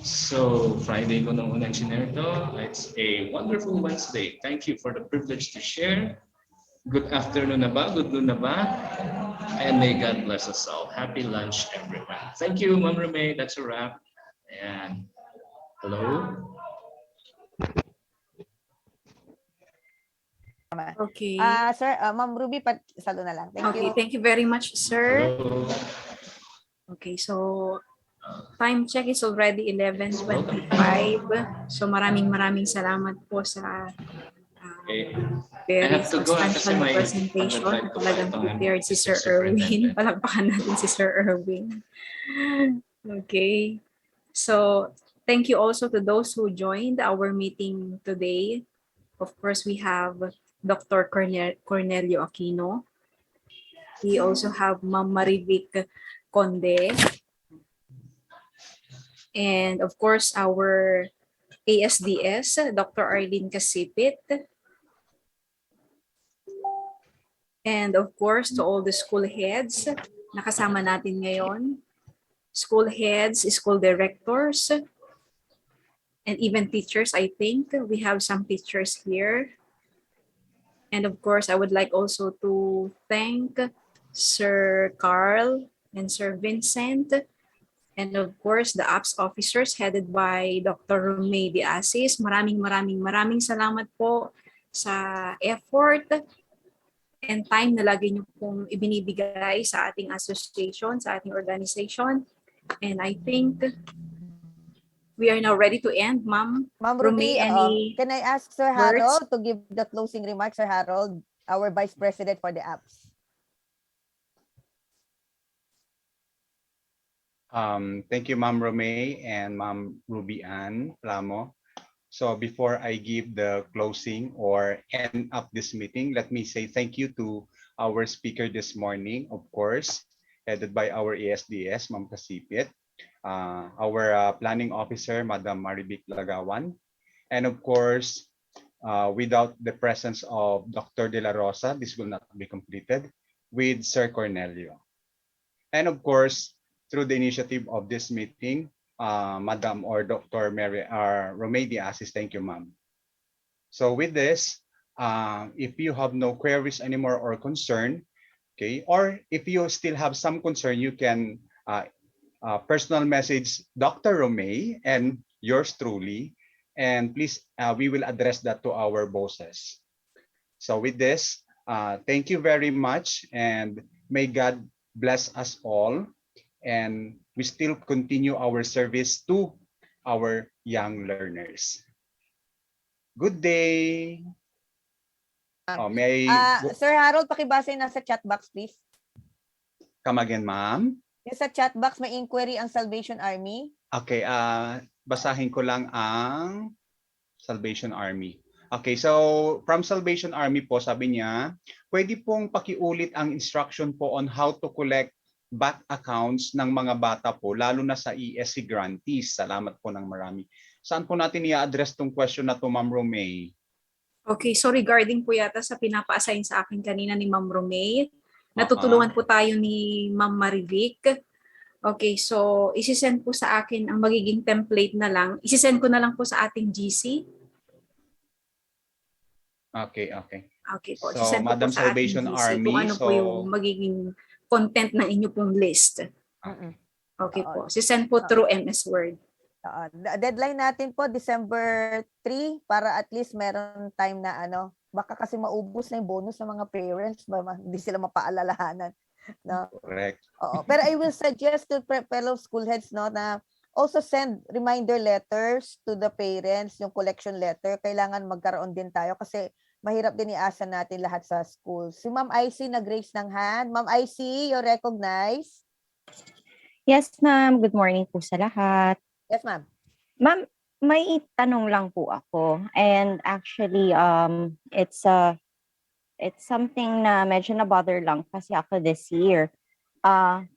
So, Friday ko nung unang shinare to. It's a wonderful Wednesday. Thank you for the privilege to share. Good afternoon na ba? Good noon na ba? And may God bless us all. Happy lunch, everyone. Thank you, Ma'am Reme. That's a wrap. And hello. Okay. Sir, Ma'am Ruby, salo na lang. Thank Okay, you. thank you very much, sir. Hello. Okay, so time check is already 11:25. So maraming salamat po sa Okay. very I have to go kasi substantial may presentation. pag-try ko Talagang pa itong prepared si Sir superintendent. Erwin. Palakpakan natin si Sir Erwin. Okay. So thank you also to those who joined our meeting today. Of course, we have Dr. Cornelio Aquino. We also have Ma'am Marivic Conde. And of course, our ASDS, Dr. Arlene Casipit. And of course, to all the school heads na kasama natin ngayon, school heads, school directors, and even teachers, I think. We have some teachers here. And of course, I would like also to thank Sir Carl and Sir Vincent, and of course, the APS officers headed by Dr. Romay De Asis. Maraming salamat po sa effort and time na lagi niyo pong ibinibigay sa ating association, sa ating organization. And I think we are now ready to end, Ma'am. Ma'am Romay, Ruby, any can I ask Sir words? Harold to give the closing remarks, Sir Harold, our Vice President for the apps? Thank you, Ma'am Romay and Ma'am Ruby Ann Plamo. So before I give the closing or end up this meeting, let me say thank you to our speaker this morning, of course, headed by our ASDS, Ma'am Kasipit, our planning officer, Madam Marivic Lagawan, and of course, without the presence of Dr. De La Rosa, this will not be completed, with Sir Cornelio. And of course, through the initiative of this meeting, Madam or Dr. Romay De Asis, thank you, ma'am. So with this, if you have no queries anymore or concern, okay, or if you still have some concern, you can personal message Dr. Romay and yours truly, and please, we will address that to our bosses. So with this, thank you very much, and may God bless us all, and we still continue our service to our young learners. Good day. Sir Harold, pakibasa yung nasa chat box, please. Come again, ma'am. Yung sa chat box, may inquiry ang Salvation Army. Okay, basahin ko lang ang Salvation Army. Okay, so from Salvation Army po, sabi niya, pwede pong pakiulit ang instruction po on how to collect back accounts ng mga bata po, lalo na sa ESC grantees. Salamat po ng marami. Saan po natin i-address tong question na to, Ma'am Romay? Okay, so regarding po yata sa pinapa-assign sa akin kanina ni Ma'am Romay, natutulungan po tayo ni Ma'am Marivic. Okay, so isisend po sa akin ang magiging template na lang. Isisend ko na lang po sa ating GC. Okay, okay. Okay po. So, Isisend ko Madam po sa ating Salvation GC Army, kung ano po yung magiging content ng inyo pong list. Okay po. Isisend po through MS Word. Deadline natin po December 3 para at least meron time na baka kasi maubos na yung bonus ng mga parents, hindi sila mapaalalahanan, no? Correct. Oo, pero I will suggest to fellow school heads, no, na also send reminder letters to the parents, yung collection letter. Kailangan magkaroon din tayo kasi mahirap din iasa natin lahat sa school. Si Ma'am IC nag-raise ng hand. Ma'am IC, you recognize? Yes, ma'am. Good morning po sa lahat. Yes, ma'am. Ma'am, may tanong lang po ako. And actually, it's something na medyo na-bother lang kasi ako this year.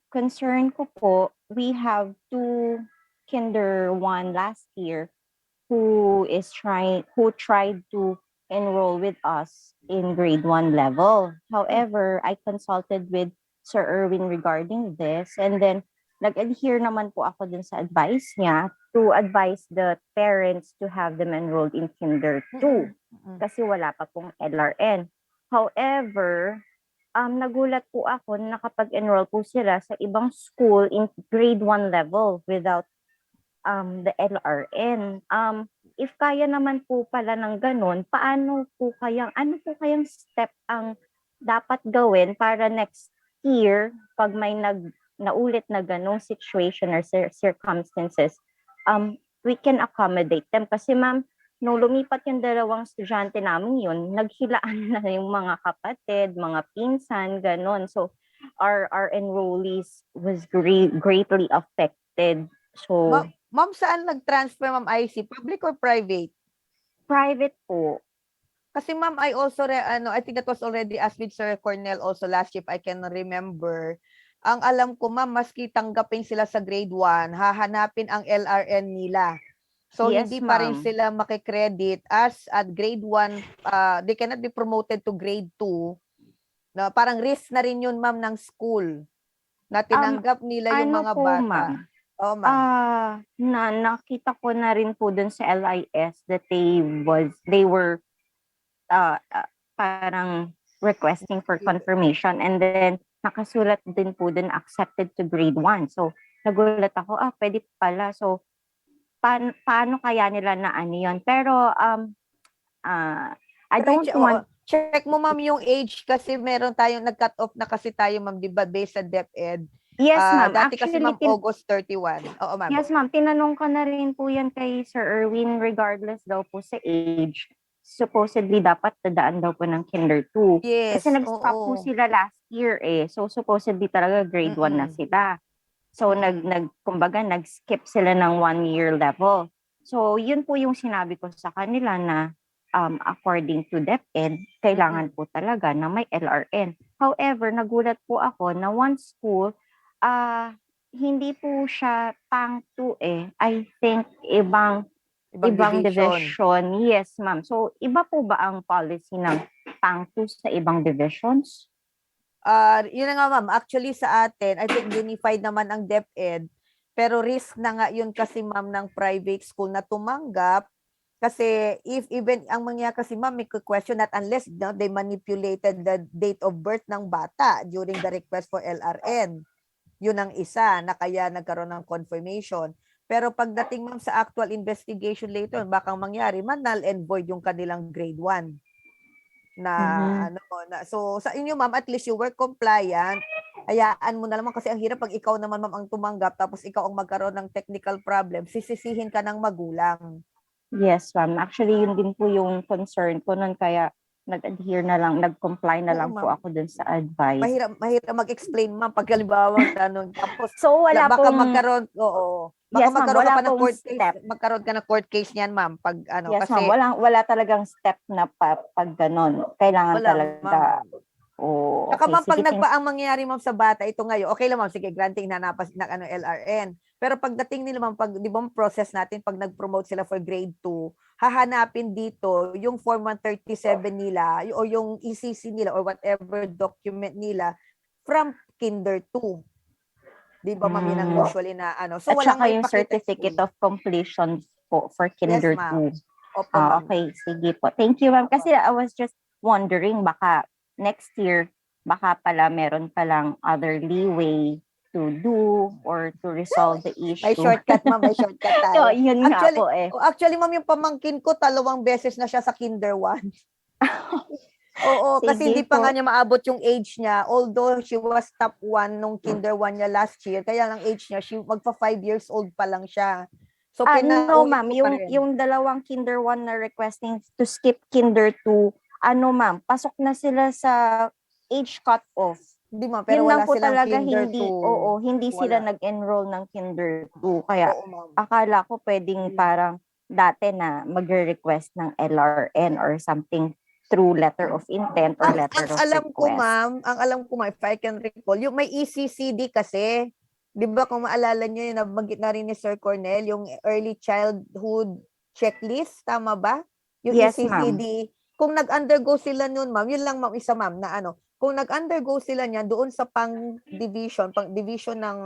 Concern ko po, we have 2 Kinder 1 last year who tried to enroll with us in grade 1 level. However, I consulted with Sir Erwin regarding this, and then nag-adhere naman po ako dun sa advice niya to advise the parents to have them enrolled in Kinder 2 kasi wala pa pong LRN. However, nagulat po ako na nakapag-enroll po sila sa ibang school in grade 1 level without the LRN. If kaya naman po pala ng ganun, ano po kayang step ang dapat gawin para next year, pag may naulit na ganong situation or circumstances, we can accommodate them. Kasi ma'am, nung lumipat yung dalawang estudyante namin yun, naghilaan na yung mga kapatid, mga pinsan, ganon. So, our enrollees was greatly affected. So, Ma'am, saan nag-transfer, Ma'am IC? Public or private? Private po. Kasi ma'am, I also, I think that was already asked with Sir Cornell also last year, if I can remember. Ang alam ko, ma'am, maski tanggapin sila sa grade 1, hahanapin ang LRN nila. So, Yes, hindi pa rin ma'am. sila makikredit as at grade 1, they cannot be promoted to grade 2. Na parang risk na rin yun, ma'am, ng school. Na tinanggap nila yung mga po, bata. ma'am? Oh, ma'am. Nakita ko na rin po dun sa LIS that they were parang requesting for confirmation, and then nakasulat din po dun accepted to grade 1. So, nagulat ako, pwede pala. So, paano kaya nila na ano yun? Pero, I don't want... Check mo, ma'am, yung age kasi meron tayong nag-cut off na kasi tayo, ma'am, di ba, based sa DepEd. Yes, ma'am. Dati kasi, Actually, ma'am, August 31. Oo, ma'am. Yes, ma'am. Tinanong ko na rin po yan kay Sir Erwin regardless daw po sa age. Supposedly, dapat dadaan daw po ng Kinder 2. Yes, Kasi nag-stop po sila last year eh. So, supposedly talaga grade 1 na sila. So, kumbaga, nag-skip sila ng 1-year level. So, yun po yung sinabi ko sa kanila na according to DepEd, kailangan po talaga na may LRN. However, nagulat po ako na one school, hindi po siya pang 2 eh. I think ibang division. Yes, ma'am. So, iba po ba ang policy ng pang 2 sa ibang divisions? Yun na nga, ma'am. Actually, sa atin, I think unified naman ang DepEd. Pero risk na nga yun kasi, ma'am, ng private school na tumanggap. Kasi if even ang mangyayari kasi, ma'am, may question that unless they manipulated the date of birth ng bata during the request for LRN. Yun ang isa na kaya nagkaroon ng confirmation. Pero pagdating, ma'am, sa actual investigation later, baka mangyari, null and void yung kanilang grade 1. So sa inyo, ma'am, at least you were compliant. Hayaan mo na naman kasi ang hirap pag ikaw naman, ma'am, ang tumanggap tapos ikaw ang magkaroon ng technical problem, sisisihin ka ng magulang. Yes, ma'am. Actually, yun din po yung concern ko nun, kaya nag-adhere na lang, nag-comply na lang po ako dun sa advice. Mahirap mag-explain, ma'am, pag halimbawa tanong. Tapos, so, wala baka pong... magkaroon, baka yes, magkaroon ka pa ng court step. case, magkaroon ka ng court case niyan, ma'am, pag ano, yes, kasi... ma'am, wala talagang step na pag ganon. Kailangan talaga... Saka, ma'am, pag ang mangyayari, ma'am, sa bata, ito ngayon, okay lang, ma'am, sige, granting nanapas na LRN. Pero pagdating nila, ma'am, di ba process natin, pag nag-promote sila for grade 2, hahanapin dito yung Form 137 nila, o yung ECC nila, or whatever document nila, from Kinder 2. Di ba, ma'am, yun ang usually na, ano. So, at walang saka yung certificate of completion po for Kinder 2. Opo, ma'am. Okay, sige po. Thank you, ma'am. Kasi I was just wondering, baka next year, baka pala meron palang other leeway to do or to resolve the issue. May shortcut, ma'am. May shortcut tayo. Yun nga po eh. Actually, ma'am, yung pamangkin ko, 2 beses na siya sa Kinder 1. Oo, kasi hindi pa nga niya maabot yung age niya. Although she was top 1 nung Kinder 1 niya last year, kaya lang age niya, magpa 5 years old pa lang siya. So, no, ma'am. Yung dalawang Kinder 1 na requesting to skip Kinder 2, ma'am, pasok na sila sa age cut-off. Hindi, ma'am, pero wala po silang talaga Kinder 2. hindi sila nag-enroll ng Kinder 2. Kaya akala ko pwedeng parang dati na magre-request ng LRN or something through letter of intent or letter of request. Ang alam ko, ma'am, if I can recall, yung may ECCD kasi, di ba kung maalala nyo yun, nabanggit na rin ni Sir Cornell, yung early childhood checklist, tama ba? Yung yes, ECCD, kung nag-undergo sila nun, ma'am, yun lang, ma'am, isa, ma'am, na ano, kung nag-undergo sila niyan doon sa pang-division ng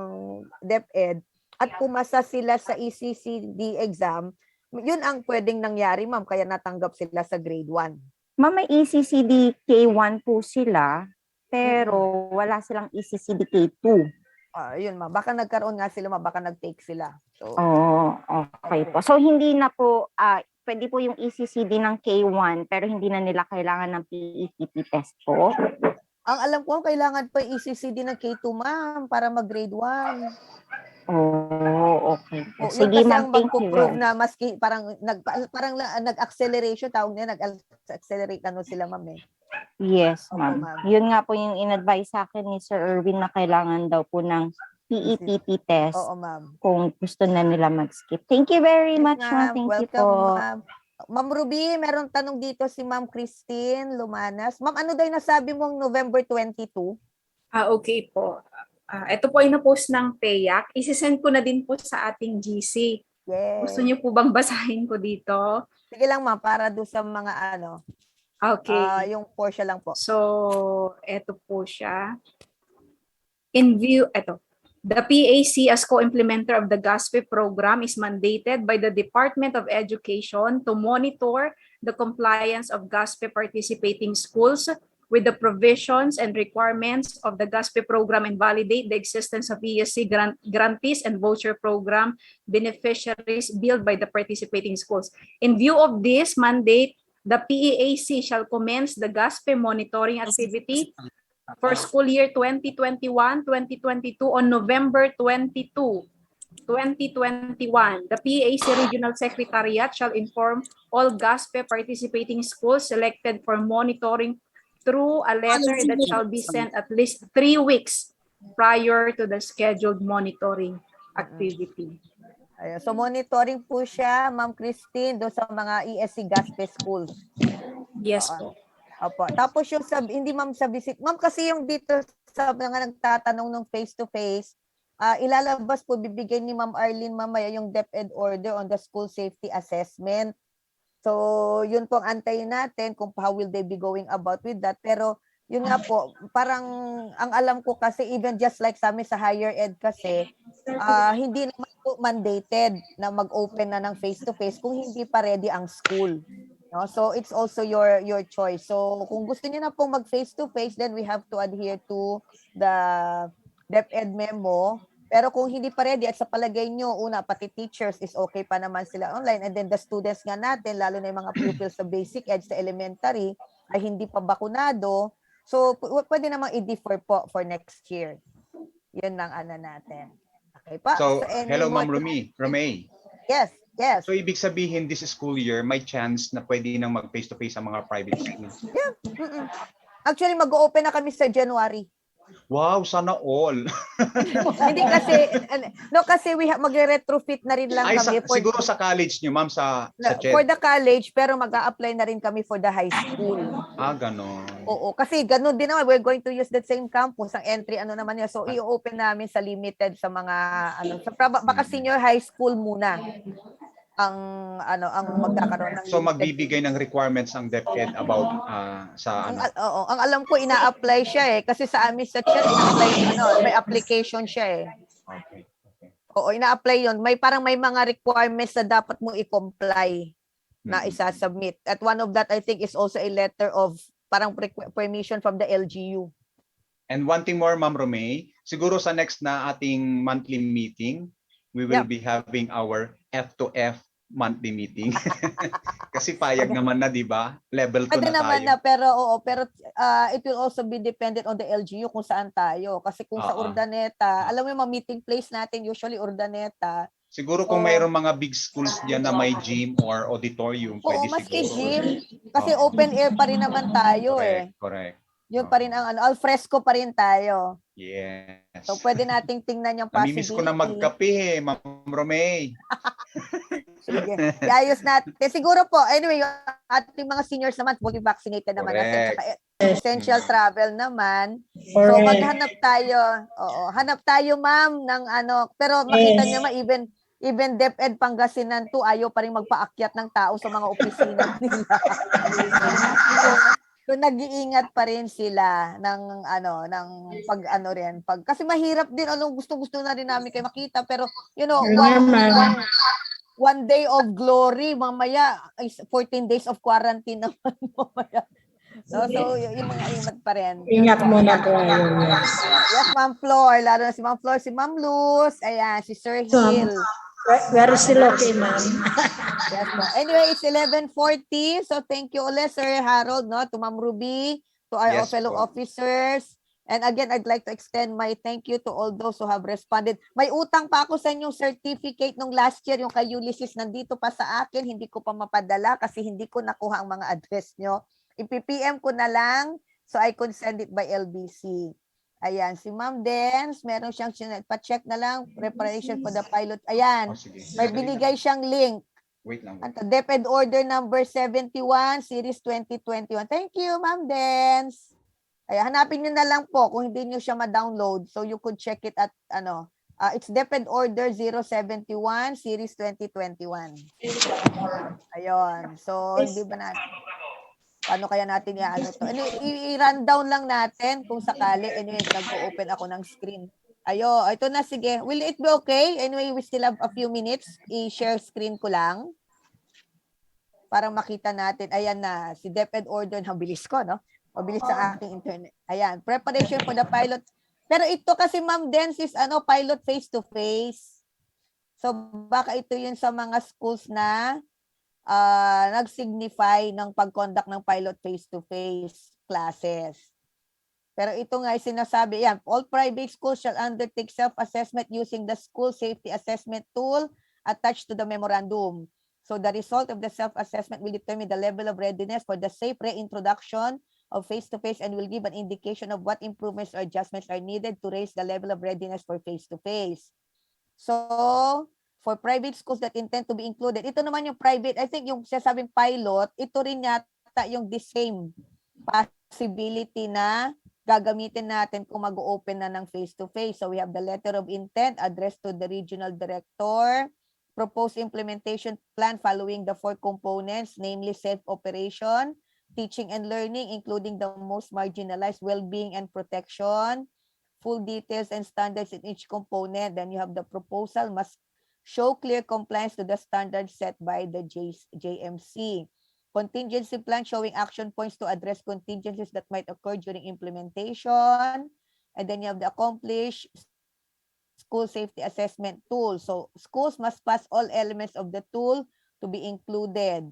DepEd at pumasa sila sa ECCD exam, yun ang pwedeng nangyari, ma'am, kaya natanggap sila sa grade 1. Ma'am, may ECCD K1 po sila, pero wala silang ECCD K2. Yun, ma'am. Baka nagkaroon nga sila, ma'am. Baka nag-take sila. So, Okay po. So, hindi na po, pwede po yung ECCD ng K1, pero hindi na nila kailangan ng PETT test po. ang alam ko, kailangan pa ECCD ng K2, ma'am, para mag-grade 1. Okay po. Yun Sige, kasi ma'am, ang thank you. magpo-prove na maski parang nag-acceleration, tawag niya, nag-accelerate sila, ma'am, eh. Yes, Opo, ma'am. ma'am. Yun nga po yung in-advise sa akin ni Sir Erwin na kailangan daw po ng PETT test Oo, ma'am. kung gusto na nila mag-skip. Thank you very much, ma'am. Thank you Welcome, po. ma'am. Ma'am Ruby, meron tanong dito si Ma'am Christine Lumanas. Ma'am, ano daw yung nasabi mong November 22? Okay po. Ito po ay na-post ng PAYAC. Isisend ko na din po sa ating GC. Yes. Gusto niyo po bang basahin ko dito? Sige lang, ma'am, para doon sa mga ano. Okay. Yung Porsche lang po. So, ito po siya. In view, ito. The PAC as co-implementer of the GASPE program is mandated by the Department of Education to monitor the compliance of GASPE participating schools with the provisions and requirements of the GASPE program and validate the existence of ESC grantees and voucher program beneficiaries billed by the participating schools. In view of this mandate, the PEAC shall commence the GASPE monitoring activity for school year 2021-2022 on November 22, 2021. The PAC Regional Secretariat shall inform all GASPE participating schools selected for monitoring through a letter that shall be sent at least 3 weeks prior to the scheduled monitoring activity. Ayun. So monitoring po siya, Ma'am Christine, doon sa mga ESC GASPE schools. Yes po. Opo. Tapos yung hindi ma'am sa visit. Ma'am, kasi yung dito sa mga nagtatanong ng face-to-face, ilalabas po, bibigay ni Ma'am Arlene mamaya yung DepEd order on the school safety assessment. So, yun po ang antayin natin kung how will they be going about with that. Pero, yun nga po, parang ang alam ko kasi, even just like sa amin sa higher ed kasi, hindi naman po mandated na mag-open na ng face-to-face kung hindi pa ready ang school. No? So it's also your choice. So kung gusto niyo na pong mag face to face, then we have to adhere to the DepEd memo. Pero kung hindi pa ready at sa palagay nyo, una, pati teachers is okay pa naman sila online, and then the students nga natin, lalo na yung mga pupils sa basic ed, sa elementary, ay hindi pa bakunado, so pwede namang i-defer po for next year. Yun ang ano natin. Okay pa? So hello, more Ma'am Romay. Yes. Yes. So ibig sabihin this school year may chance na pwede nang mag face to face ang mga private schools. Yeah. Actually mag-open na kami sa January. Wow, sana all. Hindi kasi kasi magre-retrofit na rin lang kami siguro sa college niyo, ma'am, sa CHED. For the college, pero mag-a-apply na rin kami for the high school. Ganon. Oo, kasi ganon din naman, we're going to use that same campus, ang entry naman niya. So i-open namin sa limited sa mga baka senior high school muna ang magkakaroon ng so magbibigay ng requirements ang DepEd about sa ang alam ko ina-apply siya kasi sa amin sa chat may application siya Okay. Oo, ina-apply yon. May mga requirements na dapat mo i-comply na isa-submit. At one of that I think is also a letter of parang permission from the LGU. And one thing more, Ma'am Romay, siguro sa next na ating monthly meeting, we will be having our F2F monthly meeting. Kasi payag naman na, di ba? Level 2 na naman tayo. Pero it will also be dependent on the LGU kung saan tayo. Kasi kung sa Urdaneta, alam mo yung mga meeting place natin, usually Urdaneta. Siguro kung mayroong mga big schools diyan na may gym or auditorium, pwede maski siguro. gym. Kasi open air pa rin naman tayo Correct. Yun pa rin ang al fresco pa rin tayo. Yes. So pwede nating tingnan yung possibility. Namimiss ko na magkape Ma'am Romay. Sige. Iayos natin. Siguro po, anyway, yung ating mga seniors naman, fully vaccinated naman natin. Essential travel naman. So maghanap tayo. Hanap tayo, ma'am, ng pero makita niyo even Even DepEd Pangasinan 2 ayaw pa rin magpaakyat ng tao sa mga opisina nila. So nag-iingat pa rin sila ng kasi mahirap din gustong-gusto na rin namin kayo makita pero one day of glory mamaya is 14 days of quarantine naman mamaya. So yung mga ingat pa rin. Ingat muna po. Yes, Ma'am Flor. Lalo na si Ma'am Flor, si Ma'am Luz, ayan, si Sir Hill. Where is still okay, ma'am? Yes, po. Anyway, it's 11:40. So thank you ulit, Sir Harold, no, to Ma'am Ruby, to our Yes, fellow po. officers. And again, I'd like to extend my thank you to all those who have responded. May utang pa ako sa inyong certificate nung last year, yung kay Ulysses, nandito pa sa akin. Hindi ko pa mapadala kasi hindi ko nakuha ang mga address nyo. I-PM ko na lang so I could send it by LBC. Ayan, si Ma'am Dens, meron siyang pa-check na lang, preparation for the pilot. Ayan, Sige. may binigay siyang link. Wait lang. DepEd Order number 71, Series 2021. Thank you, Ma'am Dens. Ay, hanapin niyo na lang po kung hindi niyo siya ma-download. So you could check it at it's DepEd Order 071, Series 2021. Ayun. So hindi ba natin paano kaya natin to? I-run down lang natin kung sakali. Anyway, nag-open ako ng screen. Ito na, sige. Will it be okay? Anyway, we still have a few minutes. I-share screen ko lang para makita natin. Ayan na, si DepEd Order. Ang bilis ko, no? Mabilis ang aking internet. Ayan, preparation for the pilot. Pero ito kasi, Ma'am Dens, is pilot face-to-face. So, baka ito yun sa mga schools na nag-signify ng pag-conduct ng pilot face-to-face classes. Pero ito nga ay sinasabi, yan, all private schools shall undertake self-assessment using the school safety assessment tool attached to the memorandum. So the result of the self-assessment will determine the level of readiness for the safe reintroduction of face-to-face and will give an indication of what improvements or adjustments are needed to raise the level of readiness for face-to-face. So, for private schools that intend to be included. Ito naman yung private, I think yung sasabing pilot, ito rin yata yung the same possibility na gagamitin natin kung mag-open na ng face-to-face. So we have the letter of intent addressed to the regional director, proposed implementation plan following the 4 components, namely self-operation, teaching and learning, including the most marginalized, well-being and protection, full details and standards in each component. Then you have the proposal must show clear compliance to the standards set by the JMC. Contingency plan showing action points to address contingencies that might occur during implementation. And then you have the accomplished school safety assessment tool. So schools must pass all elements of the tool to be included.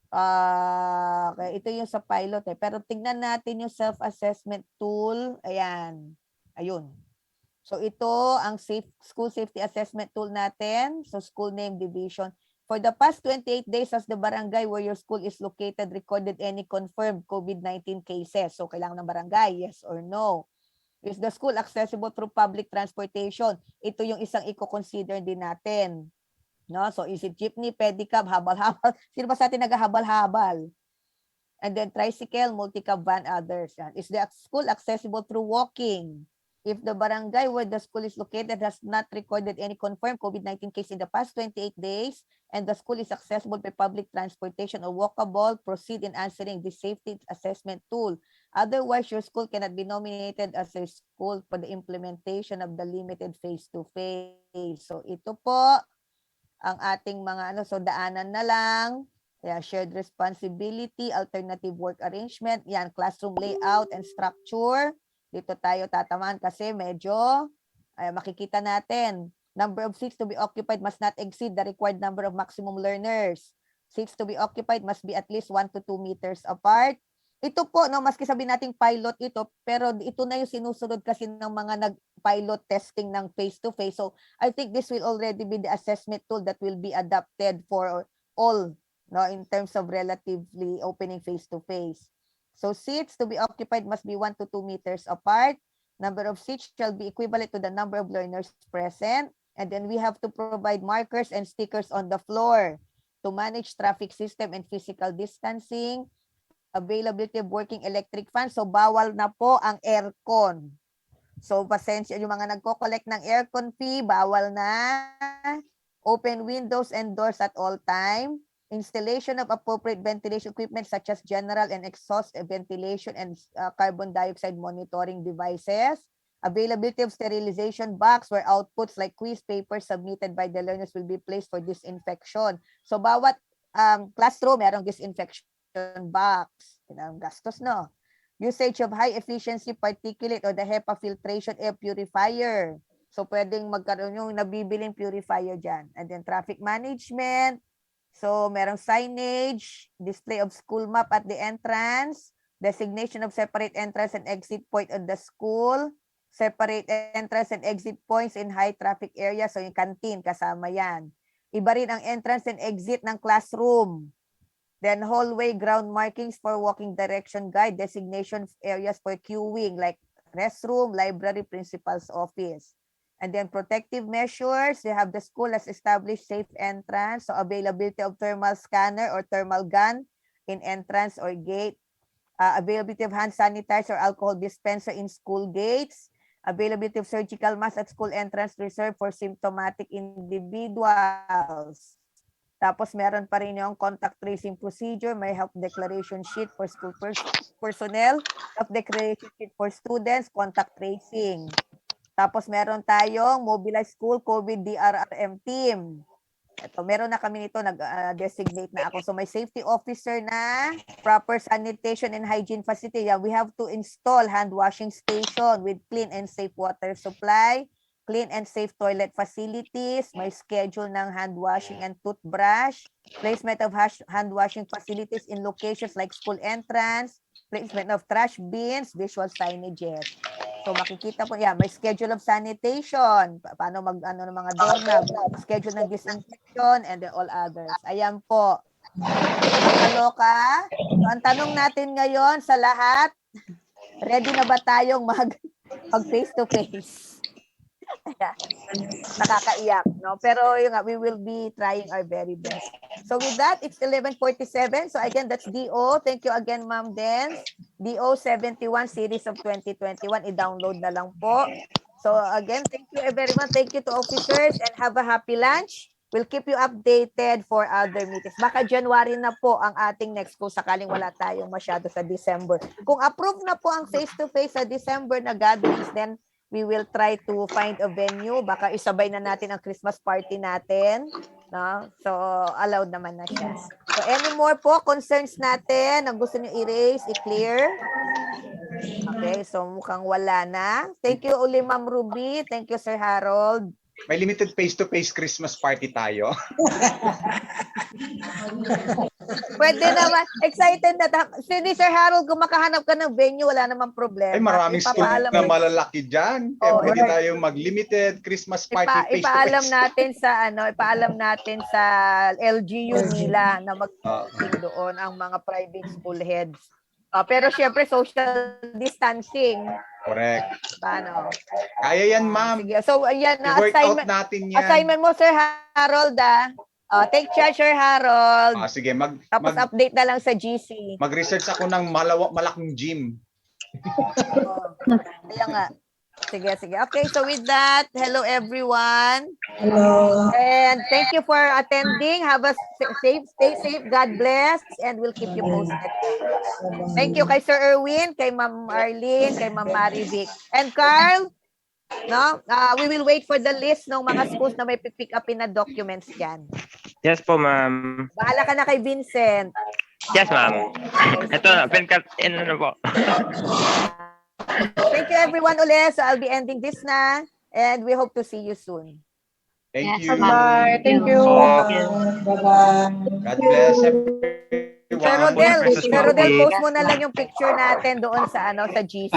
Okay, ito yung sa pilot eh. Pero tingnan natin yung self-assessment tool. Ayan. Ayun. So ito ang school safety assessment tool natin. So school name division. For the past 28 days, has the barangay where your school is located recorded any confirmed COVID-19 cases? So kailangan ng barangay, yes or no? Is the school accessible through public transportation? Ito yung isang i-consider din natin. No? So is it jeepney, pedicab, habal-habal? Sino ba sa atin naghahabal-habal? And then tricycle, multi-cab van, others. Is the school accessible through walking? If the barangay where the school is located has not recorded any confirmed COVID-19 case in the past 28 days and the school is accessible by public transportation or walkable, proceed in answering the safety assessment tool. Otherwise, your school cannot be nominated as a school for the implementation of the limited face-to-face. So ito po ang ating mga so daanan na lang. Yeah, shared responsibility, alternative work arrangement, yan, classroom layout and structure. Dito tayo tatamaan kasi medyo makikita natin. Number of seats to be occupied must not exceed the required number of maximum learners. Seats to be occupied must be at least 1 to 2 meters apart. Ito po, no, maski sabihin nating pilot ito, pero ito na yung sinusunod kasi ng mga nag-pilot testing ng face-to-face. So I think this will already be the assessment tool that will be adapted for all, no, in terms of relatively opening face-to-face. So seats to be occupied must be 1 to 2 meters apart. Number of seats shall be equivalent to the number of learners present. And then we have to provide markers and stickers on the floor to manage traffic system and physical distancing. Availability of working electric fans. So bawal na po ang aircon. So pasensya yung mga nagko-collect ng aircon fee, bawal na. open windows and doors at all time, installation of appropriate ventilation equipment such as general and exhaust ventilation and carbon dioxide monitoring devices, availability of sterilization box where outputs like quiz papers submitted by the learners will be placed for disinfection. So bawat classroom merong disinfection box. Ang gastos, no? Usage of high efficiency particulate or the HEPA filtration air purifier. So pwedeng magkaroon yung nabibiling purifier dyan. And then traffic management. So merong signage, display of school map at the entrance, designation of separate entrance and exit point of the school, separate entrance and exit points in high traffic areas. So yung canteen, kasama yan. Iba rin ang entrance and exit ng classroom. Then hallway ground markings for walking direction guide, designation areas for queuing like restroom, library, principal's office. And then protective measures, you have the school has established safe entrance, so availability of thermal scanner or thermal gun in entrance or gate, availability of hand sanitizer or alcohol dispenser in school gates, availability of surgical mask at school entrance reserved for symptomatic individuals. Tapos meron pa rin yung contact tracing procedure, may health declaration sheet for school personnel, health declaration sheet for students, contact tracing. Tapos meron tayong mobilized school COVID DRRM team. Ito, meron na kami nito, nag-designate na ako. So may safety officer na, proper sanitation and hygiene facility. Yeah, we have to install hand washing station with clean and safe water supply, clean and safe toilet facilities, may schedule ng hand washing and toothbrush, placement of hand washing facilities in locations like school entrance, placement of trash bins, visual signages. So makikita po, yeah, may schedule of sanitation, paano ng mga doorknob, schedule ng disinfection, and then all others. Ayan po. Kaloka. So ang tanong natin ngayon sa lahat, ready na ba tayong mag face-to-face? Nakakaiyak, no? Pero yung we will be trying our very best. So with that, it's 11:47. So again, that's DO. Thank you again, Ma'am Dance. DO 71 series of 2021. I-download na lang po. So again, thank you everyone. Thank you to officers and have a happy lunch. We'll keep you updated for other meetings. Baka January na po ang ating next kung sakaling wala tayong masyado sa December. Kung approve na po ang face-to-face sa December na gatherings, then we will try to find a venue. Baka isabay na natin ang Christmas party natin. No? So, allowed naman na siya. So, any more po concerns natin na gusto nyo i-raise, i-clear? Okay, so mukhang wala na. Thank you uli, Ma'am Ruby. Thank you, Sir Harold. May limited face-to-face Christmas party tayo. Pwede naman. Excited na. Sige, Sir Harold, kung makahanap ka ng venue, wala namang problema. Ay, maraming school na malalaki dyan. Kaya pwede tayong mag-limited Christmas party Ipaalam face-to-face. ipaalam natin sa LGU nila na mag-meeting doon ang mga private school heads. Pero syempre, social distancing. Correct. Paano? Kaya yan, ma'am. Sige. So, ayan na. I-work out natin yan. Assignment mo, Sir Harold, take charge, Sir Harold. Sige, Tapos update na lang sa GC. Mag-research ako ng malaking gym. Kaya nga. Sige. Okay, so with that, hello everyone. Hello. And thank you for attending. Have a stay safe, God bless, and we'll keep you posted. Thank you kay Sir Erwin, kay Ma'am Arlene, kay Ma'am Marivic. And Carl, no? We will wait for the list ng mga schools na may pick up in na documents dyan. Yes po, ma'am. Bahala ka na kay Vincent. Yes, ma'am. Ito na, na po. Thank you everyone ulit. So I'll be ending this na, and we hope to see you soon. Thank you. Bye. Thank you. Bye-bye. God bless everyone. Sir Rodel, post mo na lang yung picture natin doon sa sa GC.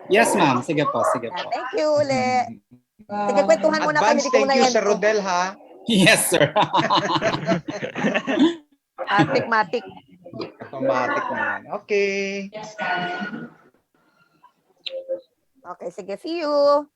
Yes, ma'am. Sige po. Thank you ulit. Sige, kwentuhan muna kami. Advance thank you, Sir Rodel, ha? Yes, sir. Matik. Automatic na yan. Okay. Okay, sige. See you.